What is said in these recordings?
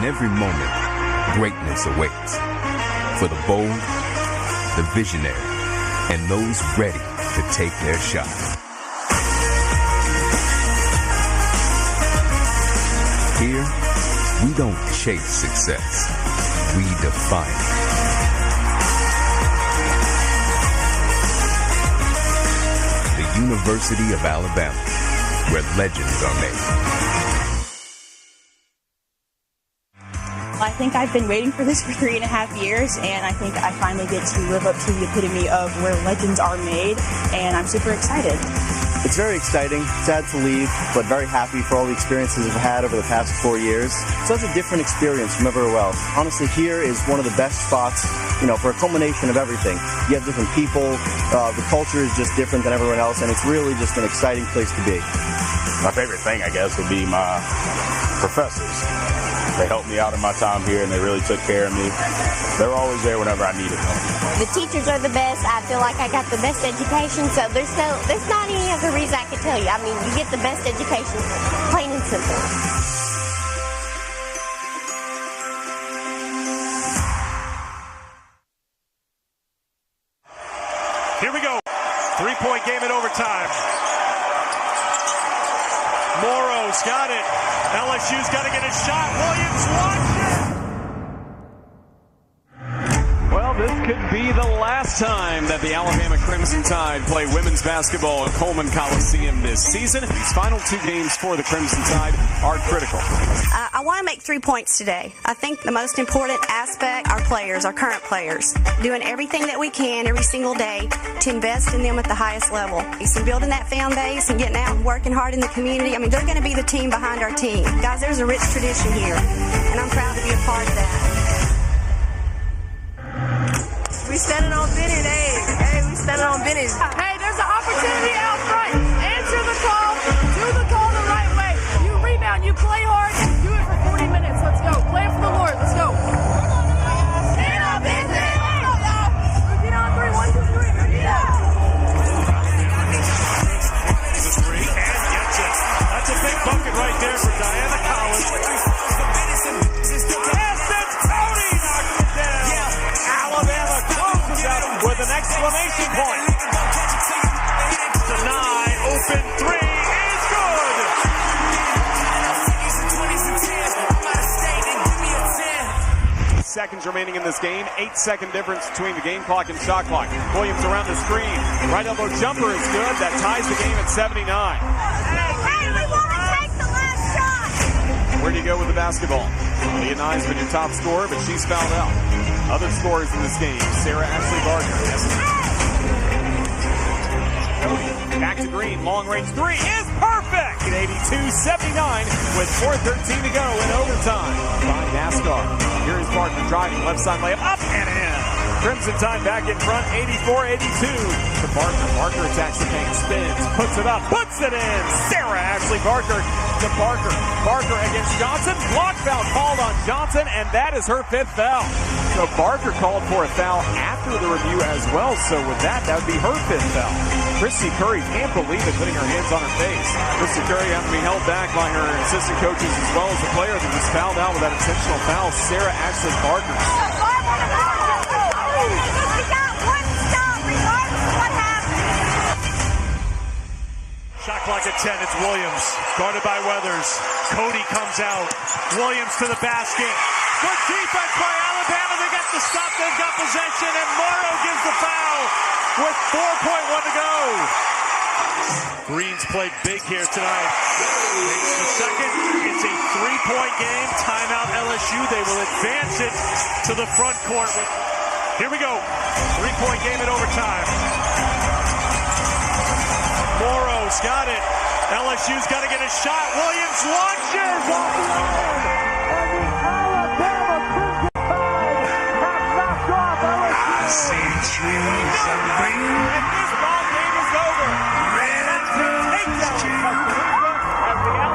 every moment, greatness awaits. For the bold, the visionary, and those ready to take their shot. Here, we don't chase success. We define it. The University of Alabama, where legends are made. I think I've been waiting for this for 3.5 years, and I think I finally get to live up to the epitome of where legends are made, and I'm super excited. It's very exciting, sad to leave, but very happy for all the experiences I've had over the past 4 years. It's such a different experience from everywhere else. Honestly, here is one of the best spots, for a culmination of everything. You have different people, the culture is just different than everyone else, and it's really just an exciting place to be. My favorite thing, I guess, would be my professors. They helped me out in my time here, and they really took care of me. They were always there whenever I needed them. The teachers are the best. I feel like I got the best education, so there's not any other reason I can tell you. I mean, you get the best education, plain and simple. Here we go. 3-point game in overtime. Morrow's got it. LSU's got to get a shot. Williams wants it. Well, this could be the last time that the Alabama Crimson Tide play women's basketball at Coleman Coliseum this season. These final 2 games for the Crimson Tide are critical. I want to make 3 points today. I think the most important aspect, our players, our current players, doing everything that we can every single day to invest in them at the highest level. So building that fan base and getting out and working hard in the community. I mean, they're going to be the team behind our team. Guys, there's a rich tradition here, and I'm proud to be a part of that. We standing on business, hey, we standing on business. Hey, there's an opportunity out front. Answer the call, do the call the right way. You rebound, you play hard, do it for 40 minutes. Let's go. Play it for the Lord. Let's go. Stand on business. Get on 3, 1, 2, 3. It's a 3 and gets it. That's a big bucket right there for Diana Collins. With an exclamation point. Deny, open 3 is good. Seconds remaining in this game. 8-second difference between the game clock and shot clock. Williams around the screen. Right elbow jumper is good. That ties the game at 79. Hey, we want to take the last shot. Where do you go with the basketball? Leah Nye's been your top scorer, but she's fouled out. Other scorers in this game, Sarah Ashley Gardner. Back to Green, long-range 3 is perfect! At 82-79 with 4:13 to go in overtime. By NASCAR. Here is Gardner driving, left side layup, up and in. Crimson Tide back in front, 84-82 to Barker. Barker attacks the paint, spins, puts it up, puts it in. Sarah Ashley Barker to Barker. Barker against Johnson. Block foul called on Johnson, and that is her 5th foul. So Barker called for a foul after the review as well. So with that, that would be her 5th foul. Christy Curry can't believe it, putting her hands on her face. Christy Curry having to be held back by her assistant coaches as well as the player that was fouled out with that intentional foul, Sarah Ashley Barker. We got one stop regardless of what happens. Shot clock at 10, it's Williams. Guarded by Weathers. Cody comes out. Williams to the basket. Good defense by Alabama. They get the stop. They've got possession, and Morrow gives the foul with 4.1 to go. Green's played big here tonight. Takes the second. It's a 3-point game. Timeout LSU. They will advance it to the front court. Here we go. 3-point game in overtime. Morrow's got it. LSU's got to get a shot. Williams launches off the line. And the Alabama Crimson Tide have knocked off LSU. I see trees of green. And this ball game is over. Red roses too.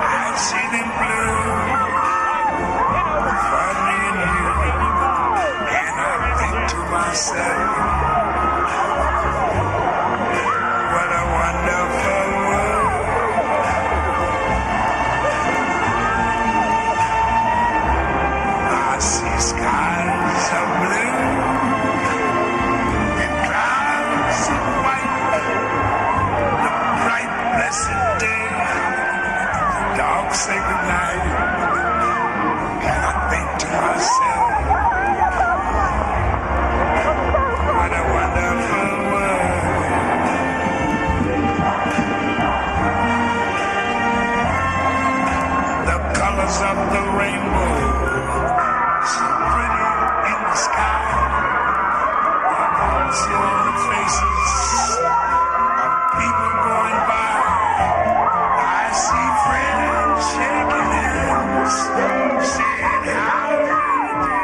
I see them blue. Funny and you. And I think to myself, what a wonderful world. night, and I think to myself, what a wonderful world. The colors of the rainbow, so pretty in the sky. I see all the faces of people going by. I see friends shaking hands, saying how do you do.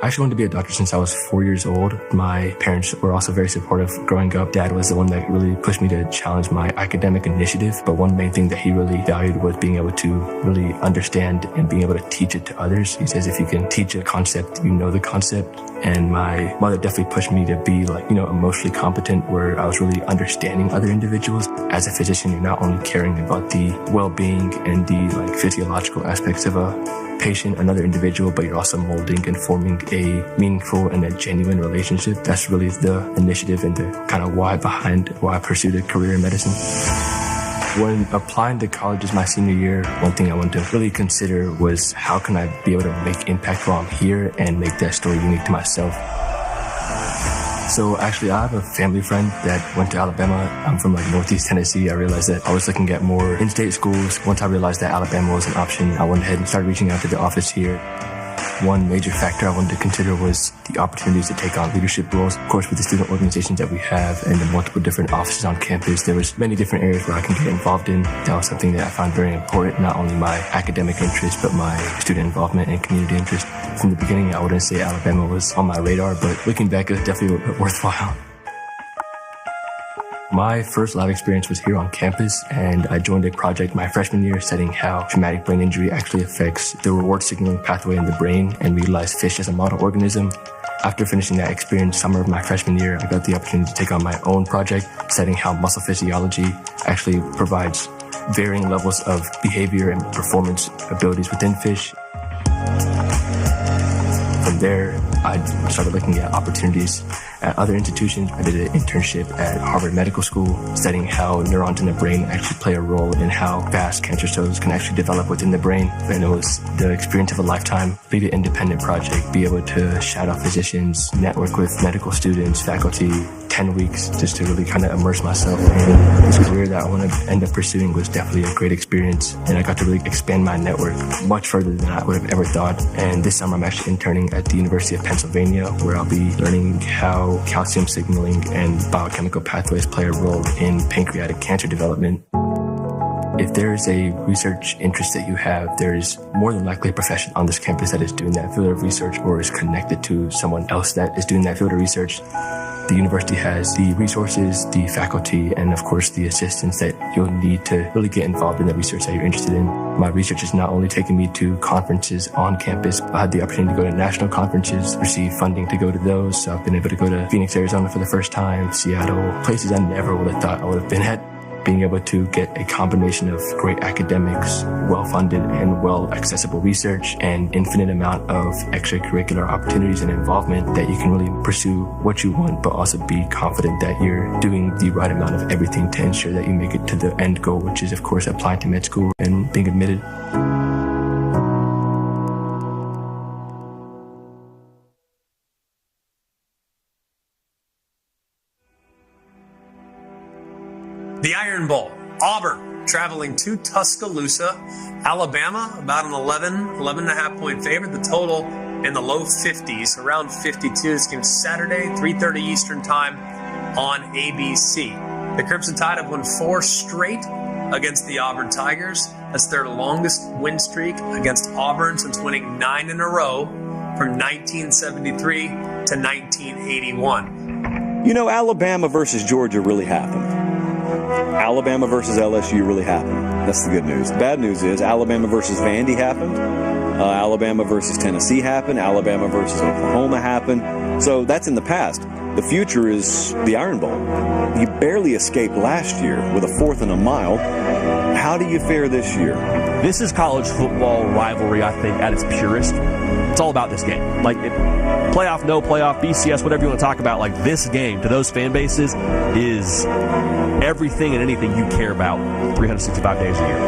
I actually wanted to be a doctor since I was 4 years old. My parents were also very supportive growing up. Dad was the one that really pushed me to challenge my academic initiative, but one main thing that he really valued was being able to really understand and being able to teach it to others. He says if you can teach a concept, you know the concept. And my mother definitely pushed me to be emotionally competent, where I was really understanding other individuals. As a physician, you're not only caring about the well-being and the physiological aspects of a patient, another individual, but you're also molding and forming a meaningful and a genuine relationship. That's really the initiative and the kind of why behind why I pursued a career in medicine. When applying to college as my senior year, one thing I wanted to really consider was how can I be able to make impact while I'm here and make that story unique to myself. So actually, I have a family friend that went to Alabama. I'm from Northeast Tennessee. I realized that I was looking at more in-state schools. Once I realized that Alabama was an option, I went ahead and started reaching out to the office here. One major factor I wanted to consider was the opportunities to take on leadership roles. Of course, with the student organizations that we have and the multiple different offices on campus, there was many different areas where I can get involved in. That was something that I found very important, not only my academic interest, but my student involvement and community interest. From the beginning, I wouldn't say Alabama was on my radar, but looking back, it was definitely worthwhile. My first lab experience was here on campus, and I joined a project my freshman year studying how traumatic brain injury actually affects the reward signaling pathway in the brain, and we utilized fish as a model organism. After finishing that experience summer of my freshman year, I got the opportunity to take on my own project studying how muscle physiology actually provides varying levels of behavior and performance abilities within fish. From there, I started looking at opportunities at other institutions. I did an internship at Harvard Medical School studying how neurons in the brain actually play a role in how fast cancer cells can actually develop within the brain. And it was the experience of a lifetime. Be an independent project, be able to shout out physicians, network with medical students, faculty, 10 weeks just to really kind of immerse myself in this career that I want to end up pursuing was definitely a great experience. And I got to really expand my network much further than I would have ever thought. And this summer I'm actually interning at the University of Pennsylvania, where I'll be learning how calcium signaling and biochemical pathways play a role in pancreatic cancer development. If there's a research interest that you have, there's more than likely a professional on this campus that is doing that field of research or is connected to someone else that is doing that field of research. The university has the resources, the faculty, and of course the assistants that you'll need to really get involved in the research that you're interested in. My research has not only taken me to conferences on campus, but I had the opportunity to go to national conferences, receive funding to go to those. So I've been able to go to Phoenix, Arizona for the first time, Seattle, places I never would have thought I would have been at. Being able to get a combination of great academics, well-funded and well-accessible research, and infinite amount of extracurricular opportunities and involvement that you can really pursue what you want, but also be confident that you're doing the right amount of everything to ensure that you make it to the end goal, which is, of course, applying to med school and being admitted. The Iron Bowl, Auburn traveling to Tuscaloosa, Alabama, about an 11.5 point favorite. The total in the low 50s, around 52. This game Saturday, 3:30 Eastern time on ABC. The Crimson Tide have won 4 straight against the Auburn Tigers. That's their longest win streak against Auburn since winning 9 in a row from 1973 to 1981. You know, Alabama versus Georgia really happened. Alabama versus LSU really happened. That's the good news. The bad news is Alabama versus Vandy happened. Alabama versus Tennessee happened. Alabama versus Oklahoma happened. So that's in the past. The future is the Iron Bowl. You barely escaped last year with a 4th and a mile. How do you fare this year? This is college football rivalry, I think, at its purest. It's all about this game. Playoff, no playoff, BCS, whatever you want to talk about, this game to those fan bases is everything and anything you care about 365 days a year.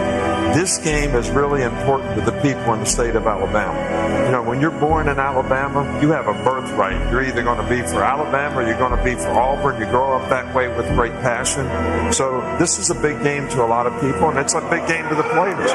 This game is really important to the people in the state of Alabama. You know, when you're born in Alabama, you have a birthright. You're either going to be for Alabama or you're going to be for Auburn. You grow up that way with great passion. So this is a big game to a lot of people, and it's a big game to the players.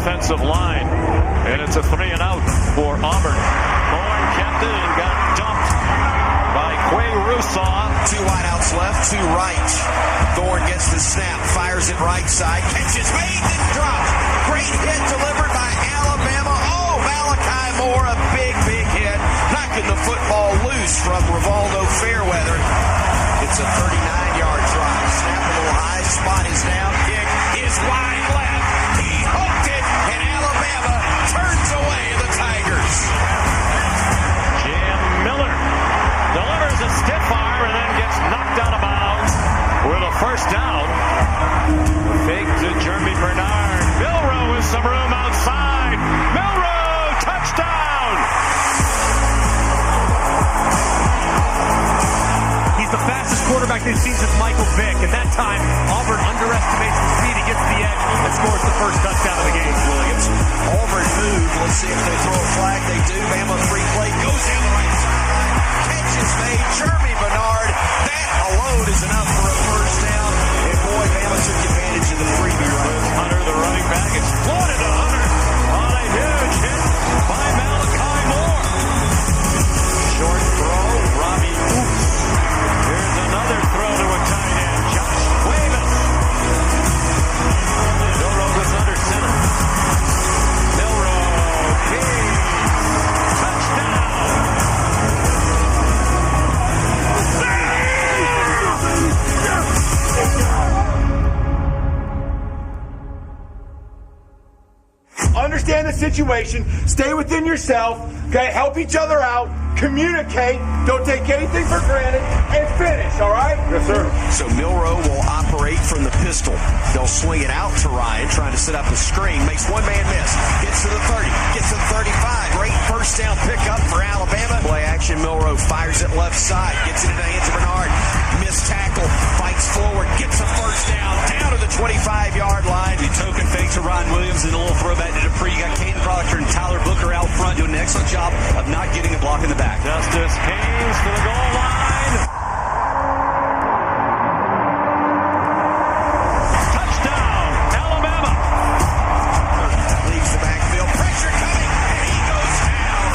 defensive line. And it's a 3-and-out for Auburn. Bourne kept it and got dumped by Quay Roussaw. 2 wideouts left, 2 right. Thorne gets the snap, fires it right side, catches, made, and dropped. Great hit delivered by Alabama. Oh, Malachi Moore, a big, big hit, knocking the football loose from Rivaldo Fairweather. It's a 39-yard drive. Snap a little high, spot is down, kick is wide left. He hooked it. this season's Michael Vick, and that time Auburn underestimates the speed. He gets to the edge and scores the first touchdown of the game. Williams, Auburn move. Let's see if they throw a flag. They do. Bama free play goes down the right sideline. Catch is made. Jeremy Bernard. That alone is enough for a first down. And boy, Bama took advantage of the freebie run. Hunter, the running back, exploded to Hunter on a huge hit by Malachi Moore. Short throw, Robbie Oops. Here's another throw to a tight end, Josh Cuevas. Milrow was under center. Milrow, King, touchdown. Understand the situation, stay within yourself, okay? Help each other out, communicate, don't take anything for granted, and finish, all right? Yes, sir. So Milrow will operate from the pistol. They'll swing it out to Ryan, trying to set up a screen. Makes one man miss. Gets to the 30. Gets to the 35. Great first down pickup for Alabama. Play action. Milrow fires it left side. Gets it into the hands of Bernard. Missed tackle. Fights forward. Gets a first down. Down to the 25-yard line. The token fake to Ron Williams and a little throwback to Dupree. You got Caden Proctor and Tyler Booker out front doing an excellent job of not getting a block in the back. Justice Haynes to the goal line. Touchdown, Alabama. Leaves the backfield. Pressure coming, and he goes down.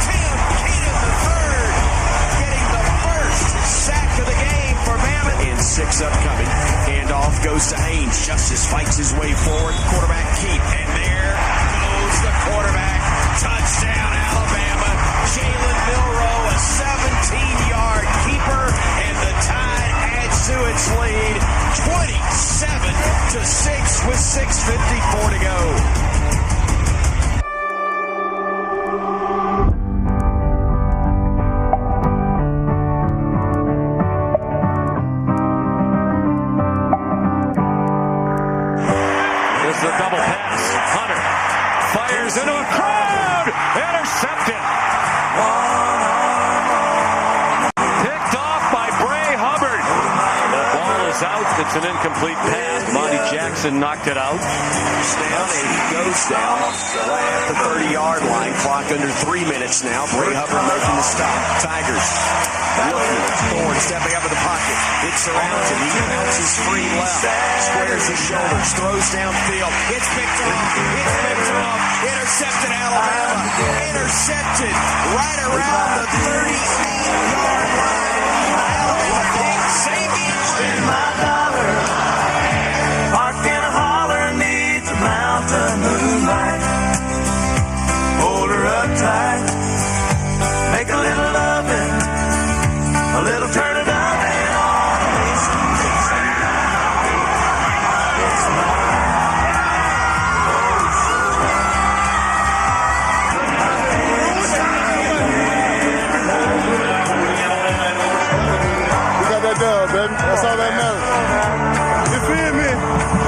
Tim Keenan III getting the first sack of the game for Bama. And 6 upcoming. Handoff goes to Haynes. Justice fights his way forward. Quarterback keep. And there goes the quarterback. Touchdown, Alabama. Jalen Milrow, a 17-yard keeper, and the Tide adds to its lead, 27-6 with 6:54 to go. This is a double pass. Hunter fires into a crowd. Intercepted. Picked off by Bray Hubbard. The ball is out. It's an incomplete pass. Monty Jackson knocked it out. Down, and he goes down at the 30-yard line. Clock under 3 minutes now. Bray Hubbard making the stop. Tigers looking. Thorne stepping up in the pocket. It surrounds him. He bounces free left. Squares his shoulders. Throws downfield. It's picked off. It's picked off. Intercepted Alabama. Intercepted right around the 38-yard line. Alabama picked Xavier. Parked in a holler needs a mountain moonlight. Hold her up tight. Make a little loving. A little turn it up and all the Mason. It's We got that dub, baby. That's all that matters. You feel me?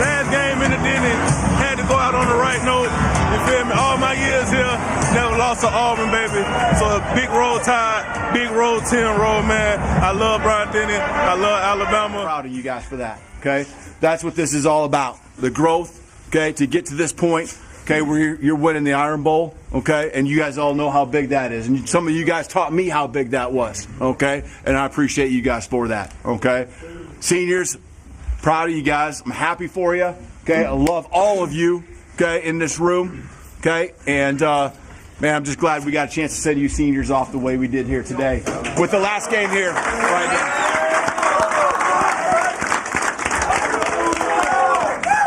Last game in the Denny, had to go out on the right note. You feel me? All my years here, never lost to Auburn, baby. So a big roll Tide, big roll 10 roll, man. I love Brian Denny. I love Alabama. Proud of you guys for that, okay? That's what this is all about. The growth, okay, to get to this point, okay, where you're winning the Iron Bowl, okay? And you guys all know how big that is. And some of you guys taught me how big that was, okay? And I appreciate you guys for that, okay? Seniors, proud of you guys. I'm happy for you, okay? I love all of you, okay, in this room, okay? And, man, I'm just glad we got a chance to send you seniors off the way we did here today with the last game here right now.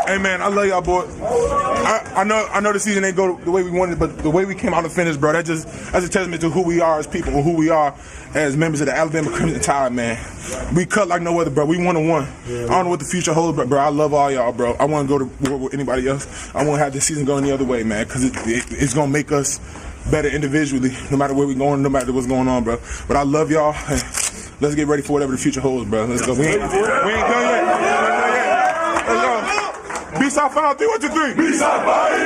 Hey man, I love y'all boys. I know the season ain't go the way we wanted, but the way we came out and finished, bro, that's a testament to who we are as people and who we are as members of the Alabama Crimson Tide, man. We cut like no other, bro. We 1-1. I don't know what the future holds, but bro, I love all y'all, bro. I want to go to war with anybody else. I want to have this season go any other way, man, because it's gonna make us better individually, no matter where we're going, no matter what's going on, bro. But I love y'all. Hey, let's get ready for whatever the future holds, bro. Let's go. We ain't done yet. Let's go. B-side final 3, 1, 2, 3. B-side fight.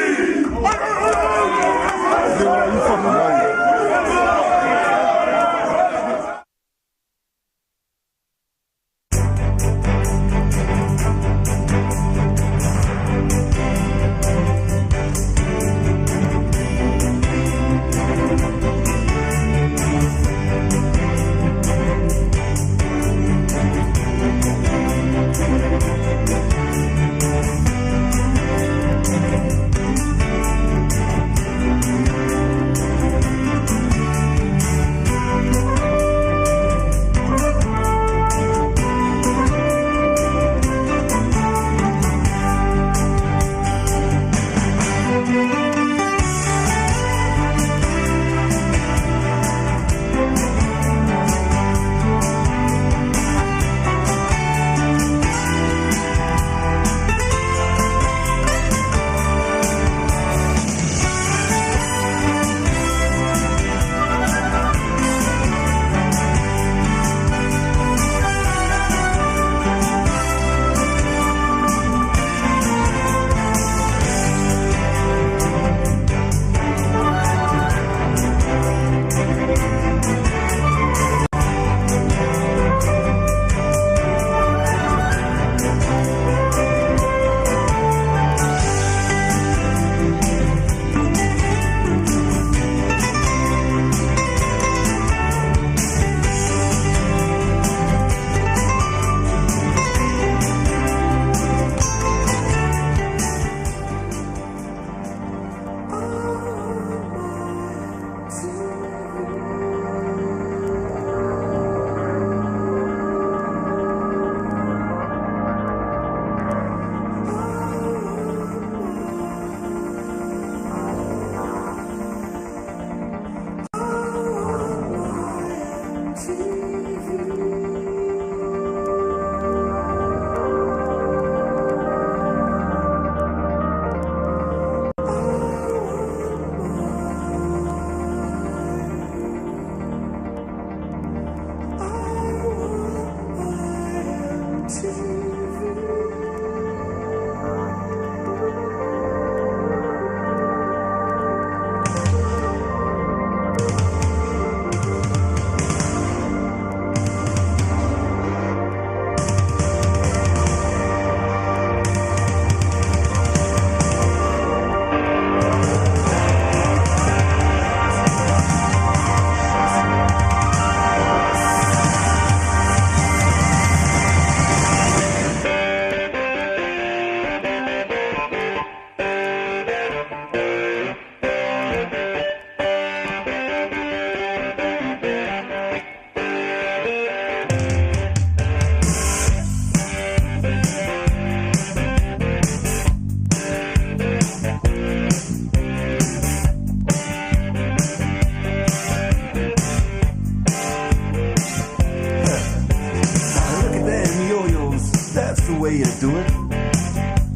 do it.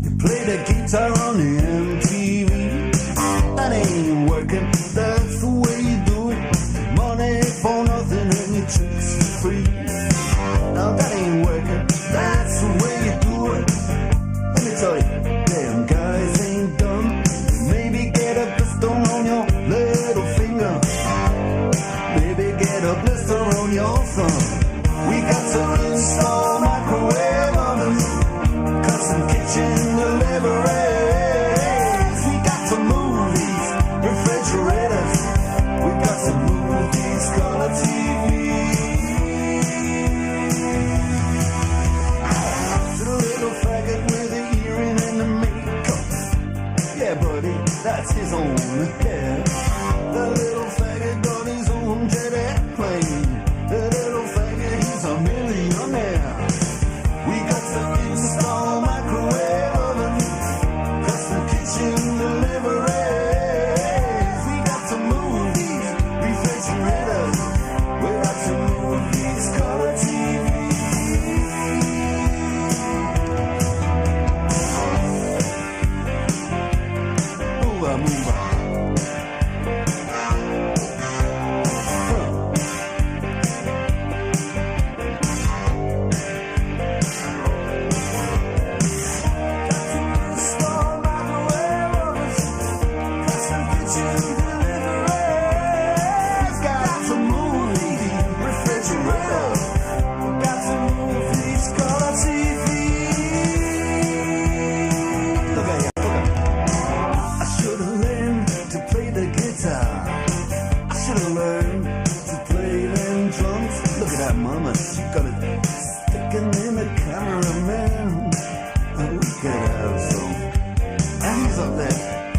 You play the guitar on the MTV. That ain't working, that's the way you do it. Money for nothing and your tricks for free. Now that ain't working, that's the way you do it. Let me tell you, damn guys ain't dumb. Maybe get a blister on your little finger. Maybe get a blister on your thumb. We got to install microwave ovens, custom kitchen deliveries. We got to move these refrigerators. We got to move these color TVs. To the little faggot with the earring and the makeup. Yeah, buddy, that's his own hair. The little faggot got his own jet airplane. The little faggot, he's a millionaire. We got to install microwave oven, custom kitchen deliveries. We got to move these refrigerators. We got to move these color TVs. Move on, move on.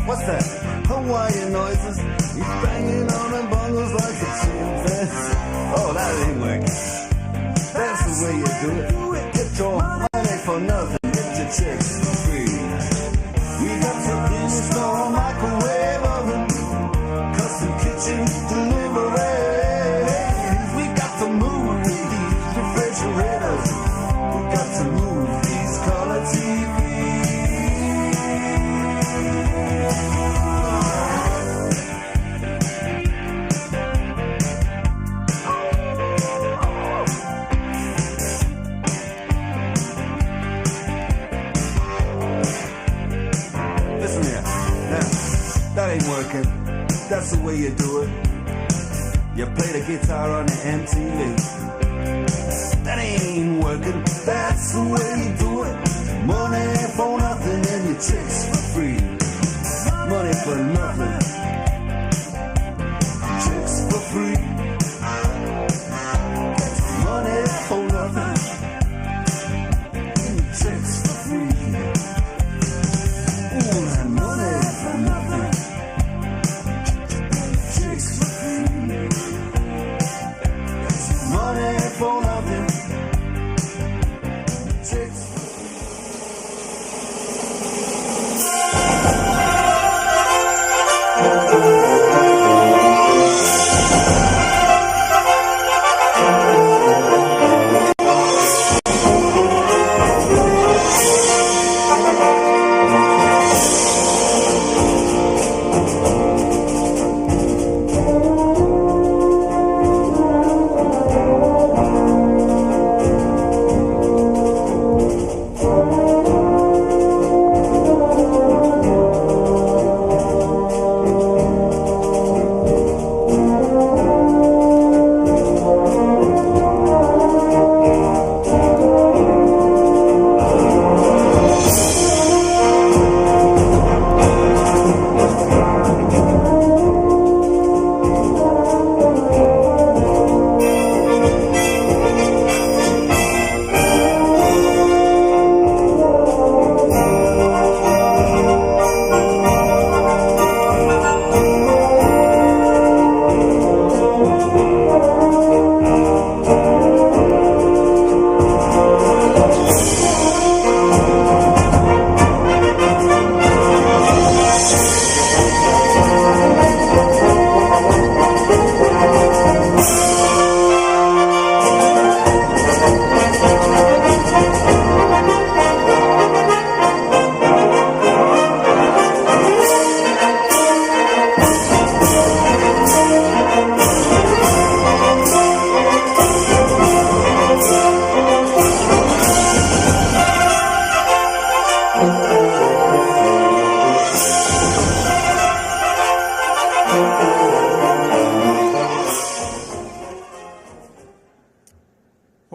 What's that? Hawaiian noises. He's banging on the bongos like a chimpanzee. Oh, that ain't working. That's the way you do it. Get your money for nothing. Get your chicks for free. We got to install microwave oven, custom kitchen deliveries. We got to move these refrigerators. We got to move these color TVs. That ain't working. That's the way you do it. You play the guitar on the MTV. That ain't working. That's the way you do it. Money for nothing and your chicks for free. Money for nothing. Chicks for free. Money for nothing. And your chicks for free. Ooh, that money for nothing. Money for nothing.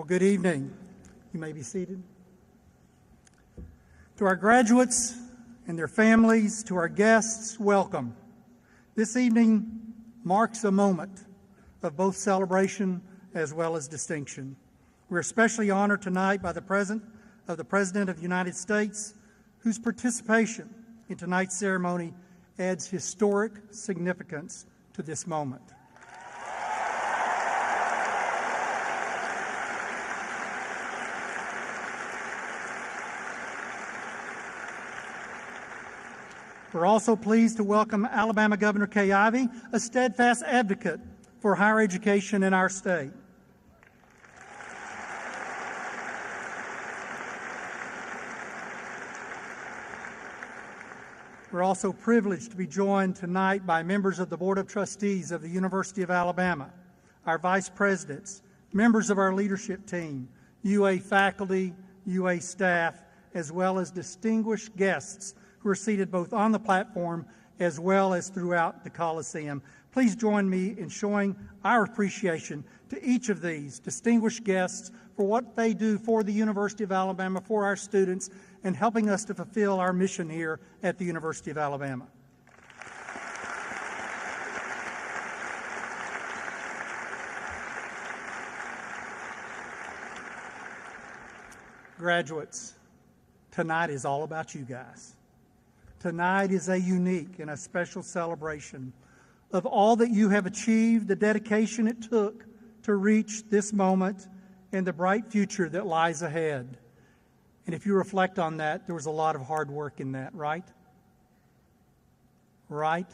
Well, good evening. You may be seated. To our graduates and their families, to our guests, welcome. This evening marks a moment of both celebration as well as distinction. We're especially honored tonight by the President of the United States, whose participation in tonight's ceremony adds historic significance to this moment. We're also pleased to welcome Alabama Governor Kay Ivey, a steadfast advocate for higher education in our state. We're also privileged to be joined tonight by members of the Board of Trustees of the University of Alabama, our vice presidents, members of our leadership team, UA faculty, UA staff, as well as distinguished guests who are seated both on the platform as well as throughout the Coliseum. Please join me in showing our appreciation to each of these distinguished guests for what they do for the University of Alabama, for our students, and helping us to fulfill our mission here at the University of Alabama. Graduates, tonight is all about you guys. Tonight is a unique and a special celebration of all that you have achieved, the dedication it took to reach this moment, and the bright future that lies ahead. And if you reflect on that, there was a lot of hard work in that, right? Right?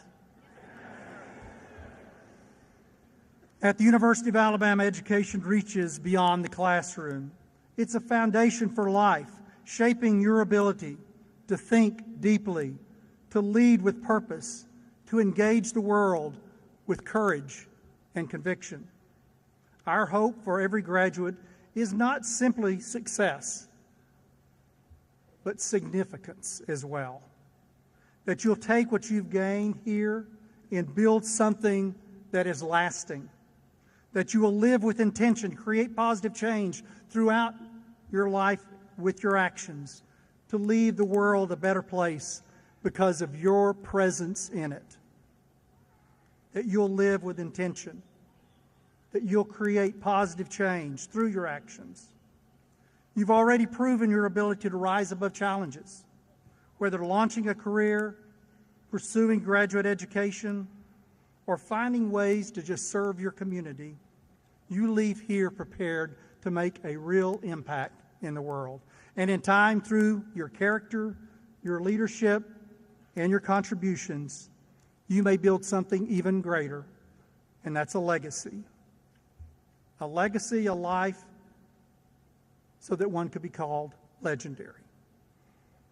At the University of Alabama, education reaches beyond the classroom. It's a foundation for life, shaping your ability to think deeply, to lead with purpose, to engage the world with courage and conviction. Our hope for every graduate is not simply success, but significance as well. That you'll take what you've gained here and build something that is lasting. That you will live with intention, create positive change throughout your life with your actions, to leave the world a better place because of your presence in it. That you'll live with intention. That you'll create positive change through your actions. You've already proven your ability to rise above challenges, whether launching a career, pursuing graduate education, or finding ways to just serve your community. You leave here prepared to make a real impact in the world. And in time, through your character, your leadership, and your contributions, you may build something even greater, and that's a legacy. A legacy, a life, so that one could be called legendary.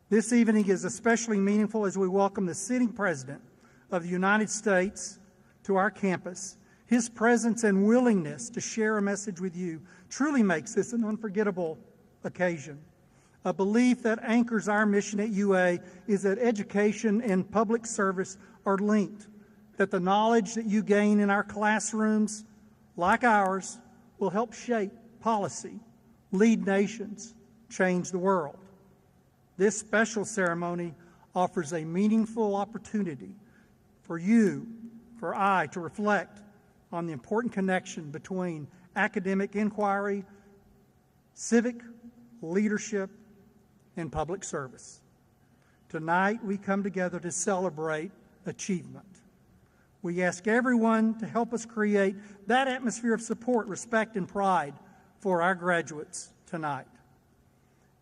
This evening is especially meaningful as we welcome the sitting President of the United States to our campus. His presence and willingness to share a message with you truly makes this an unforgettable occasion. A belief that anchors our mission at UA is that education and public service are linked, that the knowledge that you gain in our classrooms, like ours, will help shape policy, lead nations, change the world. This special ceremony offers a meaningful opportunity for you, for I, to reflect on the important connection between academic inquiry, civic leadership, and public service. Tonight, we come together to celebrate achievement. We ask everyone to help us create that atmosphere of support, respect, and pride for our graduates tonight.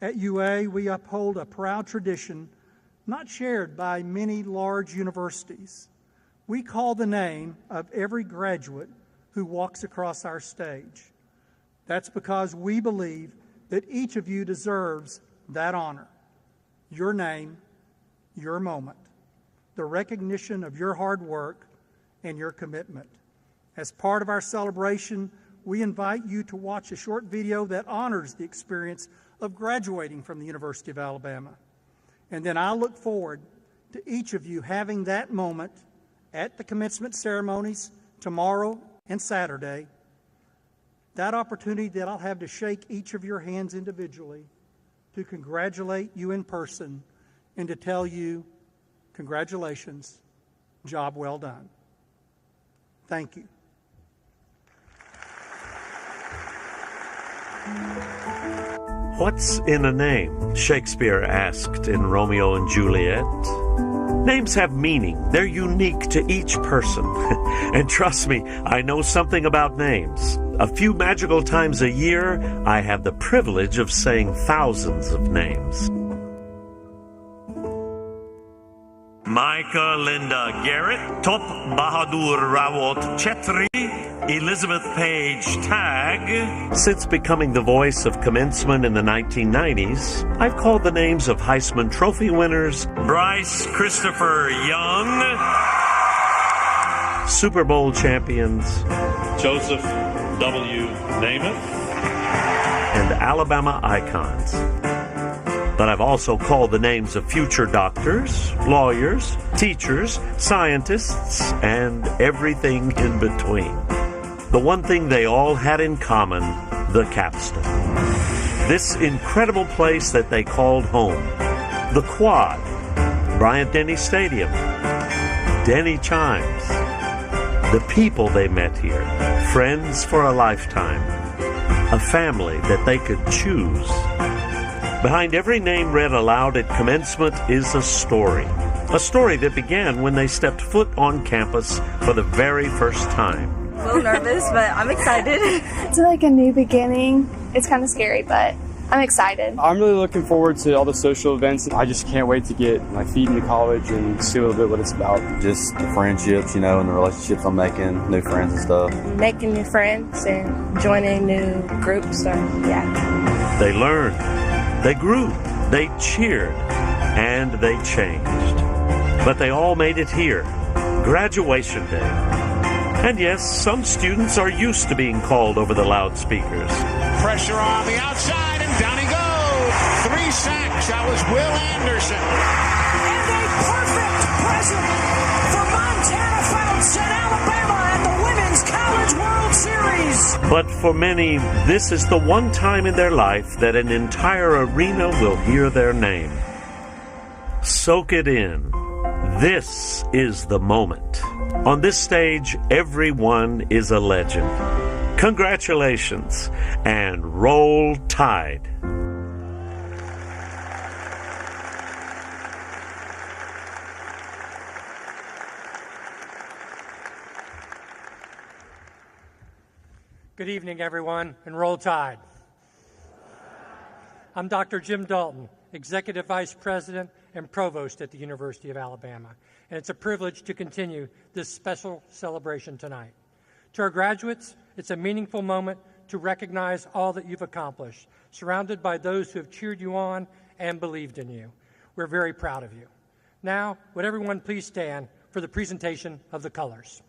At UA, we uphold a proud tradition not shared by many large universities. We call the name of every graduate who walks across our stage. That's because we believe that each of you deserves that honor. Your name, your moment, the recognition of your hard work and your commitment. As part of our celebration, we invite you to watch a short video that honors the experience of graduating from the University of Alabama. And then I look forward to each of you having that moment at the commencement ceremonies tomorrow and Saturday, that opportunity that I'll have to shake each of your hands individually, to congratulate you in person, and to tell you, congratulations, job well done. Thank you. What's in a name? Shakespeare asked in Romeo and Juliet. Names have meaning. They're unique to each person. And trust me, I know something about names. A few magical times a year, I have the privilege of saying thousands of names. Micah Linda Garrett, Top Bahadur Rawat Chetri, Elizabeth Page Tag. Since becoming the voice of commencement in the 1990s, I've called the names of Heisman Trophy winners Bryce Christopher Young, Super Bowl champions Joseph W. Namath, and Alabama icons. But I've also called the names of future doctors, lawyers, teachers, scientists, and everything in between. The one thing they all had in common, the capstone. This incredible place that they called home. The Quad, Bryant-Denny Stadium, Denny Chimes. The people they met here, friends for a lifetime. A family that they could choose. Behind every name read aloud at commencement is a story. A story that began when they stepped foot on campus for the very first time. A little nervous, but I'm excited. It's like a new beginning. It's kind of scary, but I'm excited. I'm really looking forward to all the social events. I just can't wait to get my feet into college and see a little bit what it's about. Just the friendships, and the relationships I'm making, new friends and stuff. Making new friends and joining new groups. They learned. They grew, they cheered, and they changed. But they all made it here, graduation day. And yes, some students are used to being called over the loudspeakers. Pressure on the outside, and down he goes. 3 sacks. That was Will Anderson. And a perfect present for Montana Founts and Alabama at the Women's College World Series. But for many, this is the one time in their life that an entire arena will hear their name. Soak it in. This is the moment. On this stage, everyone is a legend. Congratulations, and roll Tide. Good evening, everyone, and roll Tide. I'm Dr. Jim Dalton, Executive Vice President and Provost at the University of Alabama, and it's a privilege to continue this special celebration tonight. To our graduates, it's a meaningful moment to recognize all that you've accomplished, surrounded by those who have cheered you on and believed in you. We're very proud of you. Now, would everyone please stand for the presentation of the colors.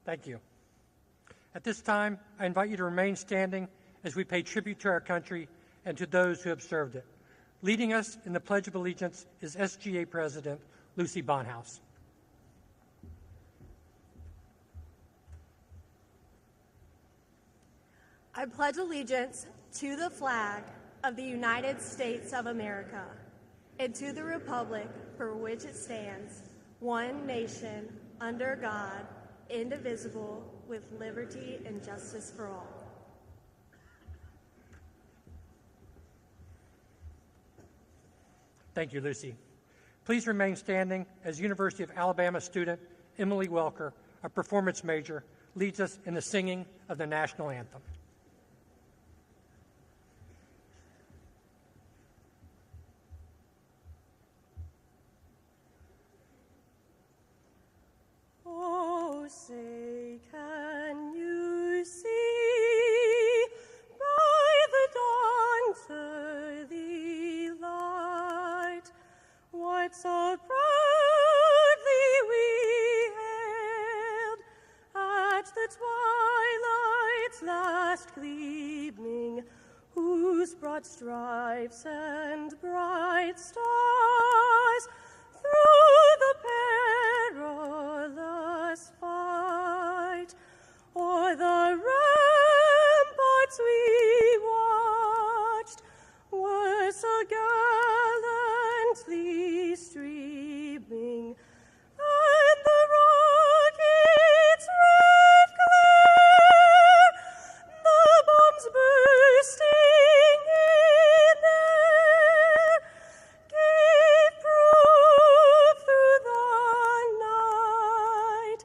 Thank you. At this time, I invite you to remain standing as we pay tribute to our country and to those who have served it. Leading us in the Pledge of Allegiance is SGA President Lucy Bonhouse. I pledge allegiance to the flag of the United States of America and to the republic for which it stands, one nation, under God, indivisible, with liberty and justice for all. Thank you, Lucy. Please remain standing as University of Alabama student Emily Welker, a performance major, leads us in the singing of the national anthem. Oh, say, can you see by the dawn's early light what so proudly we hailed at the twilight's last gleaming, whose broad stripes and bright stars through the perilous fight o'er the ramparts we watched were so gallantly streaming, and the rockets' red glare, the bombs bursting in air, gave proof through the night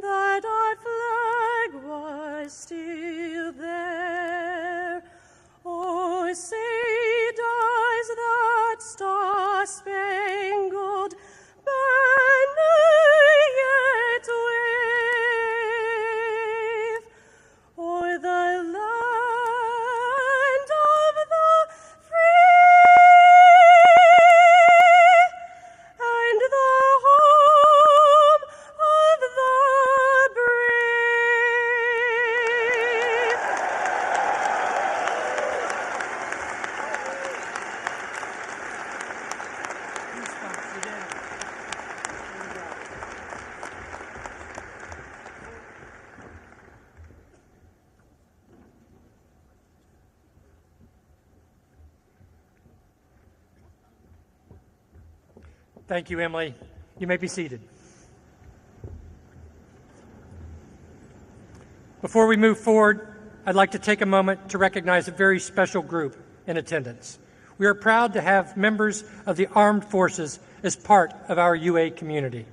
that our flag was still there. Oh, say does that star-spangled banner yet wave o'er the land of the free and the home of the brave? Thank you, Emily. You may be seated. Before we move forward, I'd like to take a moment to recognize a very special group in attendance. We are proud to have members of the armed forces as part of our UA community.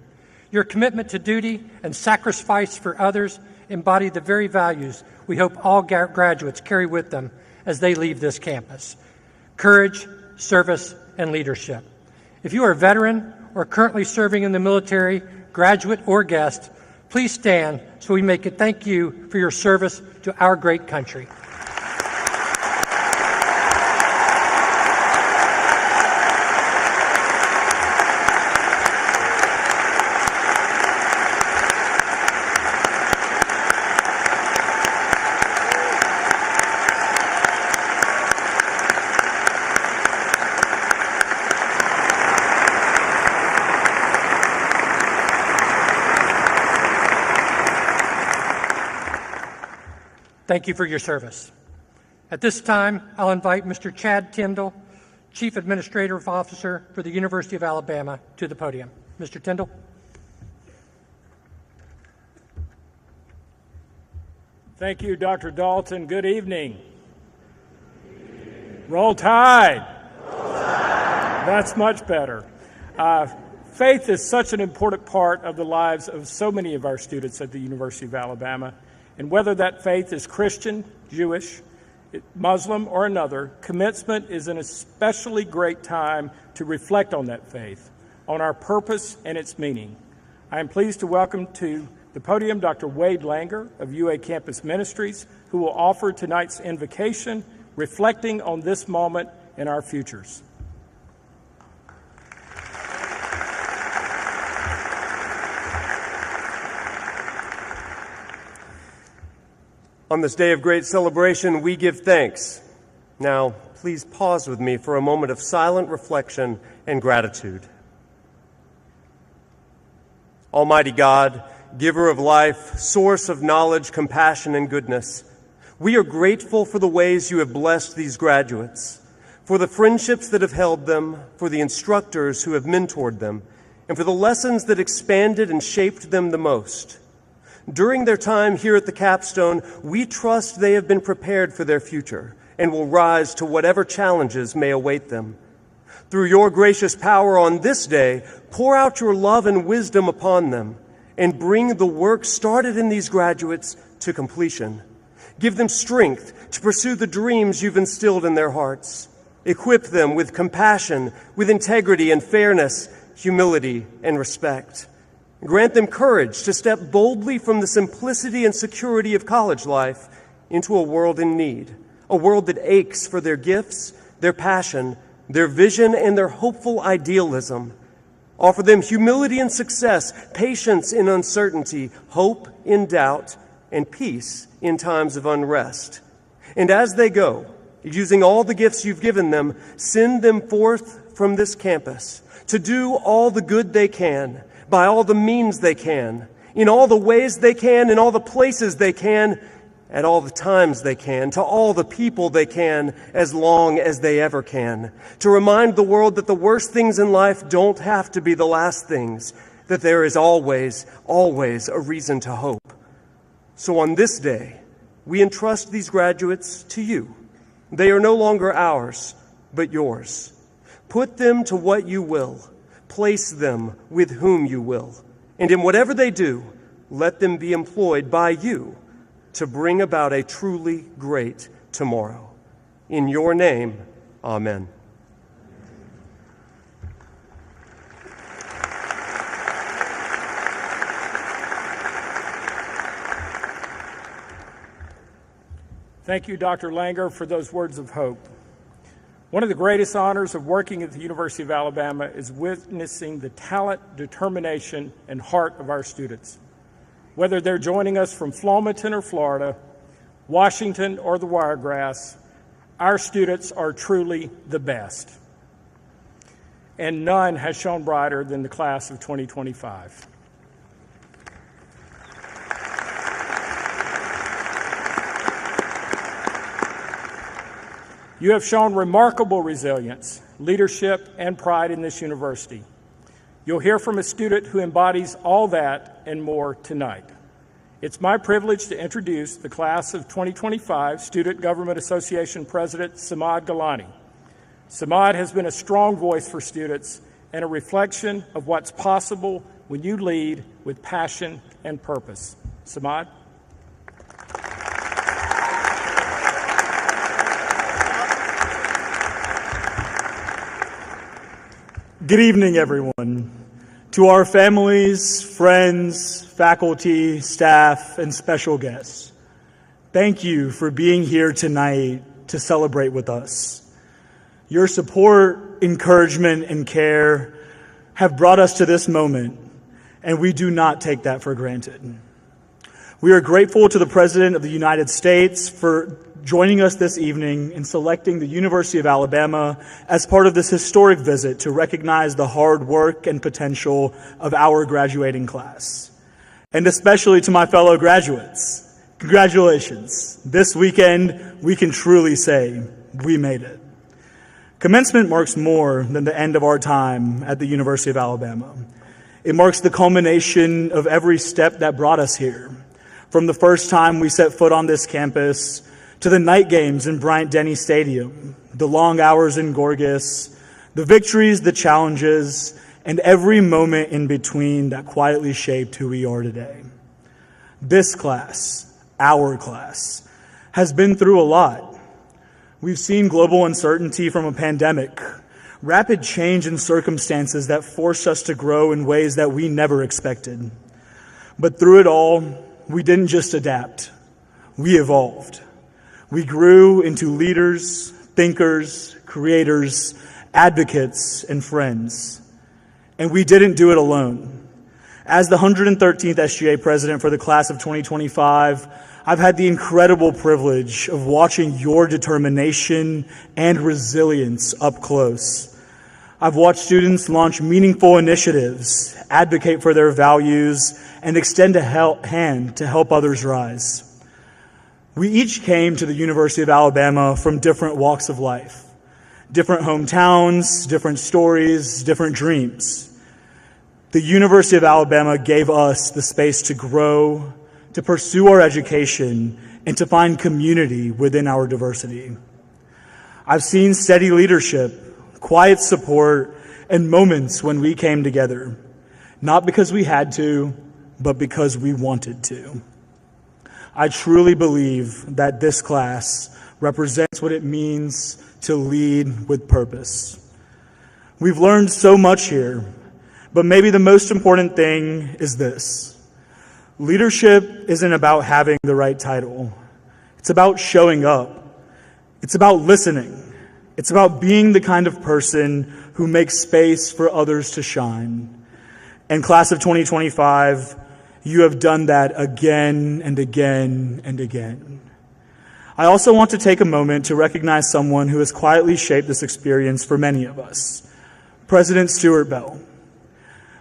Your commitment to duty and sacrifice for others embody the very values we hope all graduates carry with them as they leave this campus: courage, service, and leadership. If you are a veteran or currently serving in the military, graduate, or guest, please stand so we may thank you for your service to our great country. Thank you for your service. At this time, I'll invite Mr. Chad Tyndall, Chief Administrative Officer for the University of Alabama, to the podium. Mr. Tyndall. Thank you, Dr. Dalton. Good evening. Roll Tide. That's much better. Faith is such an important part of the lives of so many of our students at the University of Alabama. And whether that faith is Christian, Jewish, Muslim, or another, commencement is an especially great time to reflect on that faith, on our purpose and its meaning. I am pleased to welcome to the podium Dr. Wade Langer of UA Campus Ministries, who will offer tonight's invocation, reflecting on this moment and our futures. On this day of great celebration, we give thanks. Now, please pause with me for a moment of silent reflection and gratitude. Almighty God, giver of life, source of knowledge, compassion, and goodness, we are grateful for the ways you have blessed these graduates, for the friendships that have held them, for the instructors who have mentored them, and for the lessons that expanded and shaped them the most. During their time here at the capstone, we trust they have been prepared for their future and will rise to whatever challenges may await them. Through your gracious power on this day, pour out your love and wisdom upon them and bring the work started in these graduates to completion. Give them strength to pursue the dreams you've instilled in their hearts. Equip them with compassion, with integrity and fairness, humility and respect. Grant them courage to step boldly from the simplicity and security of college life into a world in need, a world that aches for their gifts, their passion, their vision, and their hopeful idealism. Offer them humility in success, patience in uncertainty, hope in doubt, and peace in times of unrest. And as they go, using all the gifts you've given them, send them forth from this campus to do all the good they can, by all the means they can, in all the ways they can, in all the places they can, at all the times they can, to all the people they can, as long as they ever can, to remind the world that the worst things in life don't have to be the last things, that there is always, always a reason to hope. So on this day, we entrust these graduates to you. They are no longer ours, but yours. Put them to what you will. Place them with whom you will. And in whatever they do, let them be employed by you to bring about a truly great tomorrow. In your name, amen. Thank you, Dr. Langer, for those words of hope. One of the greatest honors of working at the University of Alabama is witnessing the talent, determination, and heart of our students. Whether they're joining us from Flomaton or Florida, Washington or the Wiregrass, our students are truly the best. And none has shone brighter than the class of 2025. You have shown remarkable resilience, leadership, and pride in this university. You'll hear from a student who embodies all that and more tonight. It's my privilege to introduce the class of 2025 Student Government Association President Samad Galani. Samad has been a strong voice for students and a reflection of what's possible when you lead with passion and purpose. Samad? Good evening, everyone. To our families, friends, faculty, staff, and special guests, thank you for being here tonight to celebrate with us. Your support, encouragement, and care have brought us to this moment, and we do not take that for granted. We are grateful to the President of the United States for joining us this evening in selecting the University of Alabama as part of this historic visit to recognize the hard work and potential of our graduating class. And especially to my fellow graduates, congratulations. This weekend, we can truly say we made it. Commencement marks more than the end of our time at the University of Alabama. It marks the culmination of every step that brought us here. From the first time we set foot on this campus, to the night games in Bryant-Denny Stadium, the long hours in Gorgas, the victories, the challenges, and every moment in between that quietly shaped who we are today. This class, our class, has been through a lot. We've seen global uncertainty from a pandemic, rapid change in circumstances that forced us to grow in ways that we never expected. But through it all, we didn't just adapt, we evolved. We grew into leaders, thinkers, creators, advocates, and friends. And we didn't do it alone. As the 113th SGA president for the class of 2025, I've had the incredible privilege of watching your determination and resilience up close. I've watched students launch meaningful initiatives, advocate for their values, and extend a hand to help others rise. We each came to the University of Alabama from different walks of life, different hometowns, different stories, different dreams. The University of Alabama gave us the space to grow, to pursue our education, and to find community within our diversity. I've seen steady leadership, quiet support, and moments when we came together, not because we had to, but because we wanted to. I truly believe that this class represents what it means to lead with purpose. We've learned so much here, but maybe the most important thing is this. Leadership isn't about having the right title. It's about showing up. It's about listening. It's about being the kind of person who makes space for others to shine. And class of 2025, you have done that again and again and again. I also want to take a moment to recognize someone who has quietly shaped this experience for many of us, President Stuart Bell.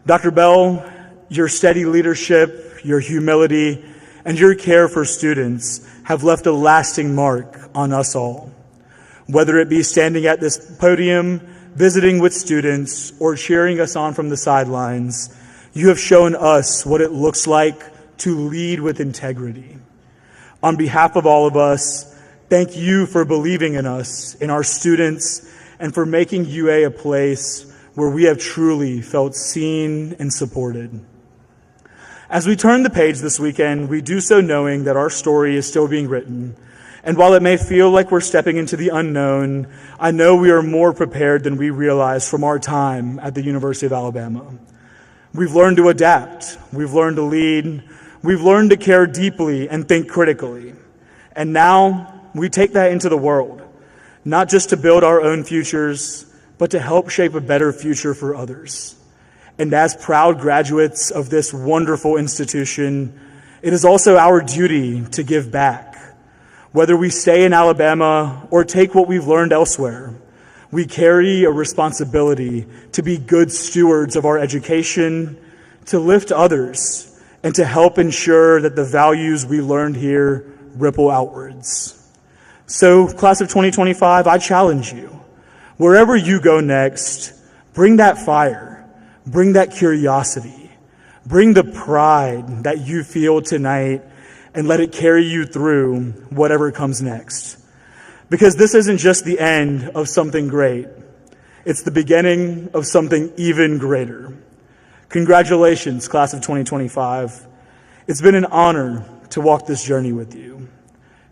Dr. Bell, your steady leadership, your humility, and your care for students have left a lasting mark on us all. Whether it be standing at this podium, visiting with students, or cheering us on from the sidelines, you have shown us what it looks like to lead with integrity. On behalf of all of us, thank you for believing in us, in our students, and for making UA a place where we have truly felt seen and supported. As we turn the page this weekend, we do so knowing that our story is still being written. And while it may feel like we're stepping into the unknown, I know we are more prepared than we realized from our time at the University of Alabama. We've learned to adapt. We've learned to lead. We've learned to care deeply and think critically. And now we take that into the world, not just to build our own futures, but to help shape a better future for others. And as proud graduates of this wonderful institution, it is also our duty to give back. Whether we stay in Alabama or take what we've learned elsewhere, we carry a responsibility to be good stewards of our education, to lift others, and to help ensure that the values we learned here ripple outwards. So, class of 2025, I challenge you. Wherever you go next, bring that fire, bring that curiosity, bring the pride that you feel tonight, and let it carry you through whatever comes next. Because this isn't just the end of something great. It's the beginning of something even greater. Congratulations, class of 2025. It's been an honor to walk this journey with you.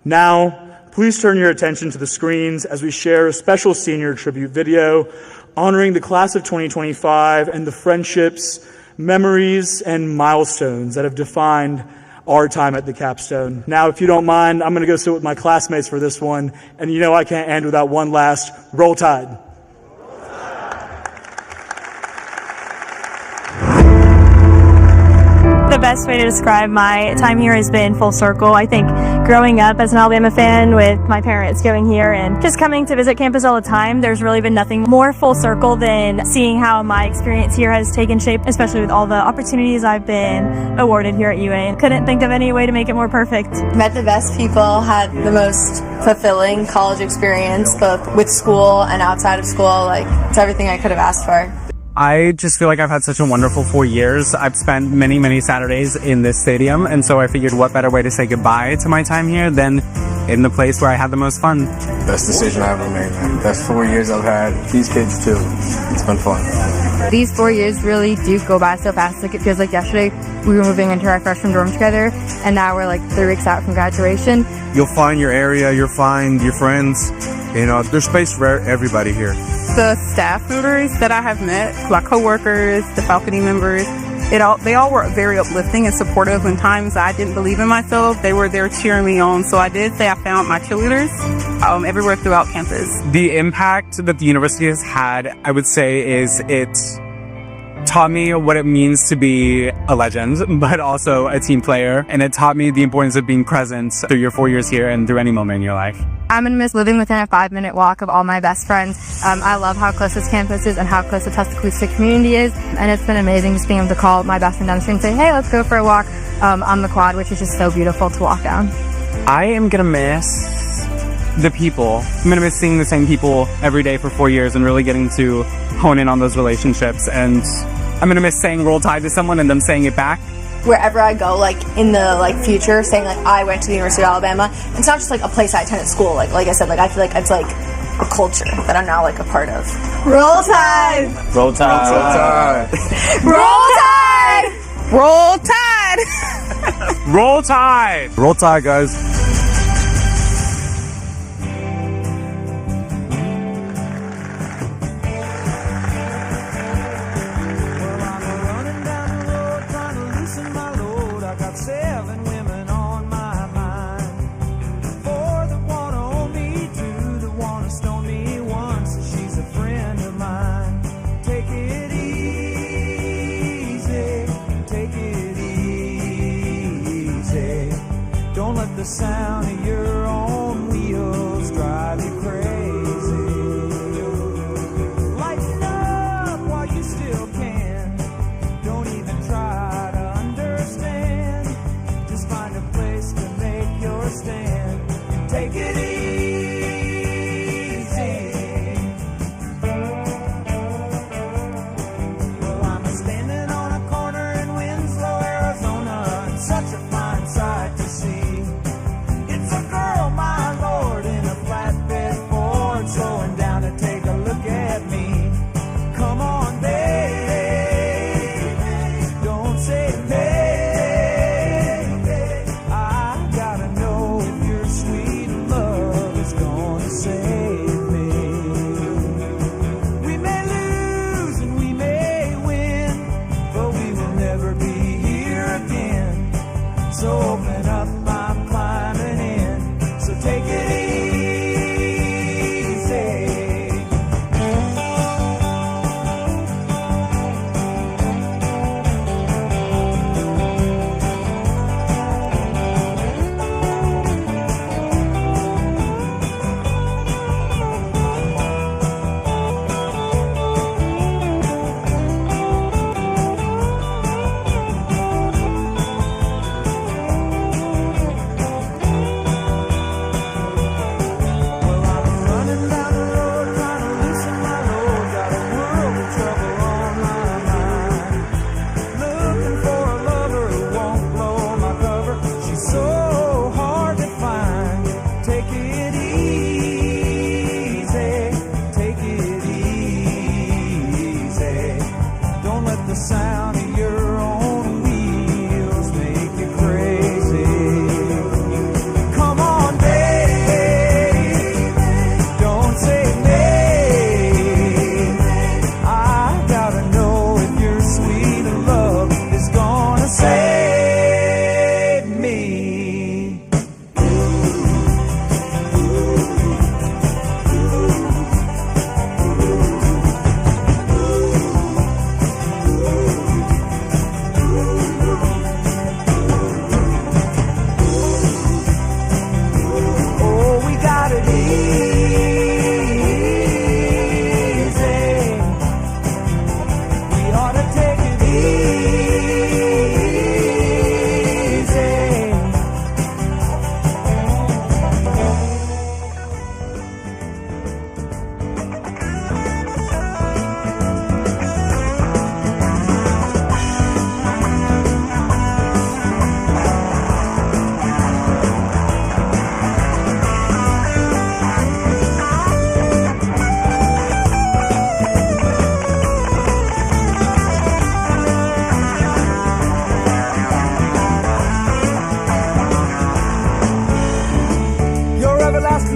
Now, please turn your attention to the screens as we share a special senior tribute video honoring the class of 2025 and the friendships, memories, and milestones that have defined our time at the capstone. Now, if you don't mind, I'm going to go sit with my classmates for this one. And you know I can't end without one last Roll Tide. The best way to describe my time here has been full circle. I think growing up as an Alabama fan with my parents going here and just coming to visit campus all the time, there's really been nothing more full circle than seeing how my experience here has taken shape, especially with all the opportunities I've been awarded here at UA. Couldn't think of any way to make it more perfect. Met the best people, had the most fulfilling college experience, both with school and outside of school. It's everything I could have asked for. I just feel like I've had such a wonderful 4 years. I've spent many, many Saturdays in this stadium, and so I figured what better way to say goodbye to my time here than in the place where I had the most fun. Best decision I ever made, man. Best 4 years I've had. These kids too. It's been fun. These 4 years really do go by so fast. It feels like yesterday we were moving into our freshman dorm together, and now we're 3 weeks out from graduation. You'll find your area, you'll find your friends. There's space for everybody here. The staff members that I have met, my coworkers, the faculty members, they all were very uplifting and supportive. When times I didn't believe in myself, they were there cheering me on. So I did say I found my cheerleaders everywhere throughout campus. The impact that the university has had, I would say, is it taught me what it means to be a legend, but also a team player. And it taught me the importance of being present through your 4 years here and through any moment in your life. I'm going to miss living within a 5-minute walk of all my best friends. I love how close this campus is and how close the Tuscaloosa community is. And it's been amazing just being able to call my best friend down the street and say, hey, let's go for a walk on the quad, which is just so beautiful to walk down. I am going to miss the people. I'm going to miss seeing the same people every day for 4 years and really getting to hone in on those relationships. And I'm going to miss saying Roll Tide to someone and them saying it back. Wherever I go, like in the future, saying like I went to the University of Alabama, it's not just like a place I attend at school. Like I said, like I feel like it's like a culture that I'm now like a part of. Roll Tide! Roll Tide! Roll Tide! Roll Tide! Roll Tide! Roll Tide, guys. The sound of your own wheels drive you crazy. Lighten up while you still can. Don't even try to understand. Just find a place to make your stand. Take it easy. Well, I'm standing on a corner in Winslow, Arizona, and such a fine sight to see. Slowing down to take a look at me. Come on, baby, don't say baby. I gotta know if your sweet love is gonna save me. We may lose and we may win, but we will never be here again. So open up, I'm climbing in. So take it easy. The sound of your own wheels make you crazy. Come on, baby, don't say maybe. I gotta know if your sweet love is gonna save me.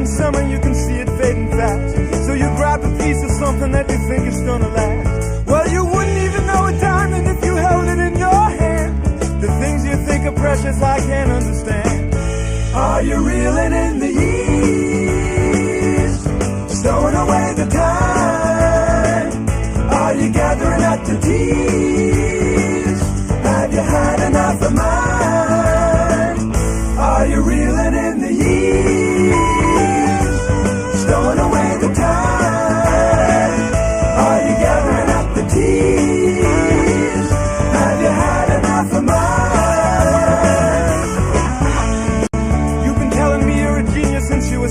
Summer, you can see it fading fast. So you grab a piece of something that you think is gonna last. Well, you wouldn't even know a diamond if you held it in your hand. The things you think are precious, I can't understand. Are you reeling in the years, stowing away the time? Are you gathering up the deeds?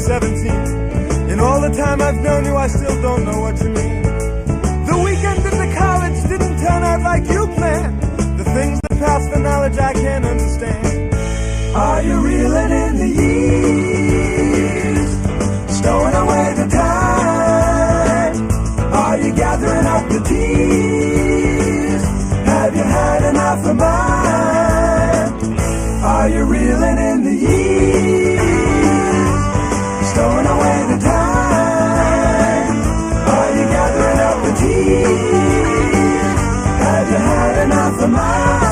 17. In all the time I've known you, I still don't know what you mean. The weekend at the college didn't turn out like you planned. The things that pass for knowledge I can't understand. Are you reeling in the years, stowing away the time? Are you gathering up the tears? Have you had enough of mine? Are you reeling in the years, stowing away the time? Are you gathering up the tears? Have you had enough of mine?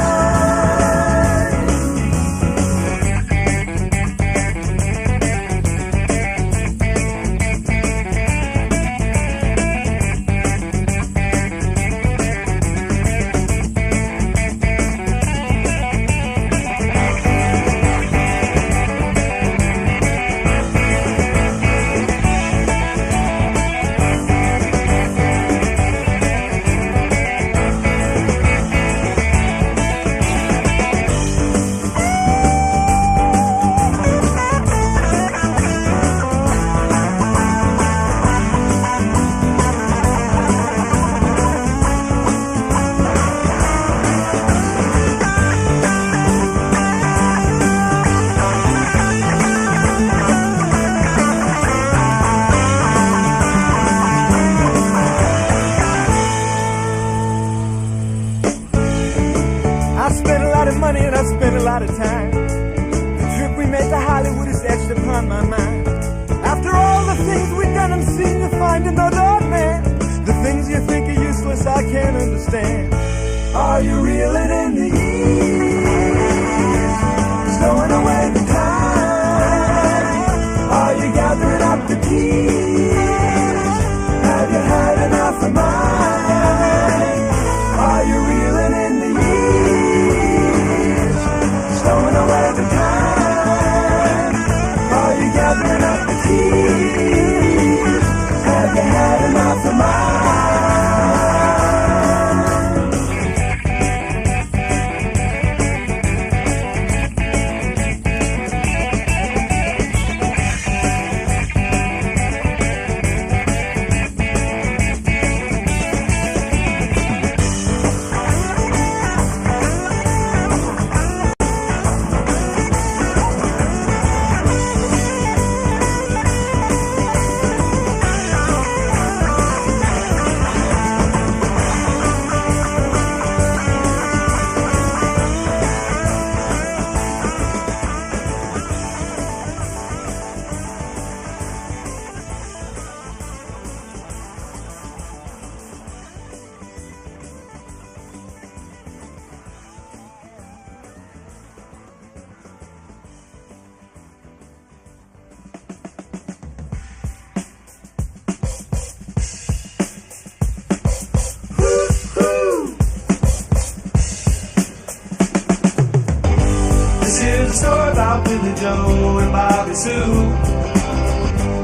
Joe and Bobby Sue,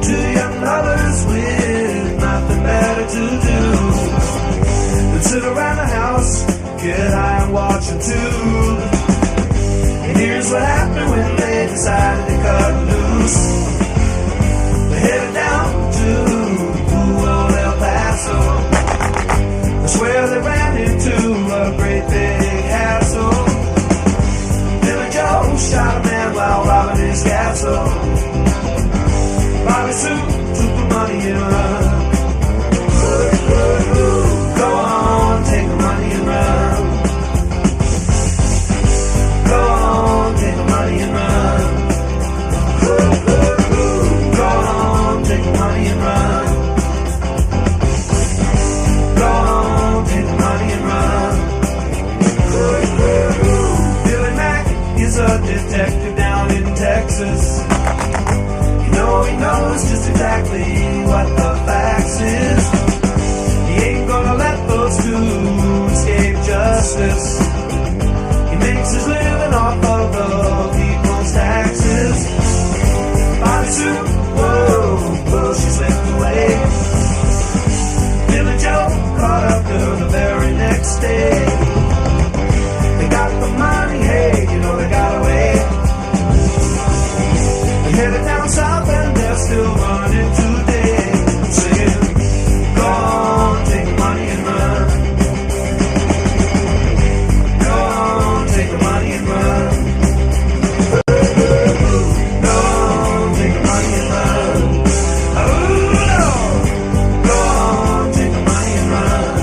two young lovers with nothing better to do than sit around the house, get high and watch a tube. And here's what happened when they decided to cut loose. They headed down to old El Paso. That's where they ran into a great big hassle. Billy Joe shot a man while robbing his castle. Bobby Sue took the money and run. Go on, take the money and run. Go on, take the money and run. Go on, take the money and run. Go on, take the money and run. Billy Mack is a detective down in Texas. You know he knows just exactly what the facts is. He ain't gonna let those two escape justice. He makes his living off of the people's taxes. Bobby Sue, whoa, she slipped away. Billy Joe caught up to her the very next day. They got the money, hey, you know they got away. They headed down south South and they're still running today. Saying, go on, take the money and run. Go on, take the money and run. Go on, take the money and run. Oh, Lord. Go on, take the money and run.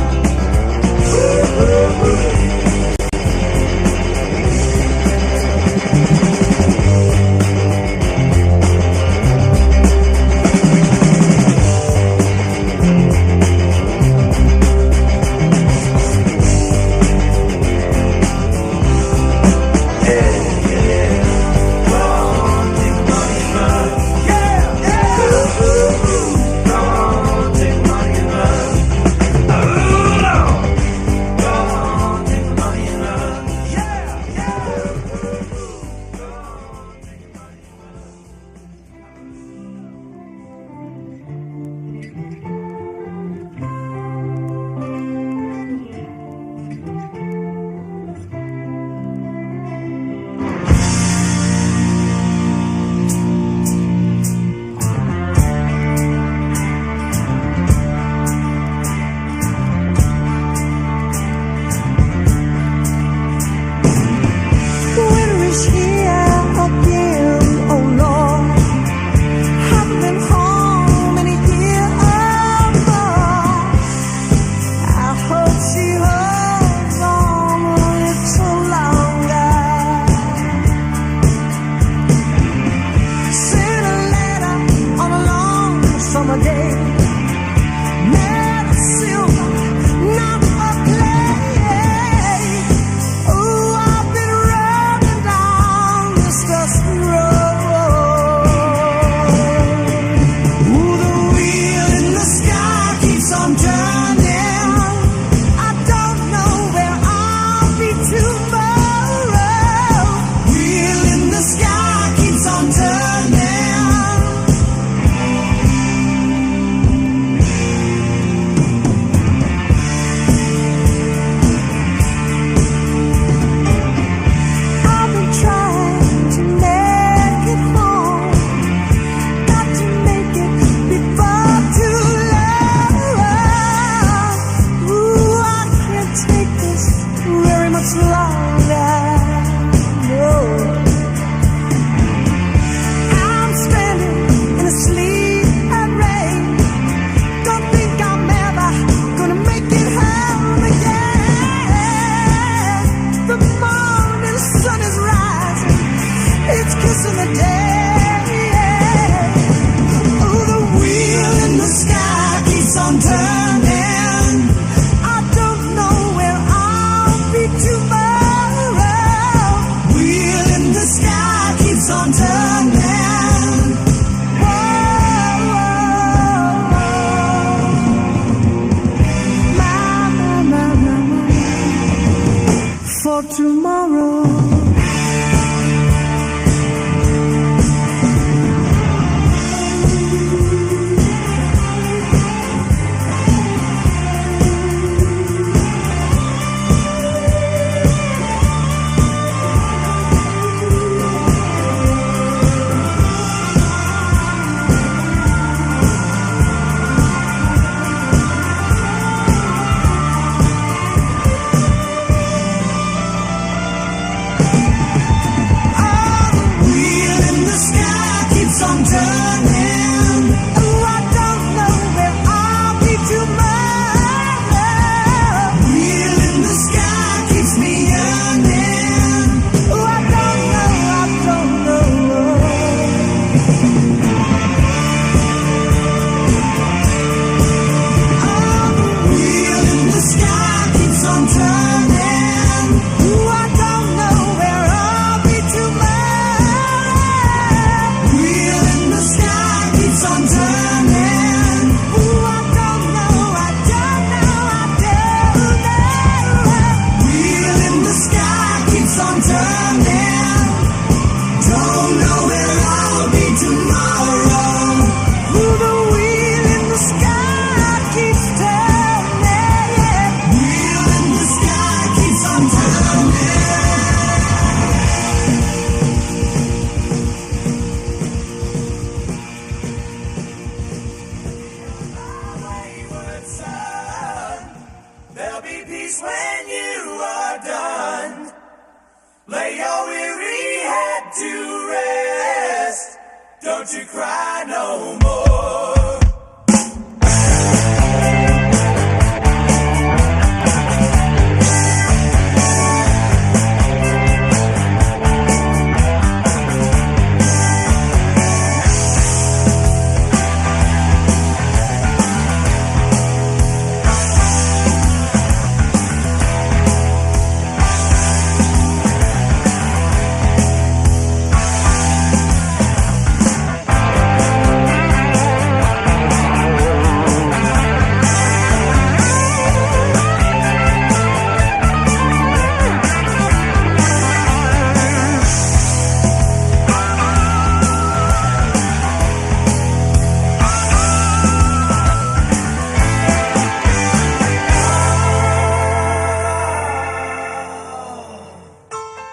don't you cry no more.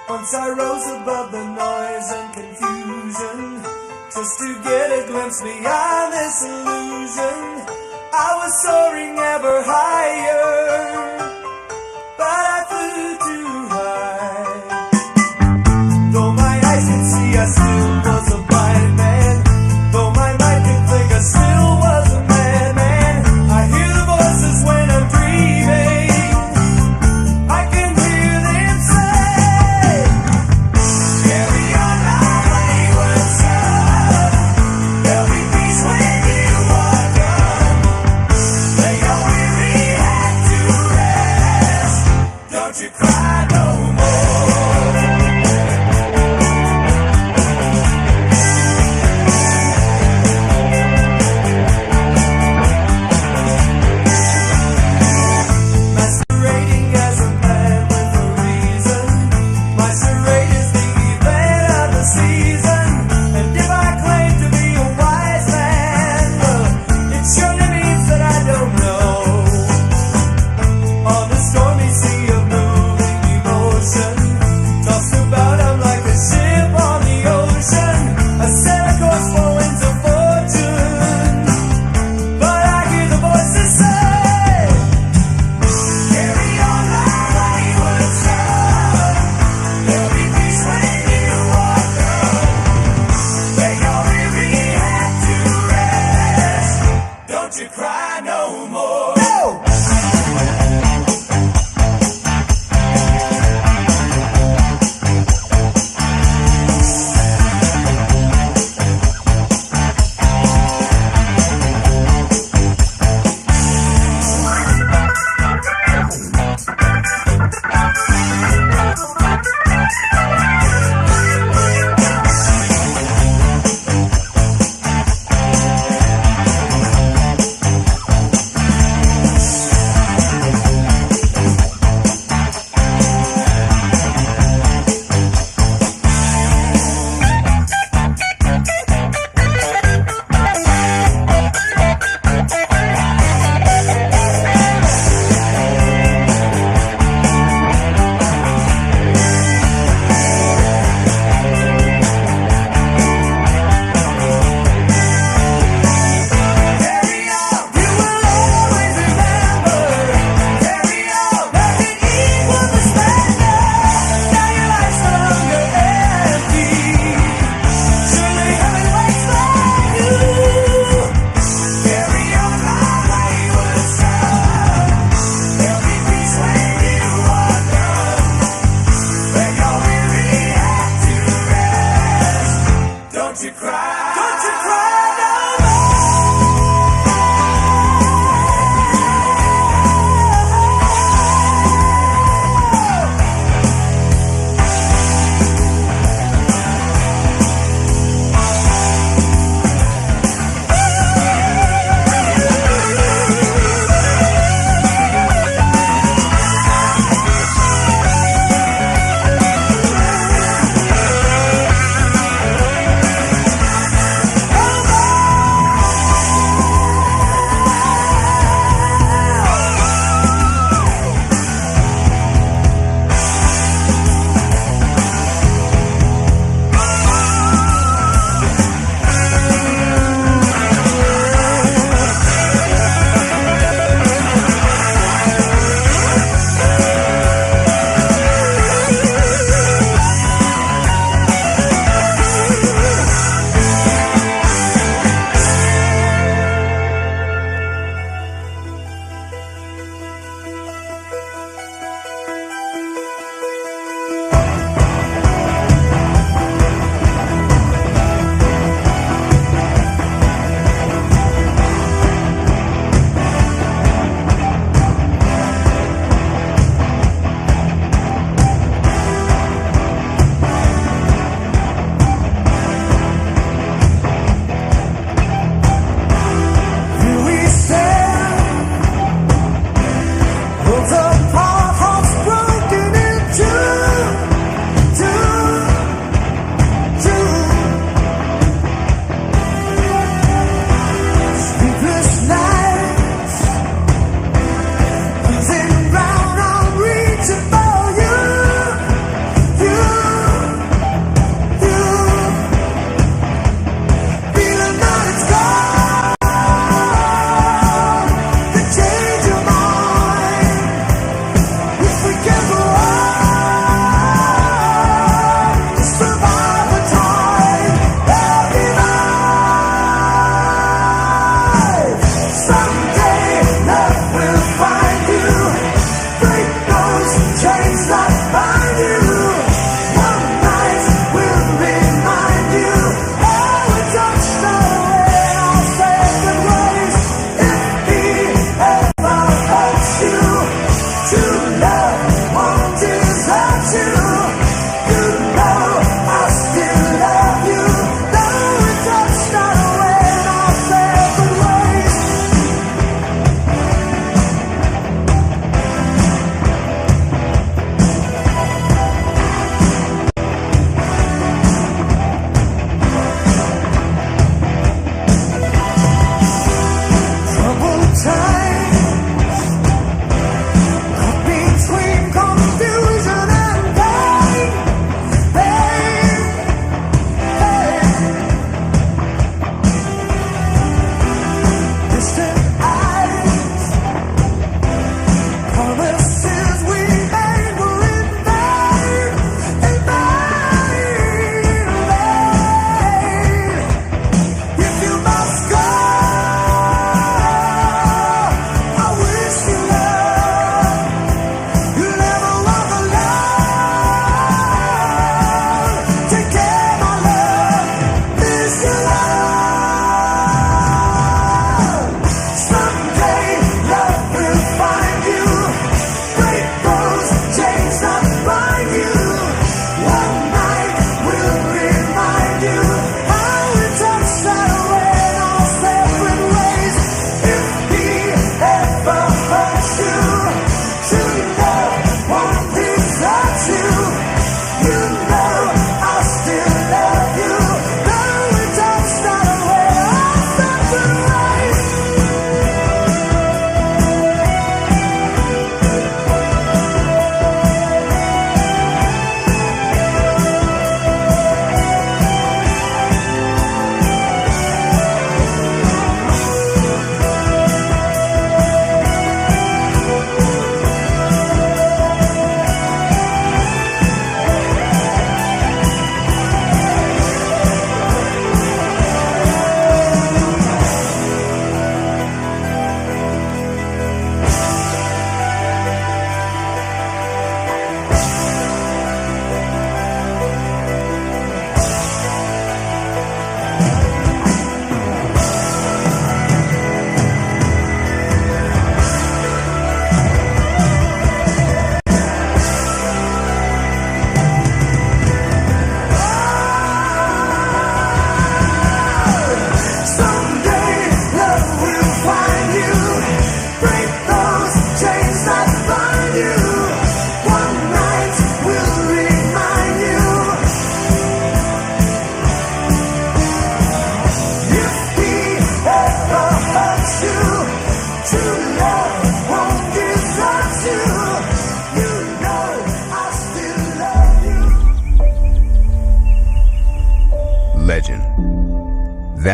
Once I rose above the noise and confusion, just to get a glimpse beyond this illusion. I was soaring ever higher, but I flew too high. Though my eyes could see, I still was a blind man. Though my mind could think, I still was a madman. I hear the voices when I'm dreaming. I can hear them say, carry on my wayward son. There'll be peace when you are done. Lay your weary head to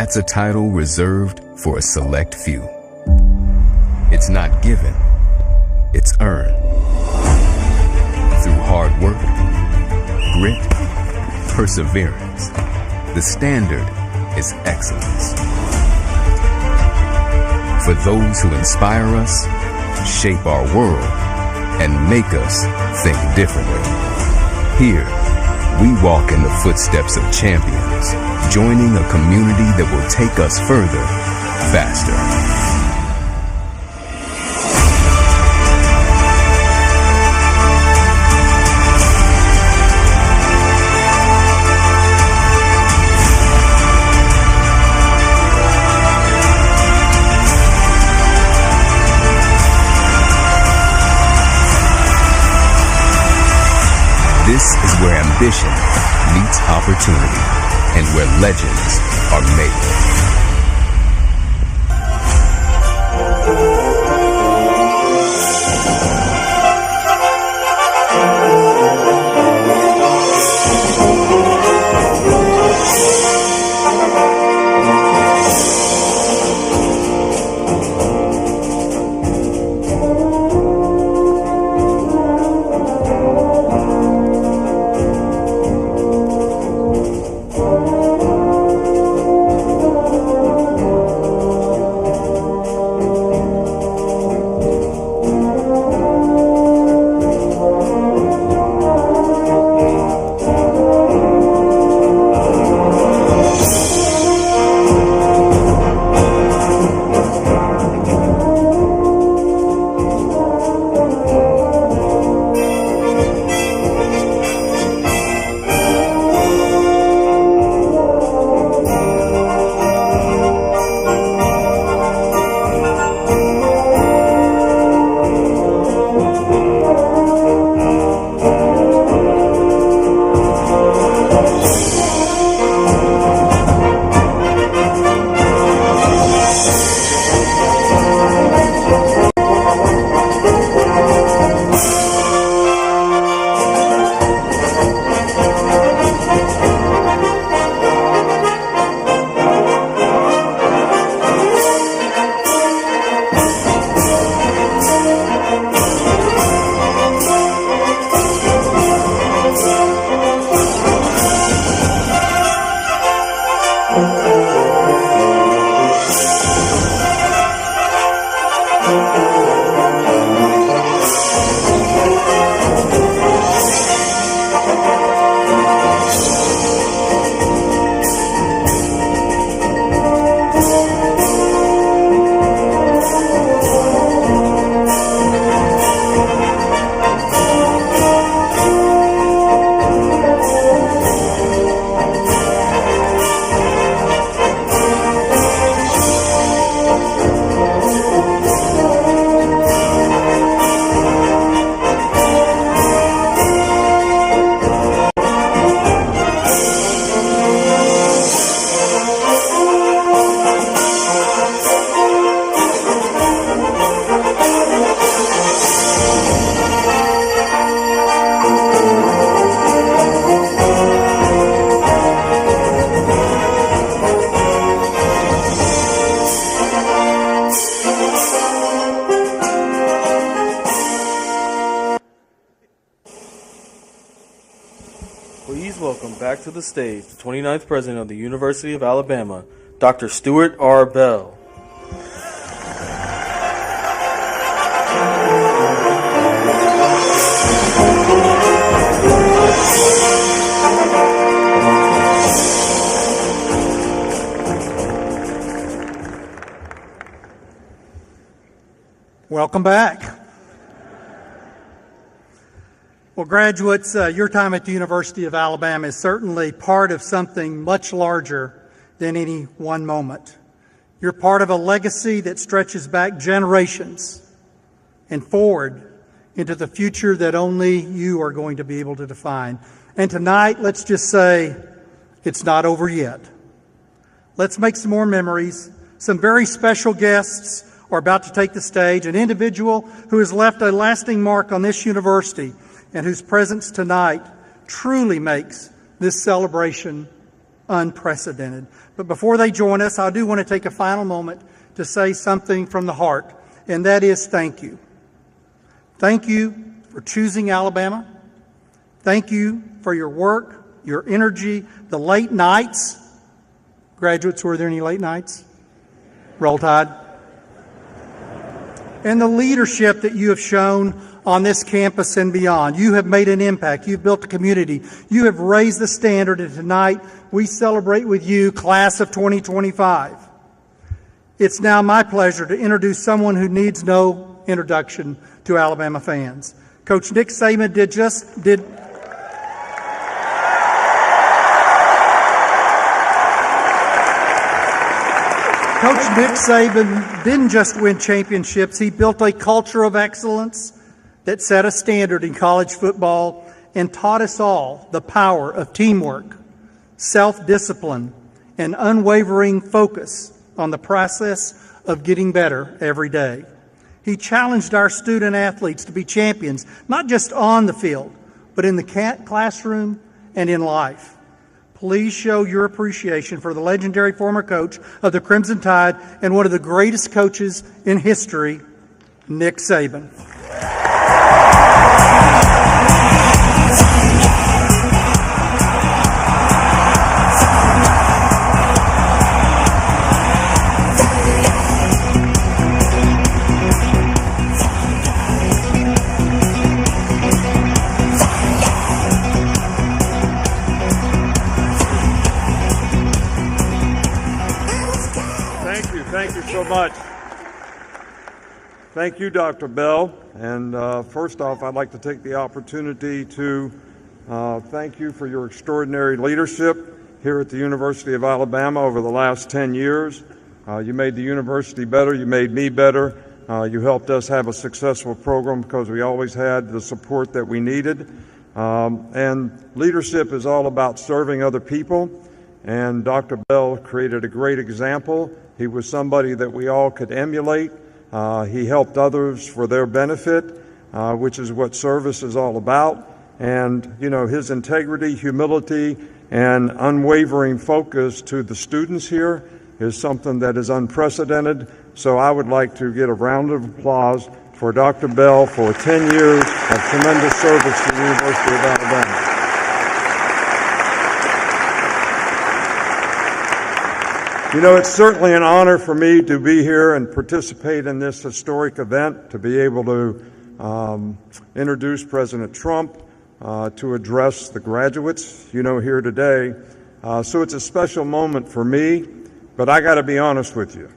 That's a title reserved for a select few. It's not given, it's earned. Through hard work, grit, perseverance, the standard is excellence. For those who inspire us, shape our world, and make us think differently. Here, we walk in the footsteps of champions, joining a community that will take us further, faster. This is where ambition meets opportunity and where legends are made. Please welcome back to the stage the 29th President of the University of Alabama, Dr. Stuart R. Bell. Welcome back. Well, graduates, your time at the University of Alabama is certainly part of something much larger than any one moment. You're part of a legacy that stretches back generations and forward into the future that only you are going to be able to define. And tonight, let's just say it's not over yet. Let's make some more memories. Some very special guests are about to take the stage, an individual who has left a lasting mark on this university and whose presence tonight truly makes this celebration unprecedented. But before they join us, I do want to take a final moment to say something from the heart, and that is thank you. Thank you for choosing Alabama. Thank you for your work, your energy, the late nights. Graduates, were there any late nights? Roll Tide. And the leadership that you have shown on this campus and beyond. You have made an impact. You've built a community. You have raised the standard, and tonight we celebrate with you, class of 2025. It's now my pleasure to introduce someone who needs no introduction to Alabama fans. Coach Nick Saban Coach Nick Saban didn't just win championships, he built a culture of excellence that set a standard in college football and taught us all the power of teamwork, self-discipline, and unwavering focus on the process of getting better every day. He challenged our student athletes to be champions, not just on the field, but in the classroom and in life. Please show your appreciation for the legendary former coach of the Crimson Tide and one of the greatest coaches in history, Nick Saban. Thank you so much. Thank you, Dr. Bell. And first off, I'd like to take the opportunity to thank you for your extraordinary leadership here at the University of Alabama over the last 10 years. You made the university better. You made me better. You helped us have a successful program because we always had the support that we needed. And leadership is all about serving other people. And Dr. Bell created a great example. He was somebody that we all could emulate. He helped others for their benefit, which is what service is all about. And, you know, his integrity, humility, and unwavering focus to the students here is something that is unprecedented. So I would like to get a round of applause for Dr. Bell for 10 years of tremendous service to the University of Alabama. You know, it's certainly an honor for me to be here and participate in this historic event, to be able to introduce President Trump, to address the graduates, you know, here today. So it's a special moment for me, but I got to be honest with you.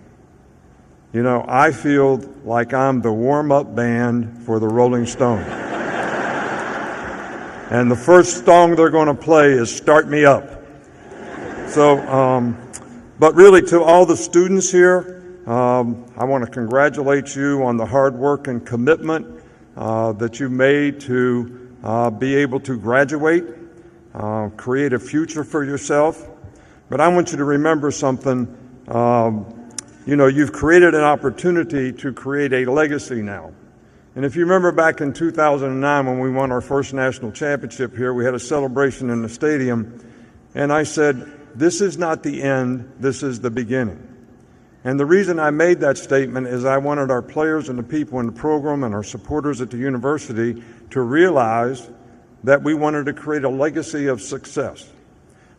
You know, I feel like I'm the warm-up band for the Rolling Stones. And the first song they're going to play is Start Me Up. So, but really, to all the students here, I want to congratulate you on the hard work and commitment that you made to be able to graduate, create a future for yourself. But I want you to remember something. You know, you've created an opportunity to create a legacy now. And if you remember back in 2009 when we won our first national championship here, we had a celebration in the stadium, and I said, this is not the end, this is the beginning. And the reason I made that statement is I wanted our players and the people in the program and our supporters at the university to realize that we wanted to create a legacy of success.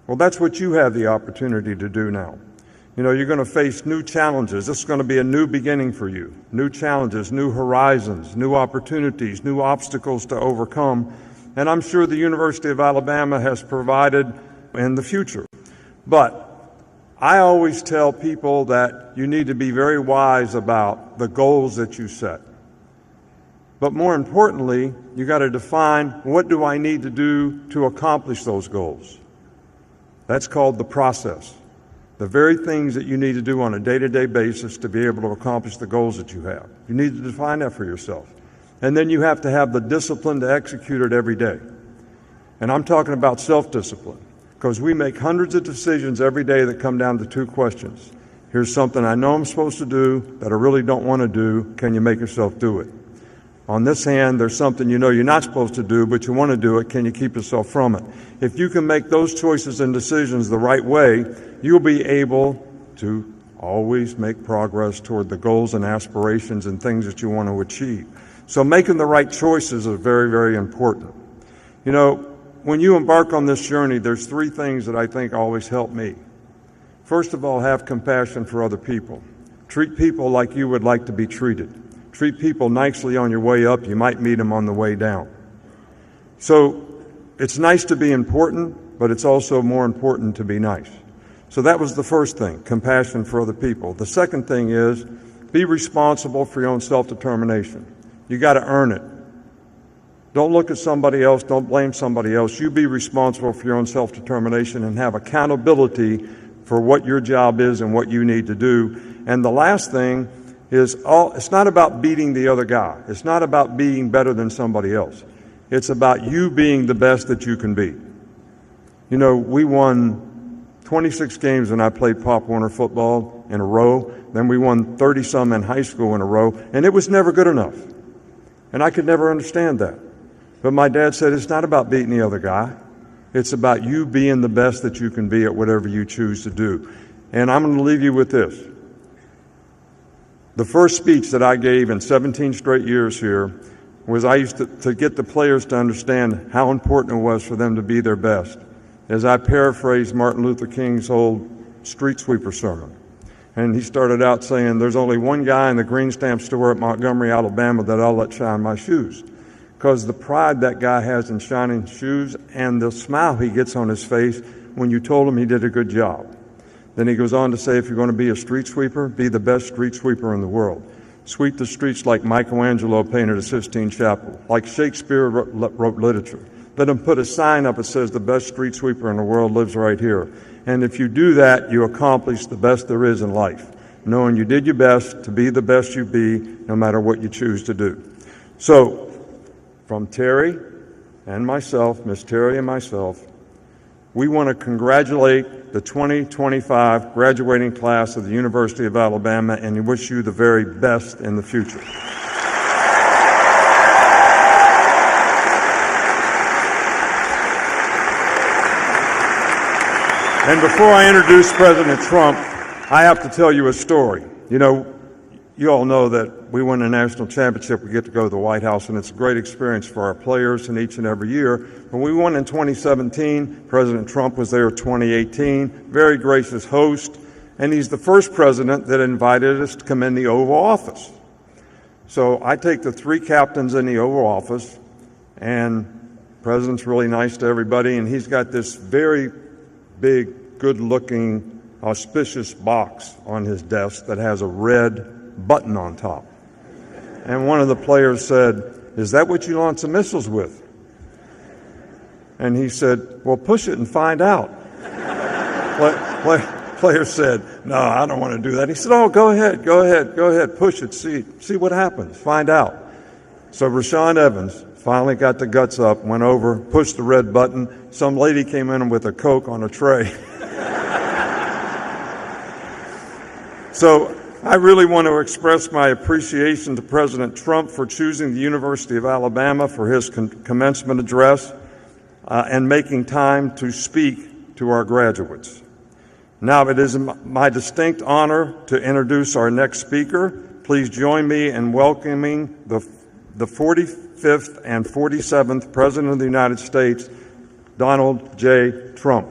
Well, that's what you have the opportunity to do now. You know, you're going to face new challenges. This is going to be a new beginning for you. New challenges, new horizons, new opportunities, new obstacles to overcome. And I'm sure the University of Alabama has provided in the future. But I always tell people that you need to be very wise about the goals that you set. But more importantly, you got to define, what do I need to do to accomplish those goals? That's called the process. The very things that you need to do on a day-to-day basis to be able to accomplish the goals that you have. You need to define that for yourself. And then you have to have the discipline to execute it every day. And I'm talking about self-discipline. Because we make hundreds of decisions every day that come down to two questions. Here's something I know I'm supposed to do that I really don't want to do. Can you make yourself do it? On this hand, there's something you know you're not supposed to do, but you want to do it. Can you keep yourself from it? If you can make those choices and decisions the right way, you'll be able to always make progress toward the goals and aspirations and things that you want to achieve. So making the right choices is very, very important. You know, when you embark on this journey, there's three things that I think always help me. First of all, have compassion for other people. Treat people like you would like to be treated. Treat people nicely on your way up. You might meet them on the way down. So it's nice to be important, but it's also more important to be nice. So that was the first thing, compassion for other people. The second thing is be responsible for your own self-determination. You got to earn it. Don't look at somebody else. Don't blame somebody else. You be responsible for your own self-determination and have accountability for what your job is and what you need to do. And the last thing is, it's not about beating the other guy. It's not about being better than somebody else. It's about you being the best that you can be. You know, we won 26 games when I played Pop Warner football in a row. Then we won 30-some in high school in a row, and it was never good enough. And I could never understand that. But my dad said, it's not about beating the other guy. It's about you being the best that you can be at whatever you choose to do. And I'm going to leave you with this. The first speech that I gave in 17 straight years here was I used to get the players to understand how important it was for them to be their best. As I paraphrased Martin Luther King's old street sweeper sermon. And he started out saying, there's only one guy in the green stamp store at Montgomery, Alabama that I'll let shine my shoes. Because the pride that guy has in shining shoes and the smile he gets on his face when you told him he did a good job. Then he goes on to say, if you're going to be a street sweeper, be the best street sweeper in the world. Sweep the streets like Michelangelo painted a Sistine Chapel, like Shakespeare wrote literature. Let him put a sign up that says the best street sweeper in the world lives right here. And if you do that, you accomplish the best there is in life, knowing you did your best to be the best you be, no matter what you choose to do. So, from Terry and myself, Miss Terry and myself, we want to congratulate the 2025 graduating class of the University of Alabama and wish you the very best in the future. And before I introduce President Trump, I have to tell you a story. You know, you all know that we win a national championship, we get to go to the White House, and it's a great experience for our players and each and every year. When we won in 2017, President Trump was there in 2018, very gracious host, and he's the first president that invited us to come in the Oval Office. So I take the three captains in the Oval Office, and the president's really nice to everybody, and he's got this very big, good-looking, auspicious box on his desk that has a red button on top. And one of the players said, "Is that what you launch the missiles with?" And he said, "Well, push it and find out." Player said, "No, I don't want to do that." He said, "Oh, go ahead, push it, see what happens, find out." So Rashawn Evans finally got the guts up, went over, pushed the red button. Some lady came in with a Coke on a tray. So I really want to express my appreciation to President Trump for choosing the University of Alabama for his commencement address and making time to speak to our graduates. Now it is my distinct honor to introduce our next speaker. Please join me in welcoming the 45th and 47th President of the United States, Donald J. Trump.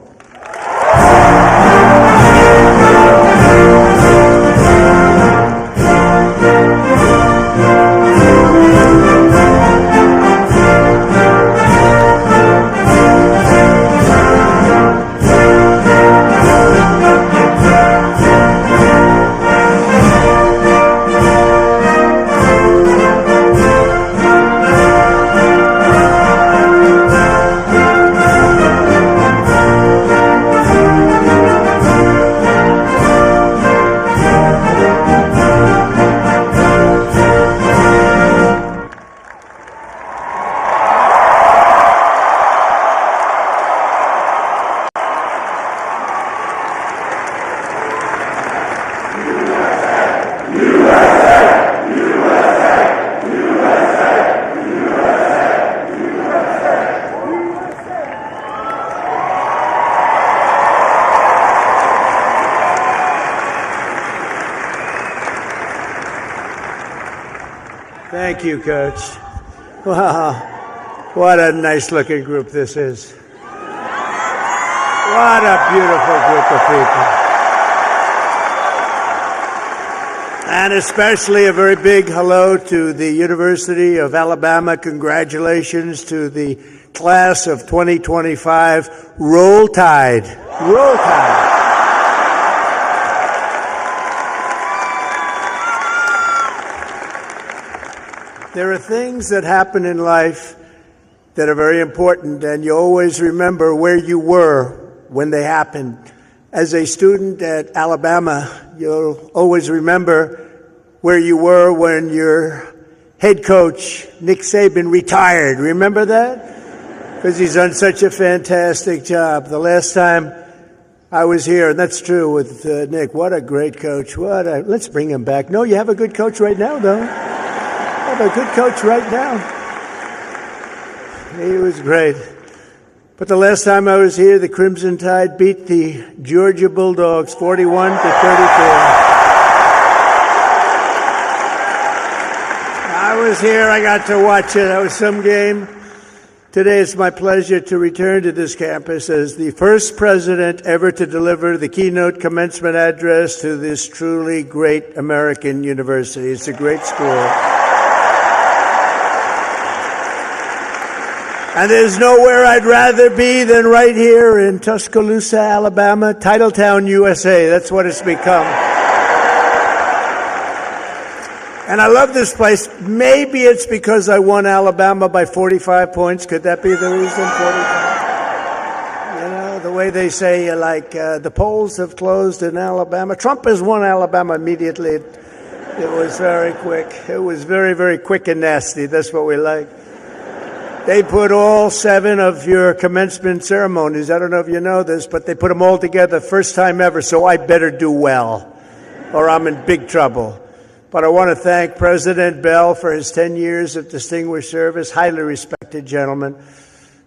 Thank you, Coach. Wow, what a nice-looking group this is. What a beautiful group of people. And especially a very big hello to the University of Alabama. Congratulations to the class of 2025. Roll Tide. Roll Tide. There are things that happen in life that are very important, and you always remember where you were when they happened. As a student at Alabama, you'll always remember where you were when your head coach, Nick Saban, retired. Remember that? Because he's done such a fantastic job. The last time I was here, and that's true with Nick, what a great coach. Let's bring him back. No, you have a good coach right now, though. You have a good coach right now. He was great. But the last time I was here, the Crimson Tide beat the Georgia Bulldogs 41-34. I was here. I got to watch it. That was some game. Today it's my pleasure to return to this campus as the first president ever to deliver the keynote commencement address to this truly great American university. It's a great school. And there's nowhere I'd rather be than right here in Tuscaloosa, Alabama, Titletown, USA. That's what it's become. And I love this place. Maybe it's because I won Alabama by 45 points. Could that be the reason? 45? You know, the way they say, the polls have closed in Alabama. Trump has won Alabama immediately. It was very quick. It was very, very quick and nasty. That's what we like. They put all 7 of your commencement ceremonies. I don't know if you know this, but they put them all together first time ever, so I better do well, or I'm in big trouble. But I want to thank President Bell for his 10 years of distinguished service, highly respected gentleman,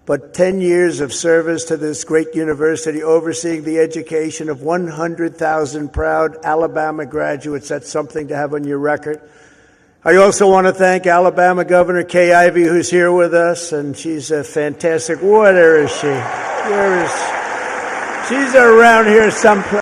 but 10 years of service to this great university, overseeing the education of 100,000 proud Alabama graduates. That's something to have on your record. I also want to thank Alabama Governor Kay Ivey, who's here with us, and she's a fantastic. Where is she? She's around here someplace.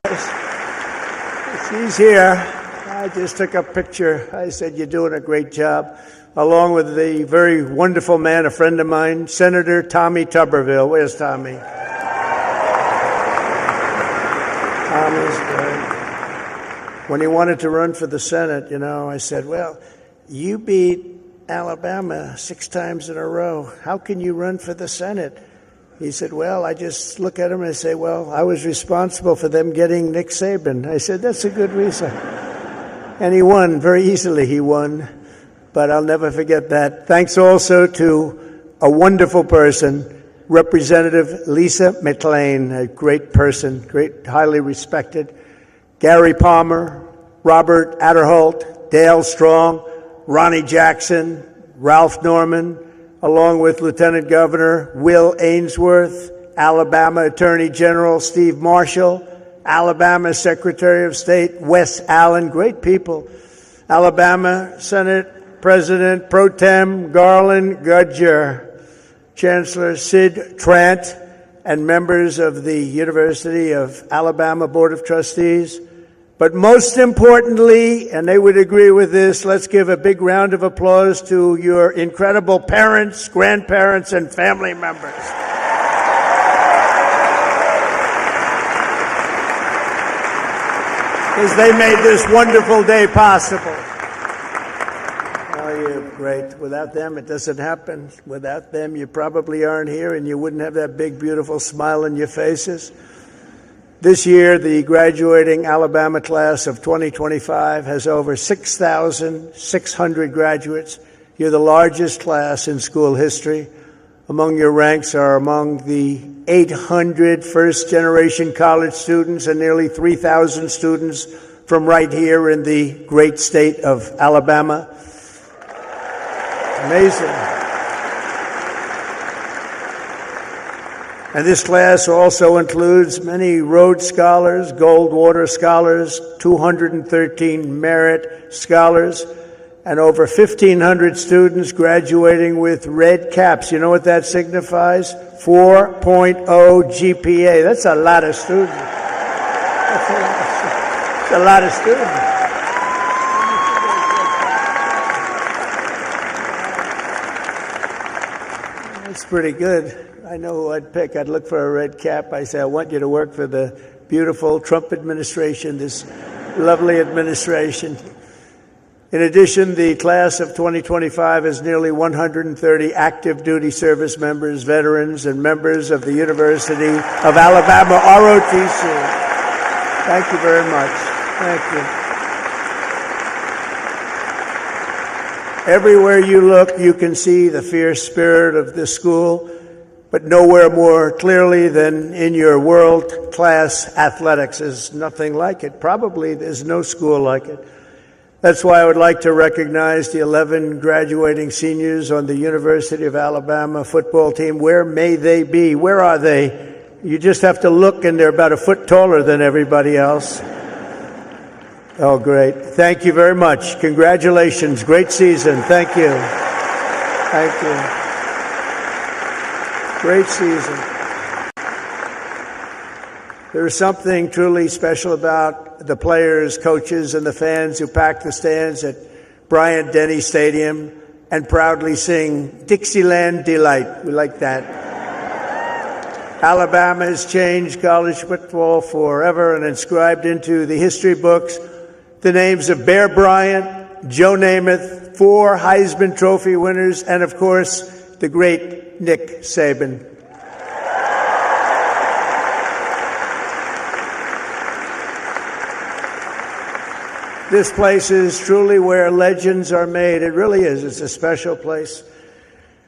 She's here. I just took a picture. I said, you're doing a great job, along with the very wonderful man, a friend of mine, Senator Tommy Tuberville. Where's Tommy? Tommy's great. When he wanted to run for the Senate, I said, well, you beat Alabama 6 times in a row. How can you run for the Senate? He said, well, I just look at him and I say, well, I was responsible for them getting Nick Saban. I said, that's a good reason. And he won. Very easily he won. But I'll never forget that. Thanks also to a wonderful person, Representative Lisa McLean, a great person, great, highly respected. Gary Palmer, Robert Adderholt, Dale Strong, Ronnie Jackson, Ralph Norman, along with Lieutenant Governor Will Ainsworth, Alabama Attorney General Steve Marshall, Alabama Secretary of State Wes Allen, great people, Alabama Senate President Pro Tem Garland Gudger, Chancellor Sid Trant, and members of the University of Alabama Board of Trustees. But most importantly, and they would agree with this, let's give a big round of applause to your incredible parents, grandparents, and family members. Because they made this wonderful day possible. Oh, you're great. Without them, it doesn't happen. Without them, you probably aren't here, and you wouldn't have that big, beautiful smile on your faces. This year, the graduating Alabama class of 2025 has over 6,600 graduates. You're the largest class in school history. Among your ranks are among the 800 first-generation college students and nearly 3,000 students from right here in the great state of Alabama. Amazing. And this class also includes many Rhodes Scholars, Goldwater Scholars, 213 Merit Scholars, and over 1,500 students graduating with red caps. You know what that signifies? 4.0 GPA. That's a lot of students. That's a lot of students. That's pretty good. I know who I'd pick. I'd look for a red cap. I say, I want you to work for the beautiful Trump administration, this lovely administration. In addition, the class of 2025 has nearly 130 active duty service members, veterans, and members of the University of Alabama, ROTC. Thank you very much. Thank you. Everywhere you look, you can see the fierce spirit of this school, but nowhere more clearly than in your world-class athletics. There's nothing like it. Probably there's no school like it. That's why I would like to recognize the 11 graduating seniors on the University of Alabama football team. Where may they be? Where are they? You just have to look, and they're about a foot taller than everybody else. Oh, great. Thank you very much. Congratulations. Great season. Thank you. Thank you. Great season. There's something truly special about the players, coaches, and the fans who pack the stands at Bryant-Denny Stadium and proudly sing Dixieland Delight. We like that. Alabama has changed college football forever and inscribed into the history books the names of Bear Bryant, Joe Namath, 4 Heisman Trophy winners, and, of course, the great Nick Saban. This place is truly where legends are made. It really is. It's a special place.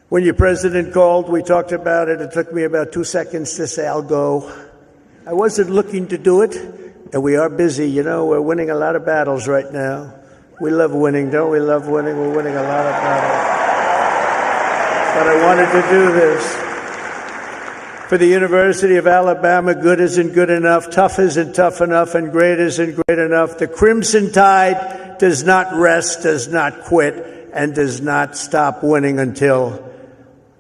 When your president called, we talked about it. It took me about 2 seconds to say, I'll go. I wasn't looking to do it, and we are busy. You know, we're winning a lot of battles right now. We love winning, don't we? Love winning. We're winning a lot of battles. But I wanted to do this. For the University of Alabama, good isn't good enough, tough isn't tough enough, and great isn't great enough. The Crimson Tide does not rest, does not quit, and does not stop winning until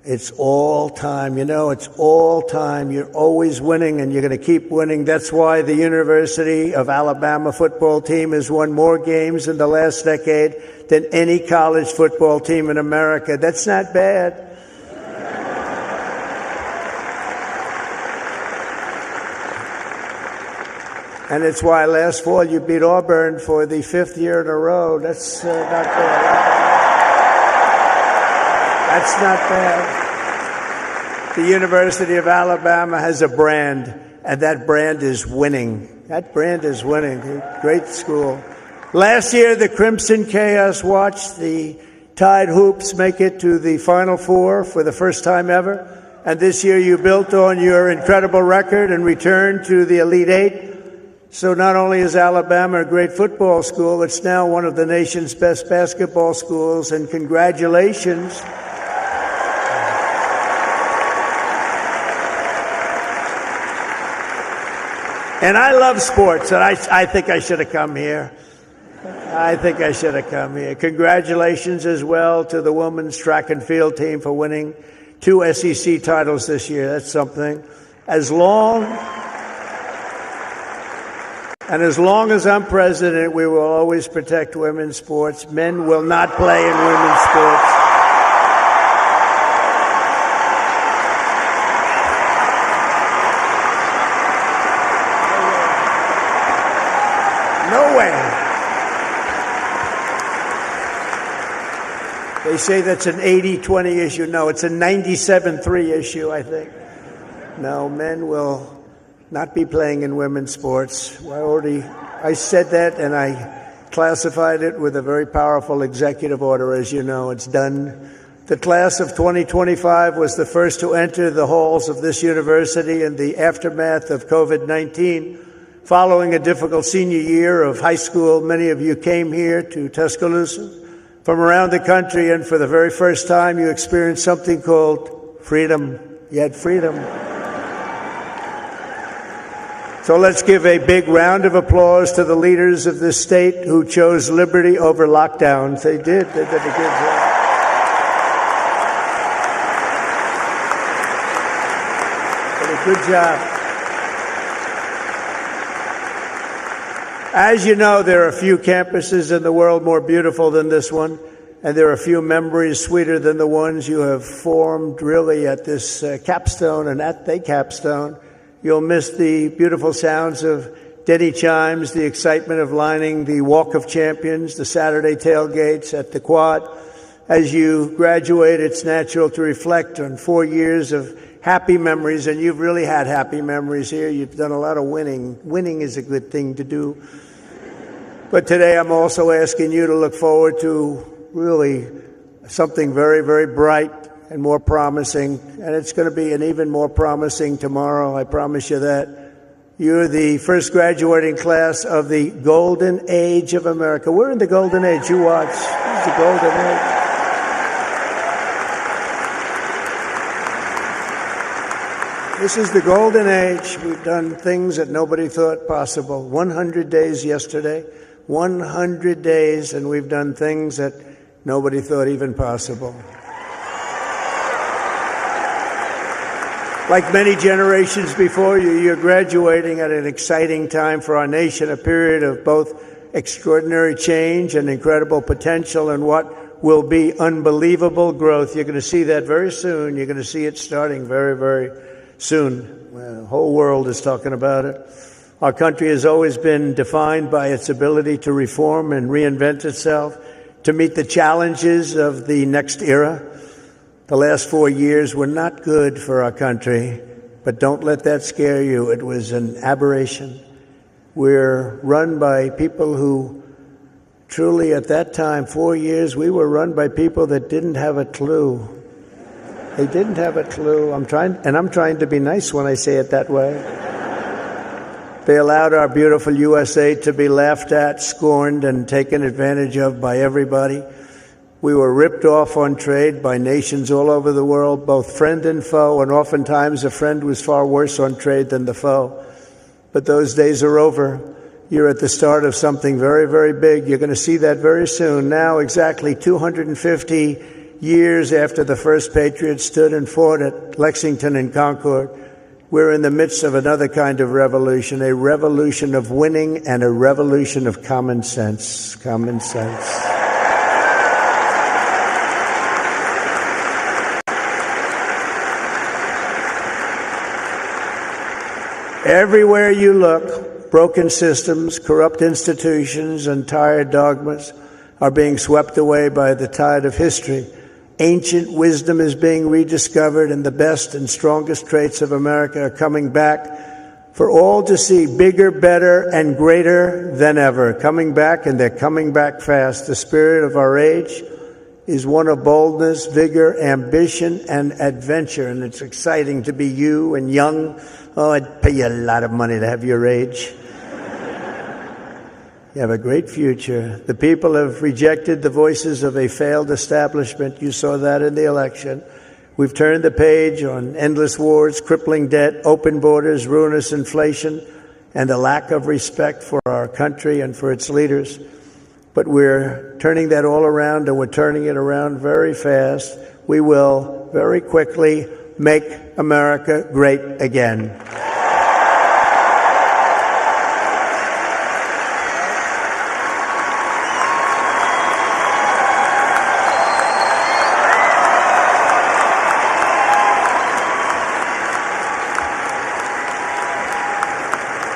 it's all time. You know, it's all time. You're always winning, and you're going to keep winning. That's why the University of Alabama football team has won more games in the last decade than any college football team in America. That's not bad. And it's why last fall you beat Auburn for the 5th year in a row. That's not bad. That's not bad. The University of Alabama has a brand, and that brand is winning. That brand is winning. Great school. Last year, the Crimson Chaos watched the Tide Hoops make it to the Final Four for the first time ever. And this year you built on your incredible record and returned to the Elite Eight. So not only is Alabama a great football school, it's now one of the nation's best basketball schools, and congratulations. And I love sports, and I think I should have come here. I think I should have come here. Congratulations as well to the women's track and field team for winning 2 SEC titles this year. That's something. As long as I'm president, we will always protect women's sports. Men will not play in women's sports. No way. They say that's an 80-20 issue. No, it's a 97-3 issue, I think. No, men will not be playing in women's sports. I said that, and I classified it with a very powerful executive order. As you know, it's done. The class of 2025 was the first to enter the halls of this university in the aftermath of COVID-19. Following a difficult senior year of high school, many of you came here to Tuscaloosa from around the country, and for the very first time, you experienced something called freedom. You had freedom. So let's give a big round of applause to the leaders of this state who chose liberty over lockdowns. They did. They did a good job. Did a good job. As you know, there are few campuses in the world more beautiful than this one, and there are few memories sweeter than the ones you have formed really at this capstone and at the capstone. You'll miss the beautiful sounds of Denny chimes, the excitement of lining the Walk of Champions, the Saturday tailgates at the Quad. As you graduate, it's natural to reflect on 4 years of happy memories, and you've really had happy memories here. You've done a lot of winning. Winning is a good thing to do. But today I'm also asking you to look forward to really something very, very bright and more promising, and it's going to be an even more promising tomorrow, I promise you that. You're the first graduating class of the golden age of America. We're in the golden age. You watch. This is the golden age. This is the golden age. We've done things that nobody thought possible. 100 days yesterday, 100 days, and we've done things that nobody thought even possible. Like many generations before you, you're graduating at an exciting time for our nation, a period of both extraordinary change and incredible potential and what will be unbelievable growth. You're going to see that very soon. You're going to see it starting very, very soon. Well, the whole world is talking about it. Our country has always been defined by its ability to reform and reinvent itself, to meet the challenges of the next era. The last 4 years were not good for our country, but don't let that scare you. It was an aberration. We're run by people who truly at that time, 4 years, we were run by people that didn't have a clue. They didn't have a clue. I'm trying to be nice when I say it that way. They allowed our beautiful USA to be laughed at, scorned, and taken advantage of by everybody. We were ripped off on trade by nations all over the world, both friend and foe, and oftentimes a friend was far worse on trade than the foe. But those days are over. You're at the start of something very, very big. You're going to see that very soon. Now, exactly 250 years after the first Patriots stood and fought at Lexington and Concord, we're in the midst of another kind of revolution, a revolution of winning and a revolution of common sense. Common sense. Everywhere you look, broken systems, corrupt institutions, and tired dogmas are being swept away by the tide of history. Ancient wisdom is being rediscovered, and the best and strongest traits of America are coming back for all to see, bigger, better, and greater than ever. Coming back, and they're coming back fast. The spirit of our age is one of boldness, vigor, ambition, and adventure, and it's exciting to be you and young. Oh, I'd pay you a lot of money to have your age. You have a great future. The people have rejected the voices of a failed establishment. You saw that in the election. We've turned the page on endless wars, crippling debt, open borders, ruinous inflation, and a lack of respect for our country and for its leaders. But we're turning that all around, and we're turning it around very fast. We will very quickly make America great again.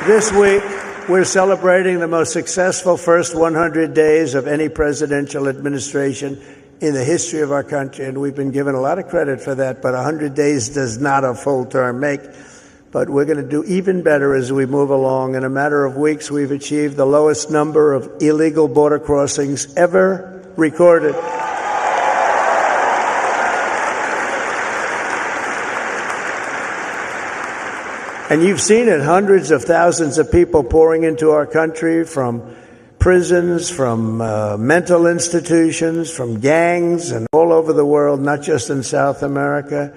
This week, we're celebrating the most successful first 100 days of any presidential administration in the history of our country, and we've been given a lot of credit for that, but 100 days does not a full term make. But we're going to do even better as we move along. In a matter of weeks, we've achieved the lowest number of illegal border crossings ever recorded. And you've seen it, hundreds of thousands of people pouring into our country from prisons, from mental institutions, from gangs, and all over the world, not just in South America.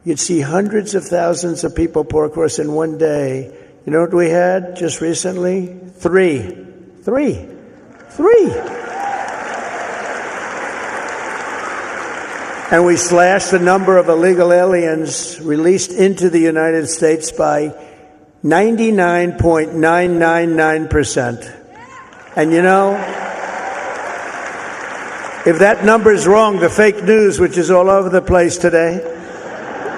You'd see hundreds of thousands of people pour across in one day. You know what we had just recently? Three. And we slashed the number of illegal aliens released into the United States by 99.999%. And you know, if that number is wrong, the fake news, which is all over the place today,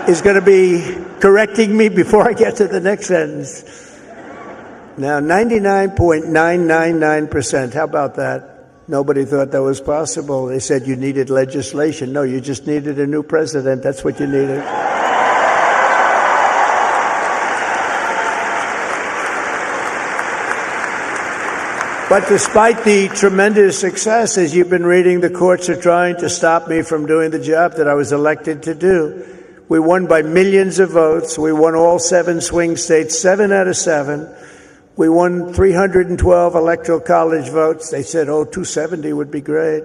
is going to be correcting me before I get to the next sentence. Now, 99.999%. How about that? Nobody thought that was possible. They said you needed legislation. No, you just needed a new president. That's what you needed. But despite the tremendous success, as you've been reading, the courts are trying to stop me from doing the job that I was elected to do. We won by millions of votes. We won all 7 swing states, 7 out of 7. We won 312 electoral college votes. They said, 270 would be great.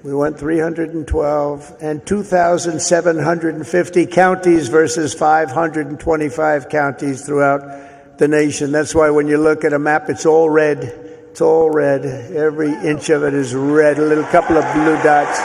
We won 312 and 2,750 counties versus 525 counties throughout the nation. That's why when you look at a map, it's all red. It's all red. Every inch of it is red, a little couple of blue dots.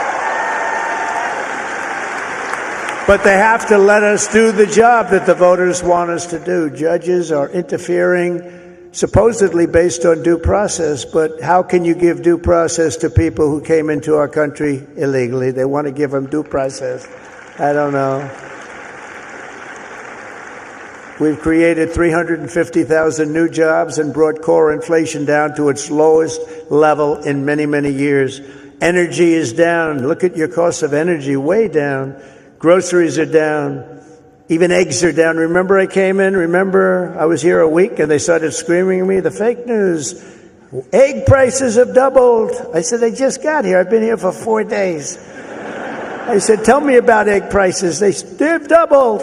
But they have to let us do the job that the voters want us to do. Judges are interfering supposedly based on due process, but how can you give due process to people who came into our country illegally? They want to give them due process. I don't know. We've created 350,000 new jobs and brought core inflation down to its lowest level in many, many years. Energy is down. Look at your cost of energy, way down. Groceries are down. Even eggs are down. Remember I came in? Remember I was here a week and they started screaming at me, the fake news. Egg prices have doubled. I said, I just got here. I've been here for 4 days. I said, tell me about egg prices. They've doubled.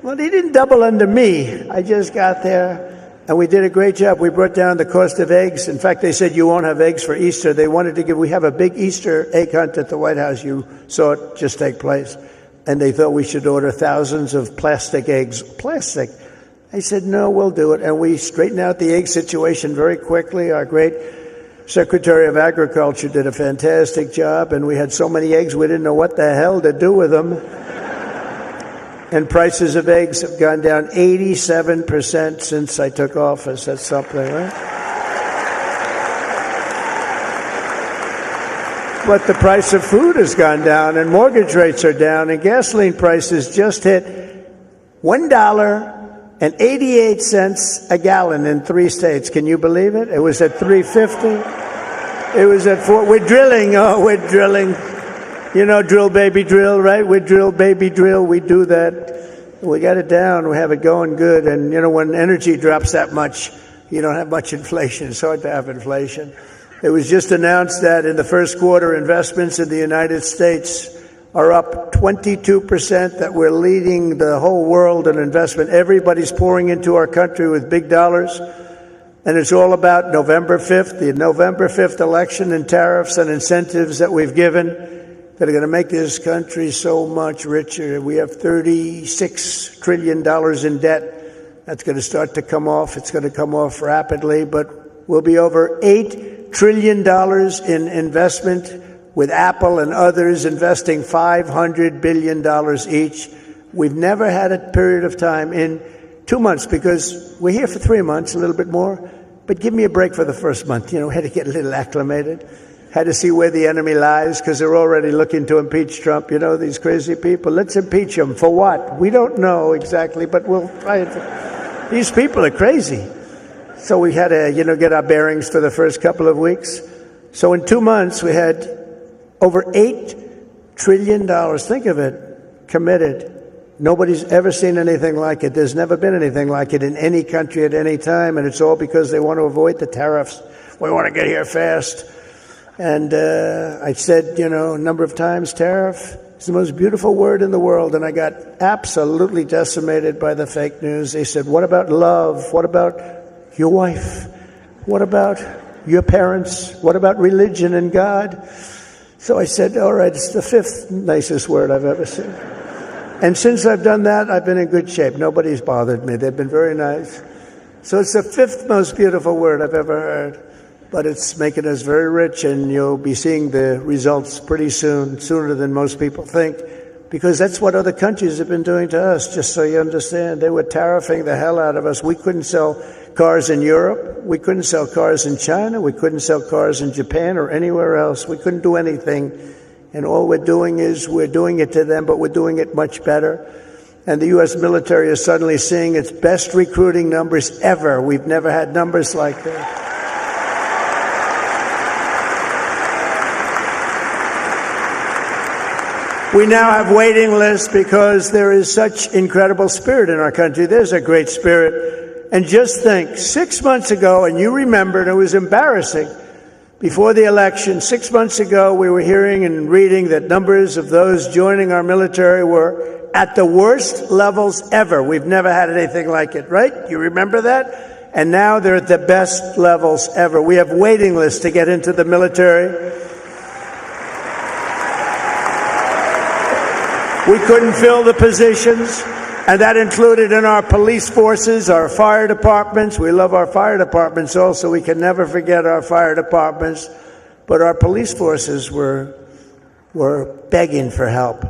Well, they didn't double under me. I just got there. And we did a great job. We brought down the cost of eggs. In fact, they said you won't have eggs for Easter. They wanted to we have a big Easter egg hunt at the White House. You saw it just take place. And they thought we should order thousands of plastic eggs. Plastic. I said, no, we'll do it. And we straightened out the egg situation very quickly. Our great Secretary of Agriculture did a fantastic job. And we had so many eggs, we didn't know what the hell to do with them. And prices of eggs have gone down 87% since I took office. That's something, right? But the price of food has gone down, and mortgage rates are down, and gasoline prices just hit $1.88 a gallon in 3 states. Can you believe it? It was at $3.50. It was at $4. We're drilling. Oh, we're drilling. You know, drill, baby, drill, right? We drill, baby, drill. We do that. We got it down. We have it going good. And, you know, when energy drops that much, you don't have much inflation. It's hard to have inflation. It was just announced that in the first quarter, investments in the United States are up 22%, that we're leading the whole world in investment. Everybody's pouring into our country with big dollars. And it's all about November 5th, the November 5th election, and tariffs and incentives that we've given that are going to make this country so much richer. We have $36 trillion in debt. That's going to start to come off. It's going to come off rapidly, but we'll be over $8 trillion in investment, with Apple and others investing $500 billion each. We've never had a period of time in 2 months, because we're here for 3 months, a little bit more, but give me a break for the first month. You know, had to get a little acclimated, had to see where the enemy lies, because they're already looking to impeach Trump. You know, these crazy people. Let's impeach him. For what? We don't know exactly, but we'll try it. These people are crazy. So we had to, get our bearings for the first couple of weeks. So in 2 months, we had over $8 trillion, think of it, committed. Nobody's ever seen anything like it. There's never been anything like it in any country at any time, and it's all because they want to avoid the tariffs. We want to get here fast. And I said, a number of times, tariff is the most beautiful word in the world, and I got absolutely decimated by the fake news. They said, what about love? What about your wife? What about your parents? What about religion and God? So I said, all right, it's the 5th nicest word I've ever seen. And since I've done that, I've been in good shape. Nobody's bothered me. They've been very nice. So it's the fifth most beautiful word I've ever heard. But it's making us very rich, and you'll be seeing the results pretty soon, sooner than most people think, because that's what other countries have been doing to us, just so you understand. They were tariffing the hell out of us. We couldn't sell cars in Europe. We couldn't sell cars in China. We couldn't sell cars in Japan or anywhere else. We couldn't do anything. And all we're doing is we're doing it to them, but we're doing it much better. And the U.S. military is suddenly seeing its best recruiting numbers ever. We've never had numbers like that. We now have waiting lists because there is such incredible spirit in our country. There's a great spirit. And just think, 6 months ago, and you remember, and it was embarrassing, before the election, 6 months ago, we were hearing and reading that numbers of those joining our military were at the worst levels ever. We've never had anything like it, right? You remember that? And now they're at the best levels ever. We have waiting lists to get into the military. We couldn't fill the positions, and that included in our police forces, our fire departments. We love our fire departments also. We can never forget our fire departments. But our police forces were begging for help.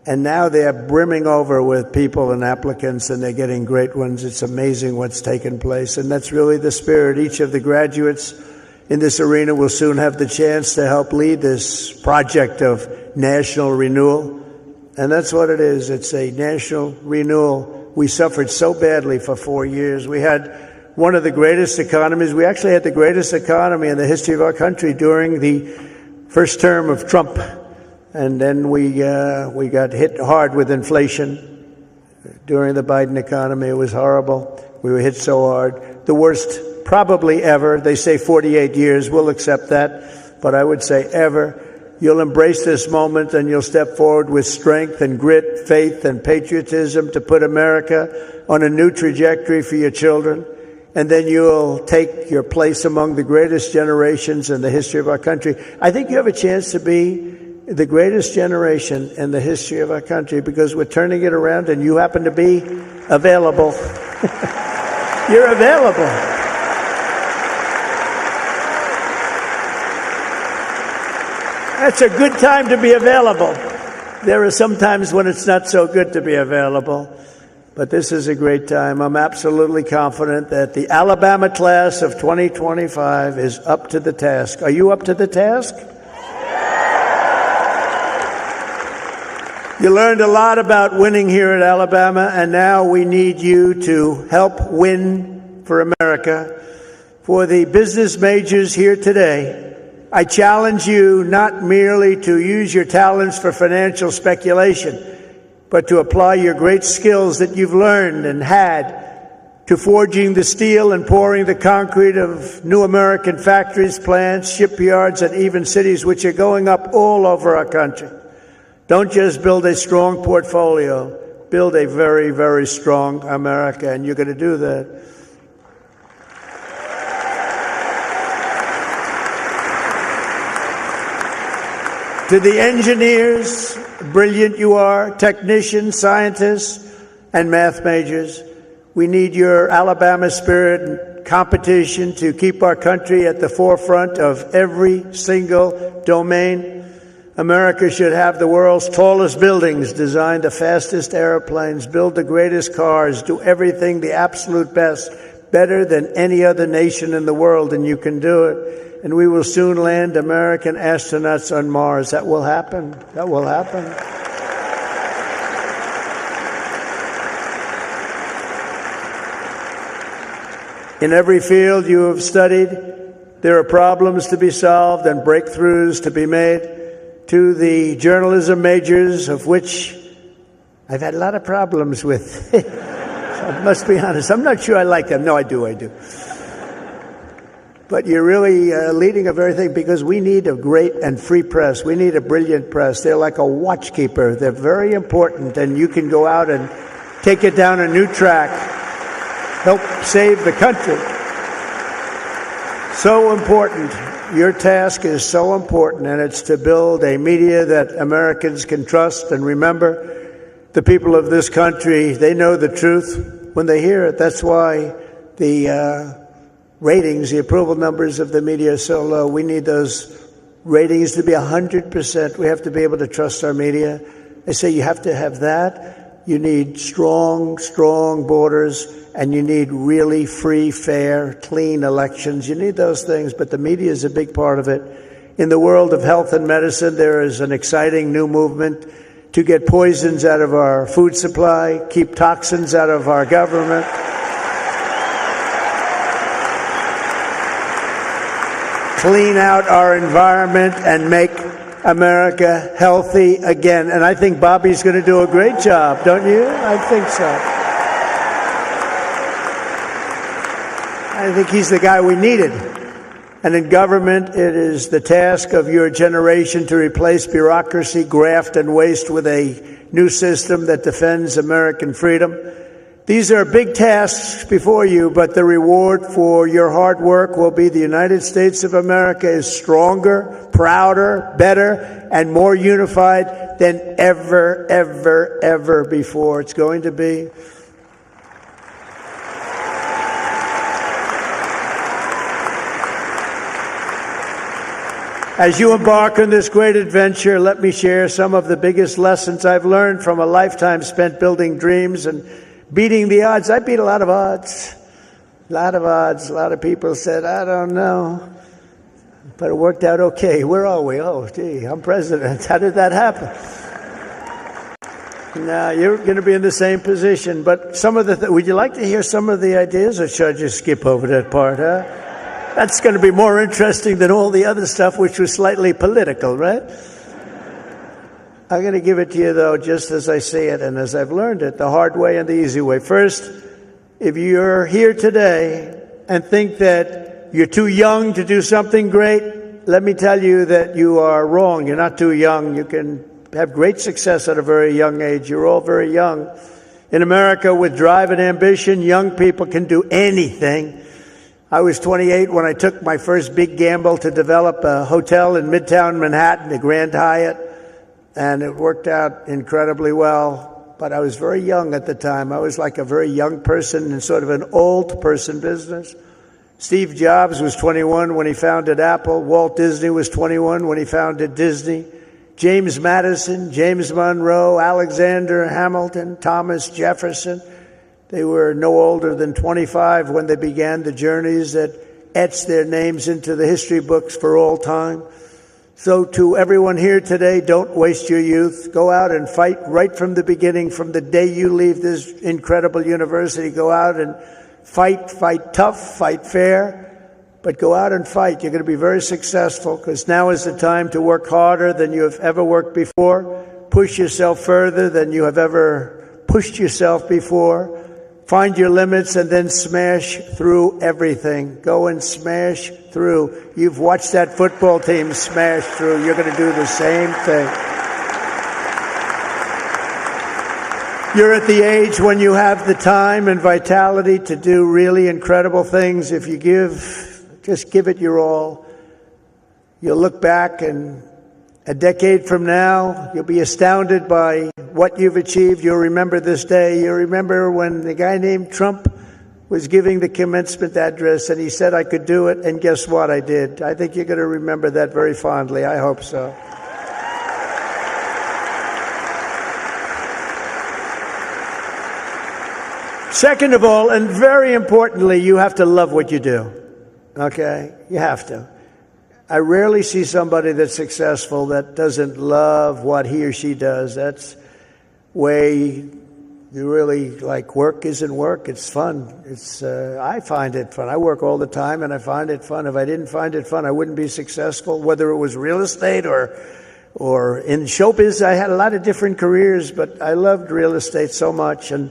And now they're brimming over with people and applicants, and they're getting great ones. It's amazing what's taken place, and that's really the spirit. Each of the graduates in this arena will soon have the chance to help lead this project of national renewal. And that's what it is. It's a national renewal. We suffered so badly for 4 years. We had one of the greatest economies. We actually had the greatest economy in the history of our country during the first term of Trump. And then we got hit hard with inflation. During the Biden economy, it was horrible. We were hit so hard. The worst probably ever. They say 48 years. We'll accept that. But I would say ever. You'll embrace this moment, and you'll step forward with strength and grit, faith and patriotism to put America on a new trajectory for your children. And then you'll take your place among the greatest generations in the history of our country. I think you have a chance to be the greatest generation in the history of our country, because we're turning it around, and you happen to be available. You're available. That's a good time to be available. There are some times when it's not so good to be available, but this is a great time. I'm absolutely confident that the Alabama class of 2025 is up to the task. Are you up to the task? You learned a lot about winning here at Alabama, and now we need you to help win for America. For the business majors here today, I challenge you not merely to use your talents for financial speculation, but to apply your great skills that you've learned and had to forging the steel and pouring the concrete of new American factories, plants, shipyards, and even cities which are going up all over our country. Don't just build a strong portfolio, build a very, very strong America, and you're going to do that. To the engineers, brilliant you are, technicians, scientists, and math majors, we need your Alabama spirit and competition to keep our country at the forefront of every single domain. America should have the world's tallest buildings, design the fastest airplanes, build the greatest cars, do everything the absolute best, better than any other nation in the world, and you can do it. And we will soon land American astronauts on Mars. That will happen. That will happen. In every field you have studied, there are problems to be solved and breakthroughs to be made. To the journalism majors, of which I've had a lot of problems with. I must be honest. I'm not sure I like them. No, I do. But you're really leading a very thing, because we need a great and free press. We need a brilliant press. They're like a watchkeeper. They're very important, and you can go out and take it down a new track, help save the country. So important. Your task is so important, and it's to build a media that Americans can trust. And remember, the people of this country, they know the truth when they hear it. That's why the ratings, the approval numbers of the media are so low. We need those ratings to be 100%. We have to be able to trust our media. I say you have to have that. You need strong borders, and you need really free, fair, clean elections. You need those things, but the media is a big part of it. In the world of health and medicine, there is an exciting new movement to get poisons out of our food supply, keep toxins out of our government. Clean out our environment and make America healthy again. And I think Bobby's going to do a great job, don't you? I think so. I think he's the guy we needed. And in government, it is the task of your generation to replace bureaucracy, graft, and waste with a new system that defends American freedom. These are big tasks before you, but the reward for your hard work will be the United States of America is stronger, prouder, better, and more unified than ever, ever, ever before. It's going to be. As you embark on this great adventure, let me share some of the biggest lessons I've learned from a lifetime spent building dreams and beating the odds. I beat a lot of odds. A lot of odds. A lot of people said, I don't know. But it worked out okay. Where are we? Oh, gee, I'm president. How did that happen? Now, you're going to be in the same position. But some of the would you like to hear some of the ideas, or should I just skip over that part, huh? That's going to be more interesting than all the other stuff, which was slightly political, right? I'm going to give it to you, though, just as I see it and as I've learned it, the hard way and the easy way. First, if you're here today and think that you're too young to do something great, let me tell you that you are wrong. You're not too young. You can have great success at a very young age. You're all very young. In America, with drive and ambition, young people can do anything. I was 28 when I took my first big gamble to develop a hotel in Midtown Manhattan, the Grand Hyatt. And it worked out incredibly well, but I was very young at the time. I was like a very young person in sort of an old person business. Steve Jobs was 21 when he founded Apple. Walt Disney was 21 when he founded Disney. James Madison, James Monroe, Alexander Hamilton, Thomas Jefferson. They were no older than 25 when they began the journeys that etched their names into the history books for all time. So to everyone here today, don't waste your youth. Go out and fight right from the beginning, from the day you leave this incredible university. Go out and fight tough, fight fair, but go out and fight. You're going to be very successful, because now is the time to work harder than you have ever worked before. Push yourself further than you have ever pushed yourself before. Find your limits and then smash through everything. Go and smash through. You've watched that football team smash through. You're going to do the same thing. You're at the age when you have the time and vitality to do really incredible things. If you just give it your all. You'll look back, and a decade from now, you'll be astounded by what you've achieved. You'll remember this day. You'll remember when the guy named Trump was giving the commencement address, and he said I could do it, and guess what? I did. I think you're going to remember that very fondly. I hope so. Second of all, and very importantly, you have to love what you do. Okay? You have to. I rarely see somebody that's successful that doesn't love what he or she does. That's way you really like. Work isn't work. It's fun. I find it fun. I work all the time, and I find it fun. If I didn't find it fun, I wouldn't be successful, whether it was real estate or in showbiz. I had a lot of different careers, but I loved real estate so much, and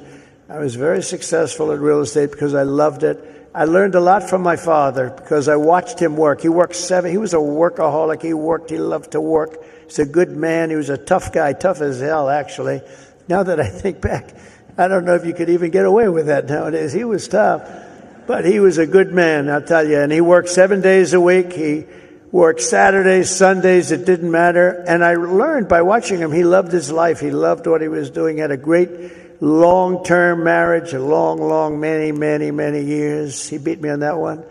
I was very successful at real estate because I loved it. I learned a lot from my father because I watched him work. He worked he was a workaholic. He loved to work. He's a good man. He was a tough guy, tough as hell, actually. Now that I think back, I don't know if you could even get away with that nowadays. He was tough, but he was a good man, I'll tell you. And he worked 7 days a week. He worked Saturdays, Sundays. It didn't matter. And I learned by watching him, he loved his life. He loved what he was doing. He had a great long-term marriage, a long, many years. He beat me on that one.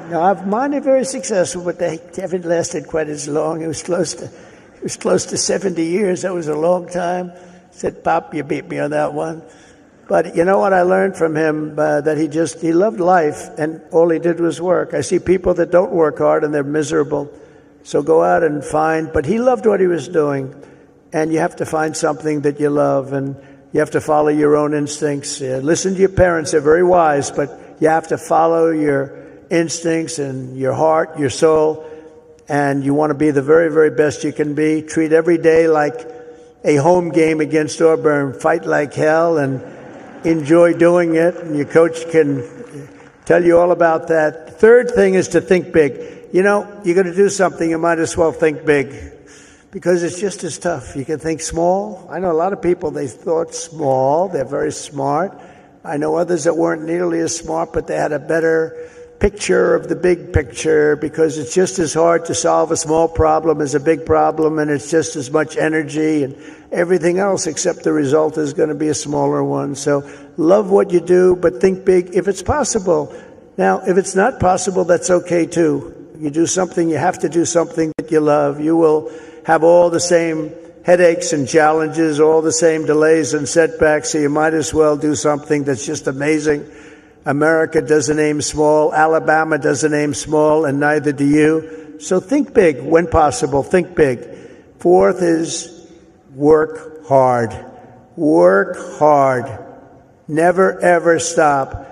Now, mine are very successful, but they haven't lasted quite as long. It was close to 70 years. That was a long time. I said, Pop, you beat me on that one. But you know what I learned from him? That he loved life, and all he did was work. I see people that don't work hard, and they're miserable. So go out and find. But he loved what he was doing, and you have to find something that you love, and you have to follow your own instincts. Listen to your parents. They're very wise, but you have to follow your instincts and your heart, your soul, and you want to be the very, very best you can be. Treat every day like a home game against Auburn. Fight like hell and enjoy doing it, and your coach can tell you all about that. Third thing is to think big. You know, you're going to do something, you might as well think big, because it's just as tough. You can think small. I know a lot of people, they thought small. They're very smart. I know others that weren't nearly as smart, but they had a better picture of the big picture, because it's just as hard to solve a small problem as a big problem, and it's just as much energy and everything else, except the result is going to be a smaller one. So love what you do, but think big if it's possible. Now, if it's not possible, that's okay too. You do something, you have to do something that you love. You will have all the same headaches and challenges, all the same delays and setbacks, so you might as well do something that's just amazing. America doesn't aim small. Alabama doesn't aim small, and neither do you. So think big when possible. Think big. Fourth is work hard. Work hard. Never, ever stop.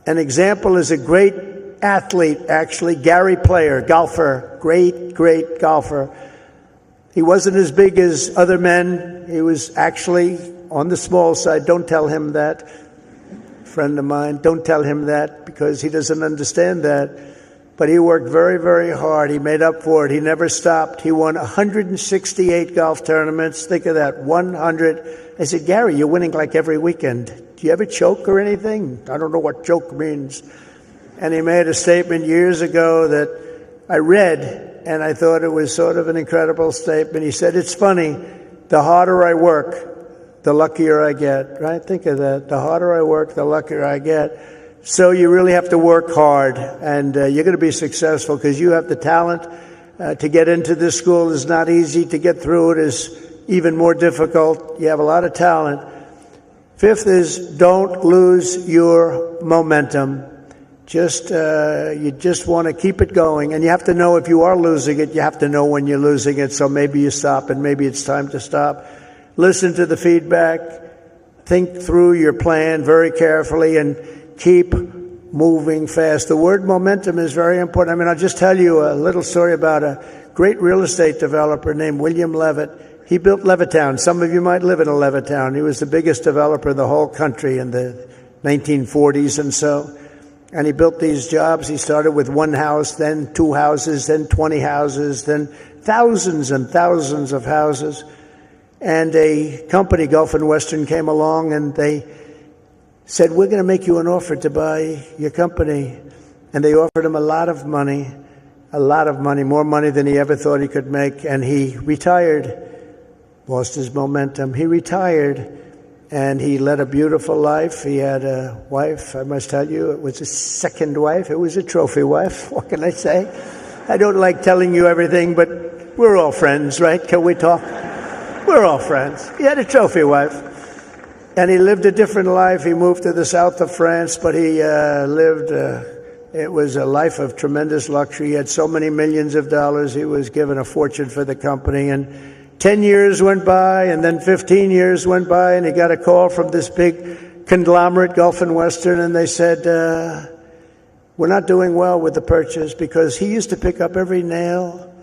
An example is a great athlete, actually, Gary Player, golfer, great golfer. He wasn't as big as other men. He was actually on the small side. Don't tell him that. Friend of mine, don't tell him that, because he doesn't understand that. But he worked very, very hard. He made up for it. He never stopped. He won 168 golf tournaments. Think of that, 100. I said, Gary, you're winning like every weekend. Do you ever choke or anything? I don't know what choke means. And he made a statement years ago that I read, and I thought it was sort of an incredible statement. He said, it's funny, the harder I work, the luckier I get, right? Think of that. The harder I work, the luckier I get. So you really have to work hard, and you're going to be successful because you have the talent. To get into this school is not easy. To get through it is even more difficult. You have a lot of talent. Fifth is don't lose your momentum. You just want to keep it going, and you have to know if you are losing it, you have to know when you're losing it, so maybe you stop, and maybe it's time to stop. Listen to the feedback, think through your plan very carefully, and keep moving fast. The word momentum is very important. I mean, I'll just tell you a little story about a great real estate developer named William Levitt. He built Levittown. Some of you might live in a Levittown. He was the biggest developer in the whole country in the 1940s and so. And he built these jobs. He started with one house, then 2 houses, then 20 houses, then thousands and thousands of houses. And a company, Gulf and Western, came along and they said, we're going to make you an offer to buy your company. And they offered him a lot of money, more money than he ever thought he could make. And he retired, lost his momentum. He retired, and he led a beautiful life. He had a wife, I must tell you, it was his second wife. It was a trophy wife. What can I say? I don't like telling you everything, but we're all friends, right? Can we talk? We're all friends. He had a trophy wife, and he lived a different life. He moved to the south of France, but he it was a life of tremendous luxury. He had so many millions of dollars. He was given a fortune for the company, and 10 years went by, and then 15 years went by, and he got a call from this big conglomerate, Gulf and Western, and they said, we're not doing well with the purchase, because he used to pick up every nail,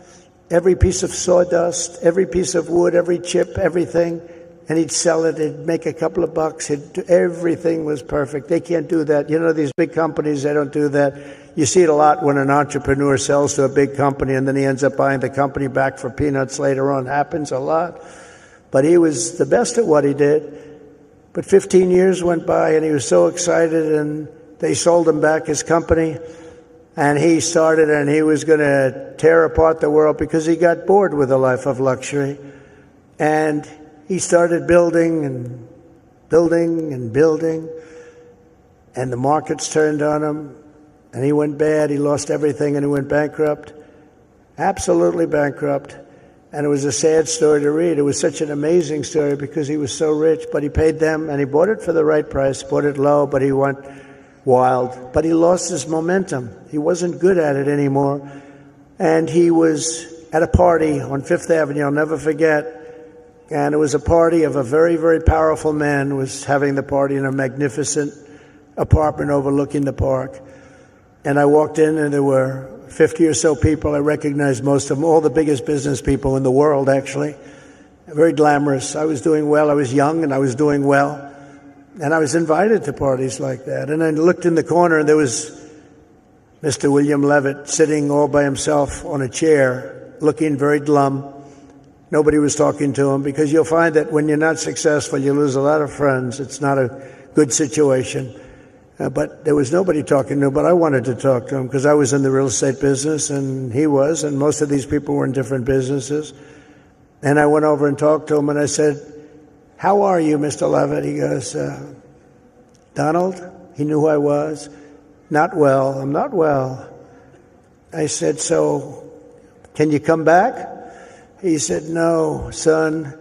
every piece of sawdust, every piece of wood, every chip, everything, and he'd sell it. He'd make a couple of bucks. Everything was perfect. They can't do that. You know, these big companies, they don't do that. You see it a lot when an entrepreneur sells to a big company and then he ends up buying the company back for peanuts later on. Happens a lot. But he was the best at what he did. But 15 years went by and he was so excited, and they sold him back his company. And he started, and he was going to tear apart the world because he got bored with a life of luxury. And he started building and building and building, and the markets turned on him, and he went bad. He lost everything, and he went bankrupt, absolutely bankrupt. And it was a sad story to read. It was such an amazing story because he was so rich, but he paid them, and he bought it for the right price, bought it low, but he went wild. But he lost his momentum. He wasn't good at it anymore. And he was at a party on Fifth Avenue, I'll never forget, and it was a party of a very, very powerful man who was having the party in a magnificent apartment overlooking the park. And I walked in, and there were 50 or so people. I recognized most of them, all the biggest business people in the world, actually. Very glamorous. I was doing well. I was young, and I was doing well. And I was invited to parties like that. And I looked in the corner, and there was Mr. William Levitt sitting all by himself on a chair, looking very glum. Nobody was talking to him, because you'll find that when you're not successful, you lose a lot of friends. It's not a good situation. But there was nobody talking to him, but I wanted to talk to him because I was in the real estate business and he was, and most of these people were in different businesses. And I went over and talked to him, and I said, "How are you, Mr. Levitt?" He goes, "Donald?" He knew who I was. "Not well. I'm not well." I said, "So can you come back?" He said, "No, son,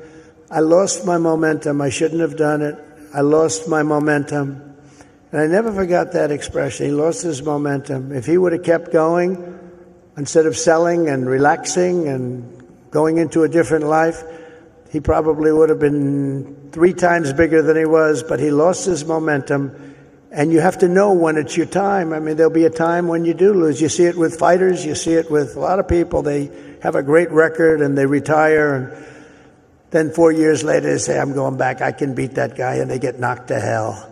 I lost my momentum. I shouldn't have done it. I lost my momentum." And I never forgot that expression. He lost his momentum. If he would have kept going, instead of selling and relaxing and going into a different life, he probably would have been 3 times bigger than he was, but he lost his momentum. And you have to know when it's your time. I mean, there'll be a time when you do lose. You see it with fighters. You see it with a lot of people. They have a great record and they retire, and then 4 years later they say, "I'm going back. I can beat that guy," and they get knocked to hell.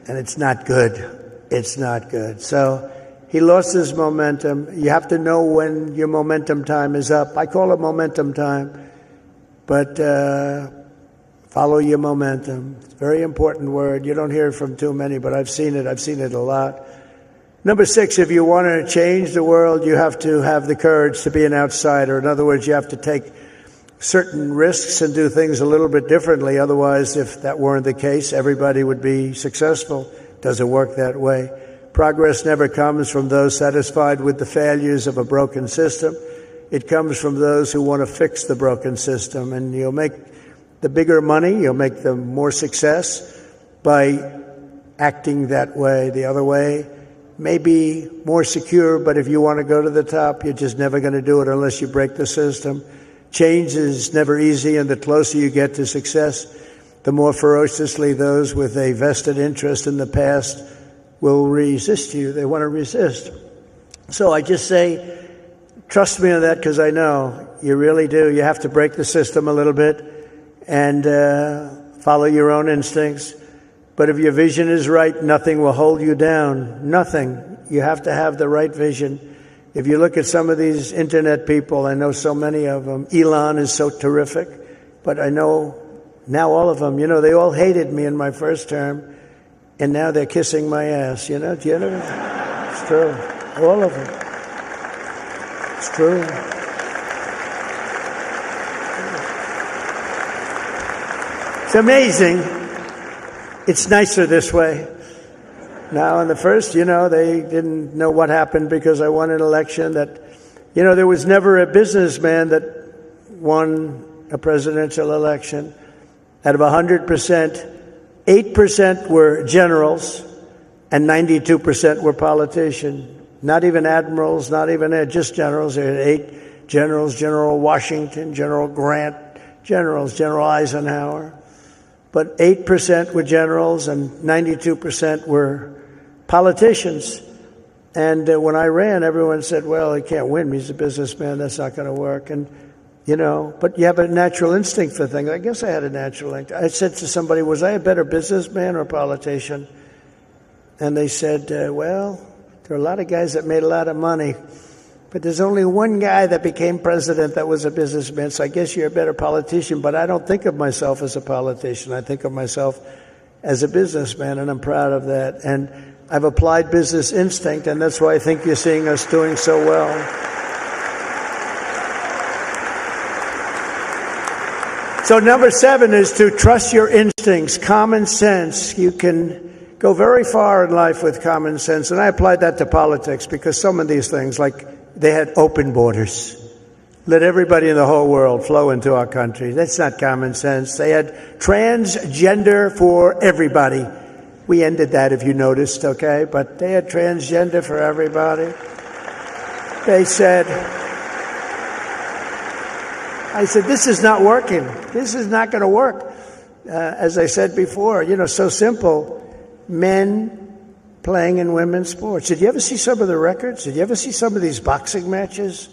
And it's not good. It's not good. So he lost his momentum. You have to know when your momentum time is up. I call it momentum time. But follow your momentum. It's a very important word. You don't hear it from too many, but I've seen it. I've seen it a lot. Number 6, if you want to change the world, you have to have the courage to be an outsider. In other words, you have to take certain risks and do things a little bit differently. Otherwise, if that weren't the case, everybody would be successful. It doesn't work that way. Progress never comes from those satisfied with the failures of a broken system. It comes from those who want to fix the broken system. And you'll make the bigger money, you'll make the more success by acting that way. The other way may be more secure, but if you want to go to the top, you're just never going to do it unless you break the system. Change is never easy, and the closer you get to success, the more ferociously those with a vested interest in the past will resist you. They want to resist. So I just say, trust me on that, because I know you really do. You have to break the system a little bit and follow your own instincts. But if your vision is right, nothing will hold you down. Nothing. You have to have the right vision. If you look at some of these internet people, I know so many of them. Elon is so terrific, but I know now all of them, they all hated me in my first term, and now they're kissing my ass, Do you know? It's true. All of them. It's true. It's amazing. It's nicer this way. Now, in the first, they didn't know what happened because I won an election that, there was never a businessman that won a presidential election. Out of 100%, 8% were generals and 92% were politicians. Not even admirals, not even just generals. There were 8 generals, General Washington, General Grant, General Eisenhower. But 8% were generals and 92% were politicians. And when I ran, everyone said, "Well, he can't win. He's a businessman. That's not going to work." And, but you have a natural instinct for things. I guess I had a natural instinct. I said to somebody, was I a better businessman or a politician? And they said, well, there are a lot of guys that made a lot of money, but there's only one guy that became president that was a businessman. So I guess you're a better politician, but I don't think of myself as a politician. I think of myself as a businessman, and I'm proud of that. And I've applied business instinct, and that's why I think you're seeing us doing so well. So number 7 is to trust your instincts, common sense. You can go very far in life with common sense. And I applied that to politics because some of these things, like they had open borders. Let everybody in the whole world flow into our country. That's not common sense. They had transgender for everybody. We ended that, if you noticed, okay? But they had transgender for everybody. They said, I said, this is not working. This is not going to work. As I said before, so simple. Men playing in women's sports. Did you ever see some of the records? Did you ever see some of these boxing matches?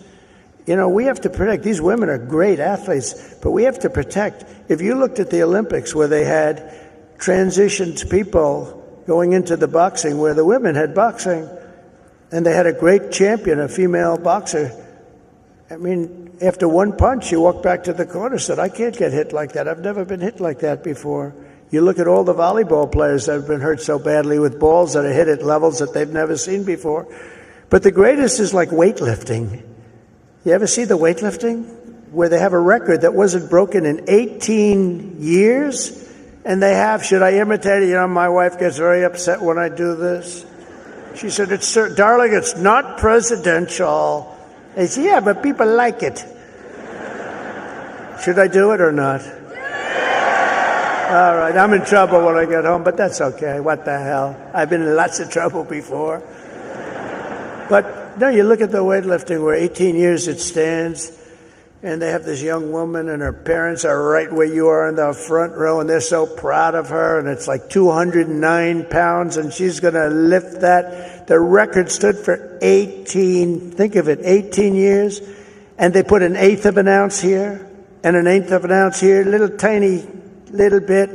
We have to protect. These women are great athletes, but we have to protect. If you looked at the Olympics where they had transitioned people going into the boxing, where the women had boxing, and they had a great champion, a female boxer. I mean, after one punch, she walked back to the corner and said, I can't get hit like that. I've never been hit like that before. You look at all the volleyball players that have been hurt so badly with balls that are hit at levels that they've never seen before. But the greatest is like weightlifting. You ever see the weightlifting? Where they have a record that wasn't broken in 18 years? And they have, should I imitate it? My wife gets very upset when I do this. She said, darling, it's not presidential. I said, yeah, but people like it. Should I do it or not? All right, I'm in trouble when I get home, but that's okay. What the hell? I've been in lots of trouble before. But no, you look at the weightlifting where 18 years it stands, and they have this young woman, and her parents are right where you are in the front row, and they're so proud of her, and it's like 209 pounds, and she's going to lift that. The record stood for 18, think of it, 18 years, and they put an eighth of an ounce here, and an eighth of an ounce here, little bit,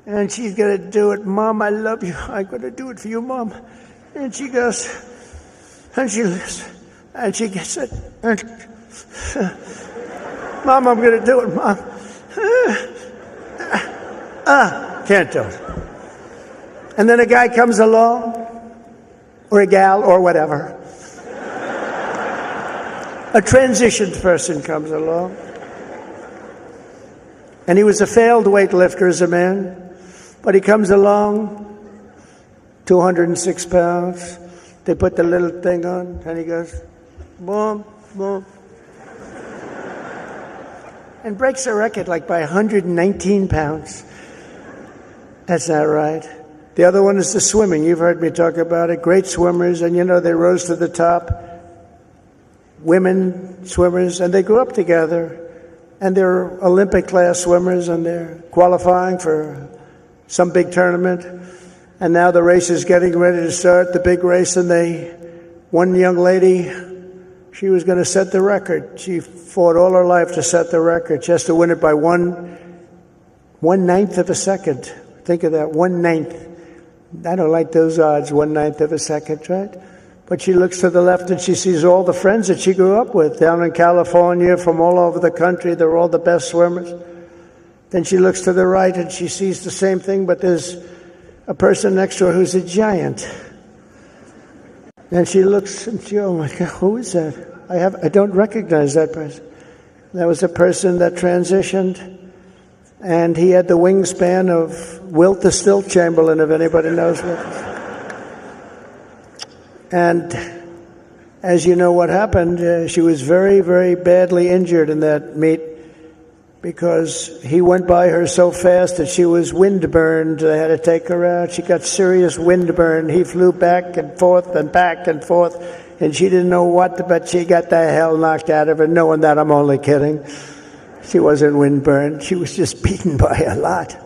and she's going to do it. Mom, I love you. I'm going to do it for you, Mom. And she goes, and she lifts, and she gets it. And, Mom, I'm going to do it, Mom. Can't do it. And then a guy comes along, or a gal, or whatever. A transitioned person comes along. And he was a failed weightlifter as a man, but he comes along, 206 pounds. They put the little thing on, and he goes, boom, boom. And breaks the record like by 119 pounds. That's not right. The other one is the swimming. You've heard me talk about it. Great swimmers, and they rose to the top. Women swimmers, and they grew up together. And they're Olympic-class swimmers, and they're qualifying for some big tournament. And now the race is getting ready to start, the big race, and one young lady, she was going to set the record. She fought all her life to set the record. She has to win it by one ninth of a second. Think of that, 1/9. I don't like those odds, 1/9 of a second, right? But she looks to the left and she sees all the friends that she grew up with down in California, from all over the country. They're all the best swimmers. Then she looks to the right and she sees the same thing, but there's a person next to her who's a giant. And she looks and she, oh my God, who is that? I don't recognize that person. That was a person that transitioned, and he had the wingspan of Wilt the Stilt Chamberlain, if anybody knows what. And as you know what happened, she was very, very badly injured in that meet because he went by her so fast that she was windburned. They had to take her out. She got serious windburn. He flew back and forth, and she didn't know what, but she got the hell knocked out of her, knowing that I'm only kidding. She wasn't windburned. She was just beaten by a lot.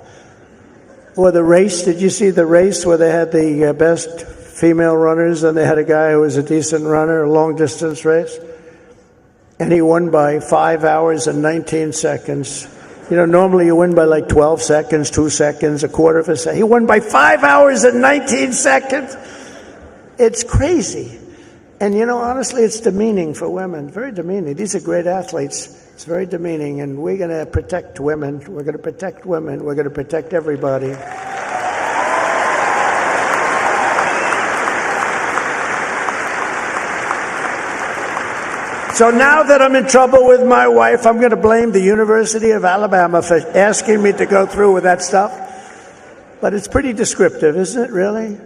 Or the race, did you see the race where they had the best female runners, and they had a guy who was a decent runner, a long-distance race, and he won by 5 hours and 19 seconds. Normally you win by like 12 seconds, 2 seconds, a quarter of a second. He won by 5 hours and 19 seconds. It's crazy. And honestly, it's demeaning for women, very demeaning. These are great athletes. It's very demeaning, and we're going to protect women. We're going to protect women. We're going to protect everybody. So now that I'm in trouble with my wife, I'm going to blame the University of Alabama for asking me to go through with that stuff. But it's pretty descriptive, isn't it, really?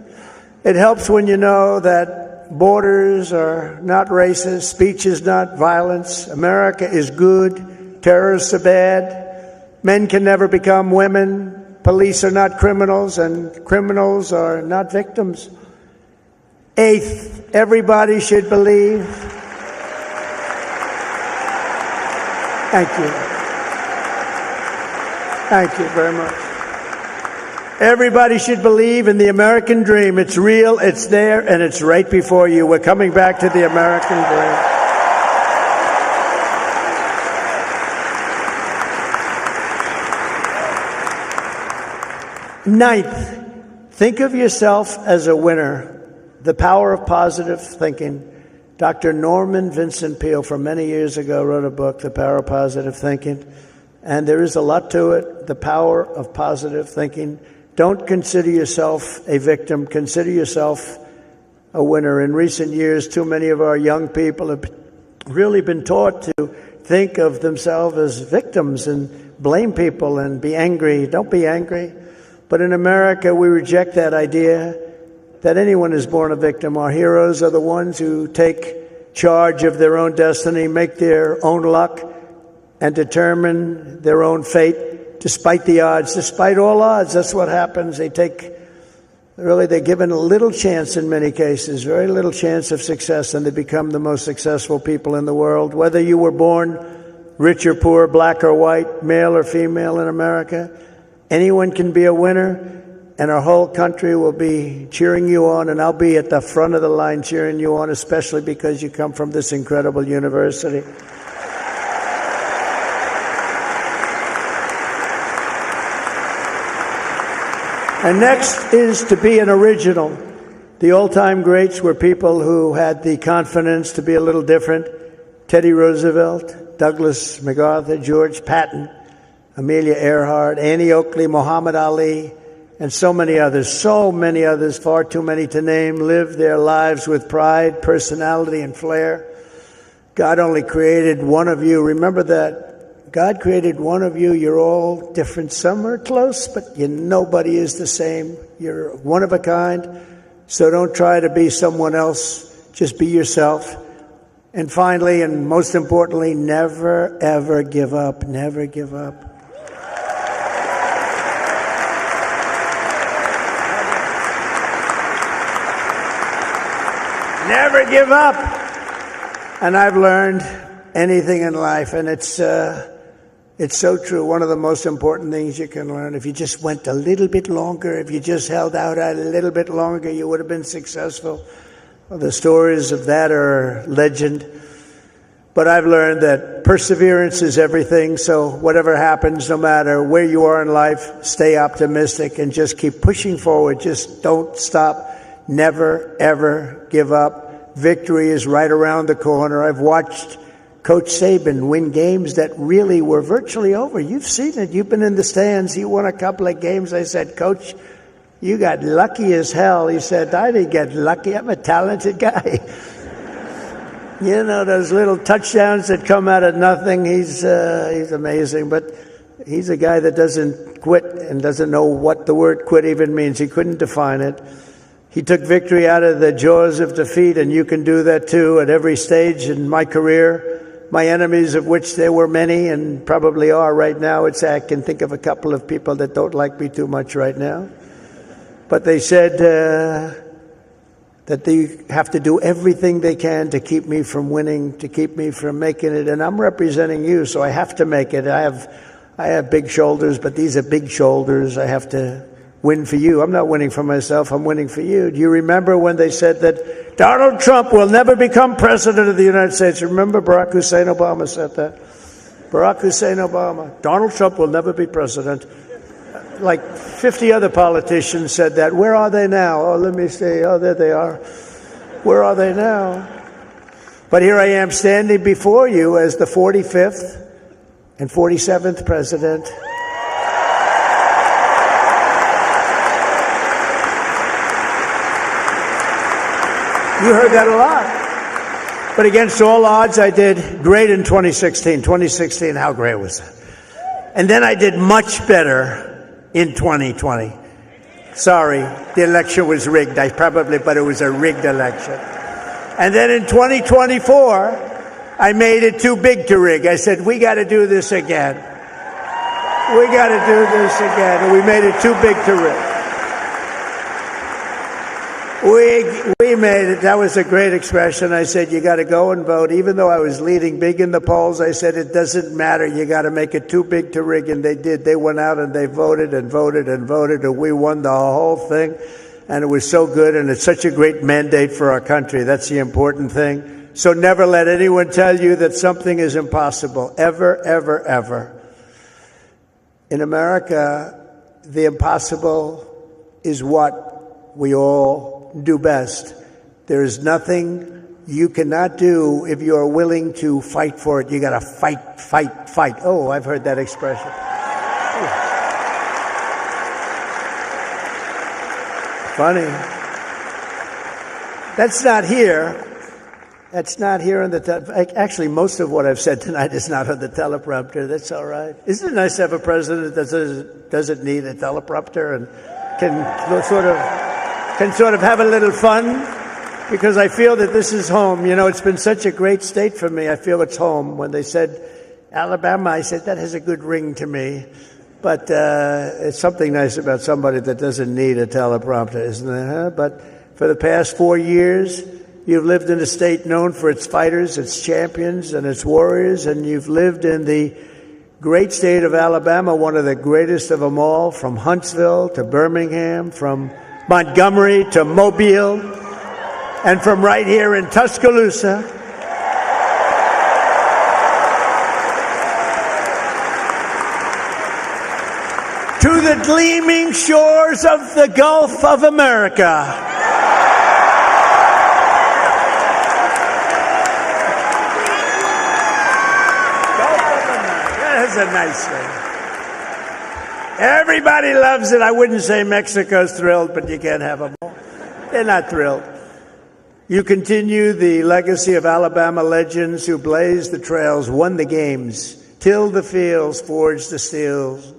It helps when you know that borders are not racist, speech is not violence, America is good, terrorists are bad, men can never become women, police are not criminals, and criminals are not victims. Eighth, everybody should believe. Thank you. Thank you very much. Everybody should believe in the American dream. It's real, it's there, and it's right before you. We're coming back to the American dream. Ninth, think of yourself as a winner. The power of positive thinking. Dr. Norman Vincent Peale, from many years ago, wrote a book, The Power of Positive Thinking, and there is a lot to it, the power of positive thinking. Don't consider yourself a victim. Consider yourself a winner. In recent years, too many of our young people have really been taught to think of themselves as victims and blame people and be angry. Don't be angry. But in America, we reject that idea that anyone is born a victim. Our heroes are the ones who take charge of their own destiny, make their own luck, and determine their own fate despite the odds, despite all odds. That's what happens. They're given a little chance in many cases, very little chance of success, and they become the most successful people in the world. Whether you were born rich or poor, black or white, male or female in America, anyone can be a winner. And our whole country will be cheering you on, and I'll be at the front of the line cheering you on, especially because you come from this incredible university. And next is to be an original. The old-time greats were people who had the confidence to be a little different. Teddy Roosevelt, Douglas MacArthur, George Patton, Amelia Earhart, Annie Oakley, Muhammad Ali, and so many others, far too many to name, lived their lives with pride, personality, and flair. God only created one of you. Remember that. God created one of you. You're all different. Some are close, but nobody is the same. You're one of a kind. So don't try to be someone else. Just be yourself. And finally, and most importantly, never, ever give up. Never give up. Never give up. And I've learned anything in life, and it's so true. One of the most important things you can learn, if you just went a little bit longer, if you just held out a little bit longer, you would have been successful. Well, the stories of that are legend. But I've learned that perseverance is everything, so whatever happens, no matter where you are in life, stay optimistic and just keep pushing forward. Just don't stop. Never, ever give up. Victory is right around the corner. I've watched Coach Saban win games that really were virtually over. You've seen it. You've been in the stands. You won a couple of games. I said, Coach, you got lucky as hell. He said, I didn't get lucky. I'm a talented guy. You know, those little touchdowns that come out of nothing. He's amazing. But he's a guy that doesn't quit and doesn't know what the word quit even means. He couldn't define it. He took victory out of the jaws of defeat, and you can do that too at every stage in my career. My enemies, of which there were many and probably are right now, I can think of a couple of people that don't like me too much right now. But they said that they have to do everything they can to keep me from winning, to keep me from making it. And I'm representing you, so I have to make it. I have big shoulders, but these are big shoulders. I have to win for you. I'm not winning for myself. I'm winning for you. Do you remember when they said that Donald Trump will never become president of the United States? Remember Barack Hussein Obama said that? Barack Hussein Obama. Donald Trump will never be president. Like 50 other politicians said that. Where are they now? Oh, let me see. Oh, there they are. Where are they now? But here I am standing before you as the 45th and 47th president. You heard that a lot. But against all odds, I did great in 2016. 2016, how great was that? And then I did much better in 2020. Sorry, the election was rigged. But it was a rigged election. And then in 2024, I made it too big to rig. I said, we got to do this again. We got to do this again. And we made it too big to rig. We made it. That was a great expression. I said, you got to go and vote. Even though I was leading big in the polls, I said, it doesn't matter. You got to make it too big to rig. And they did. They went out and they voted and voted and voted. And we won the whole thing. And it was so good. And it's such a great mandate for our country. That's the important thing. So never let anyone tell you that something is impossible. Ever, ever, ever. In America, the impossible is what we all do best. There is nothing you cannot do if you are willing to fight for it. You got to fight, fight, fight. Oh, I've heard that expression. Funny. That's not here. That's not here on the actually, most of what I've said tonight is not on the teleprompter. That's all right. Isn't it nice to have a president that doesn't need a teleprompter and can sort of have a little fun? Because I feel that this is home. You know, it's been such a great state for me. I feel it's home. When they said Alabama, I said, that has a good ring to me. But it's something nice about somebody that doesn't need a teleprompter, isn't there? Huh? But for the past 4 years, you've lived in a state known for its fighters, its champions, and its warriors, and you've lived in the great state of Alabama, one of the greatest of them all, from Huntsville to Birmingham, from Montgomery to Mobile, and from right here in Tuscaloosa. To the gleaming shores of the Gulf of America. That's a nice thing. Everybody loves it. I wouldn't say Mexico's thrilled, but you can't have them all. They're not thrilled. You continue the legacy of Alabama legends who blazed the trails, won the games, tilled the fields, forged the steels,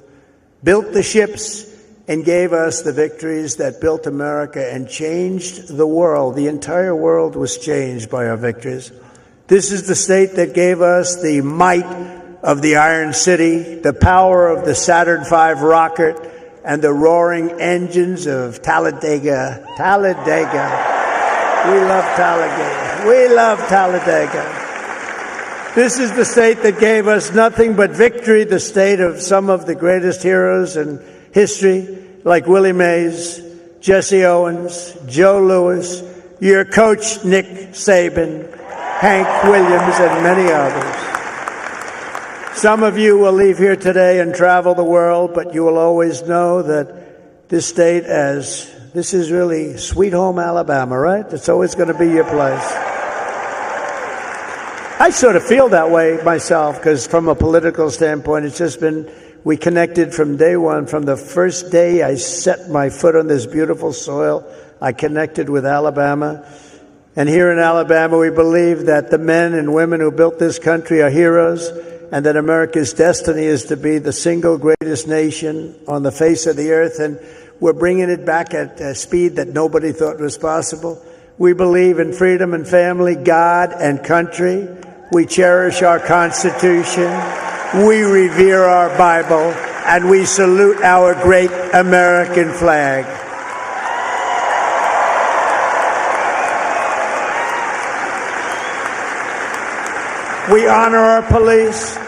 built the ships, and gave us the victories that built America and changed the world. The entire world was changed by our victories. This is the state that gave us the might of the Iron City, the power of the Saturn V rocket, and the roaring engines of Talladega. Talladega. We love Talladega. We love Talladega. This is the state that gave us nothing but victory, the state of some of the greatest heroes in history, like Willie Mays, Jesse Owens, Joe Louis, your coach, Nick Saban, Hank Williams, and many others. Some of you will leave here today and travel the world, but you will always know that this state this is really sweet home Alabama, right? It's always going to be your place. I sort of feel that way myself, because from a political standpoint, it's just been, we connected from day one. From the first day I set my foot on this beautiful soil, I connected with Alabama. And here in Alabama, we believe that the men and women who built this country are heroes, and that America's destiny is to be the single greatest nation on the face of the earth. And we're bringing it back at a speed that nobody thought was possible. We believe in freedom and family, God and country. We cherish our Constitution. We revere our Bible. And we salute our great American flag. We honor our police.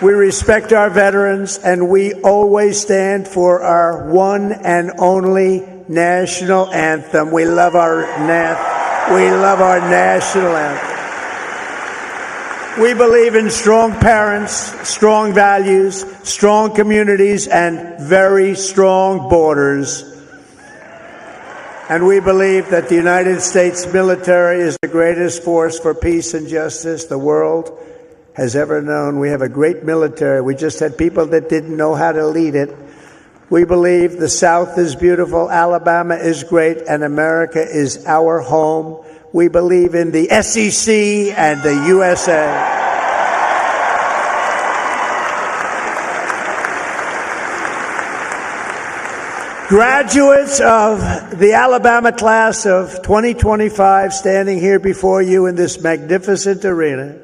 We respect our veterans, and we always stand for our one and only national anthem. We love our national anthem. We believe in strong parents, strong values, strong communities, and very strong borders. And we believe that the United States military is the greatest force for peace and justice the world has ever known. We have a great military. We just had people that didn't know how to lead it. We believe the South is beautiful, Alabama is great, and America is our home. We believe in the SEC and the USA. Graduates of the Alabama class of 2025 standing here before you in this magnificent arena,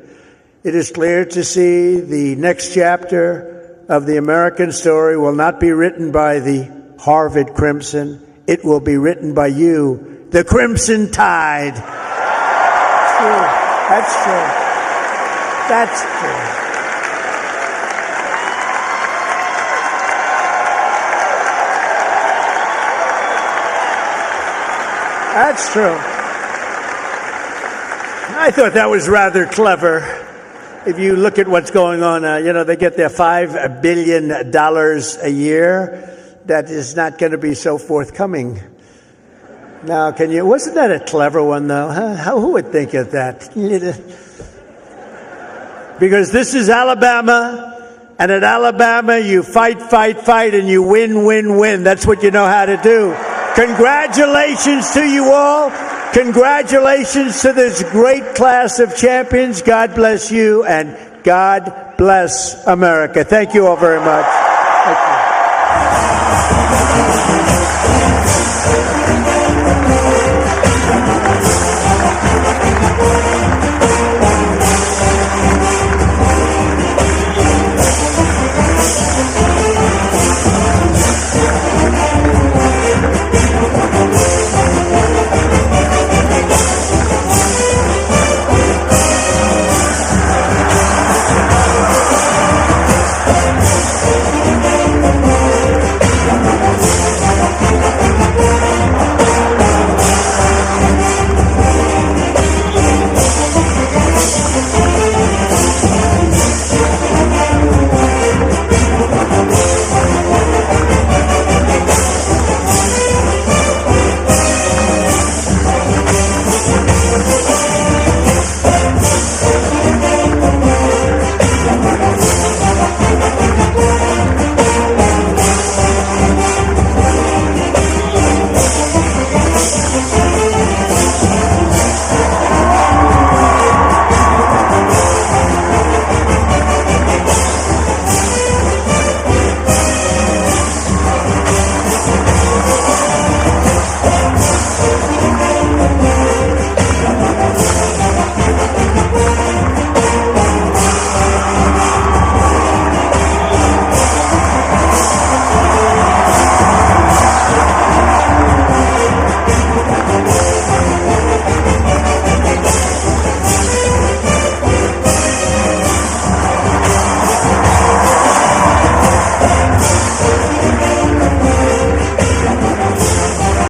it is clear to see the next chapter of the American story will not be written by the Harvard Crimson. It will be written by you, the Crimson Tide. That's true. That's true. That's true. I thought that was rather clever. If you look at what's going on, they get their $5 billion a year. That is not going to be so forthcoming. Now, wasn't that a clever one, though? Huh? Who would think of that? Because this is Alabama, and at Alabama, you fight, and you win. That's what you know how to do. Congratulations to you all. Congratulations to this great class of champions. God bless you, and God bless America. Thank you all very much. Thank you.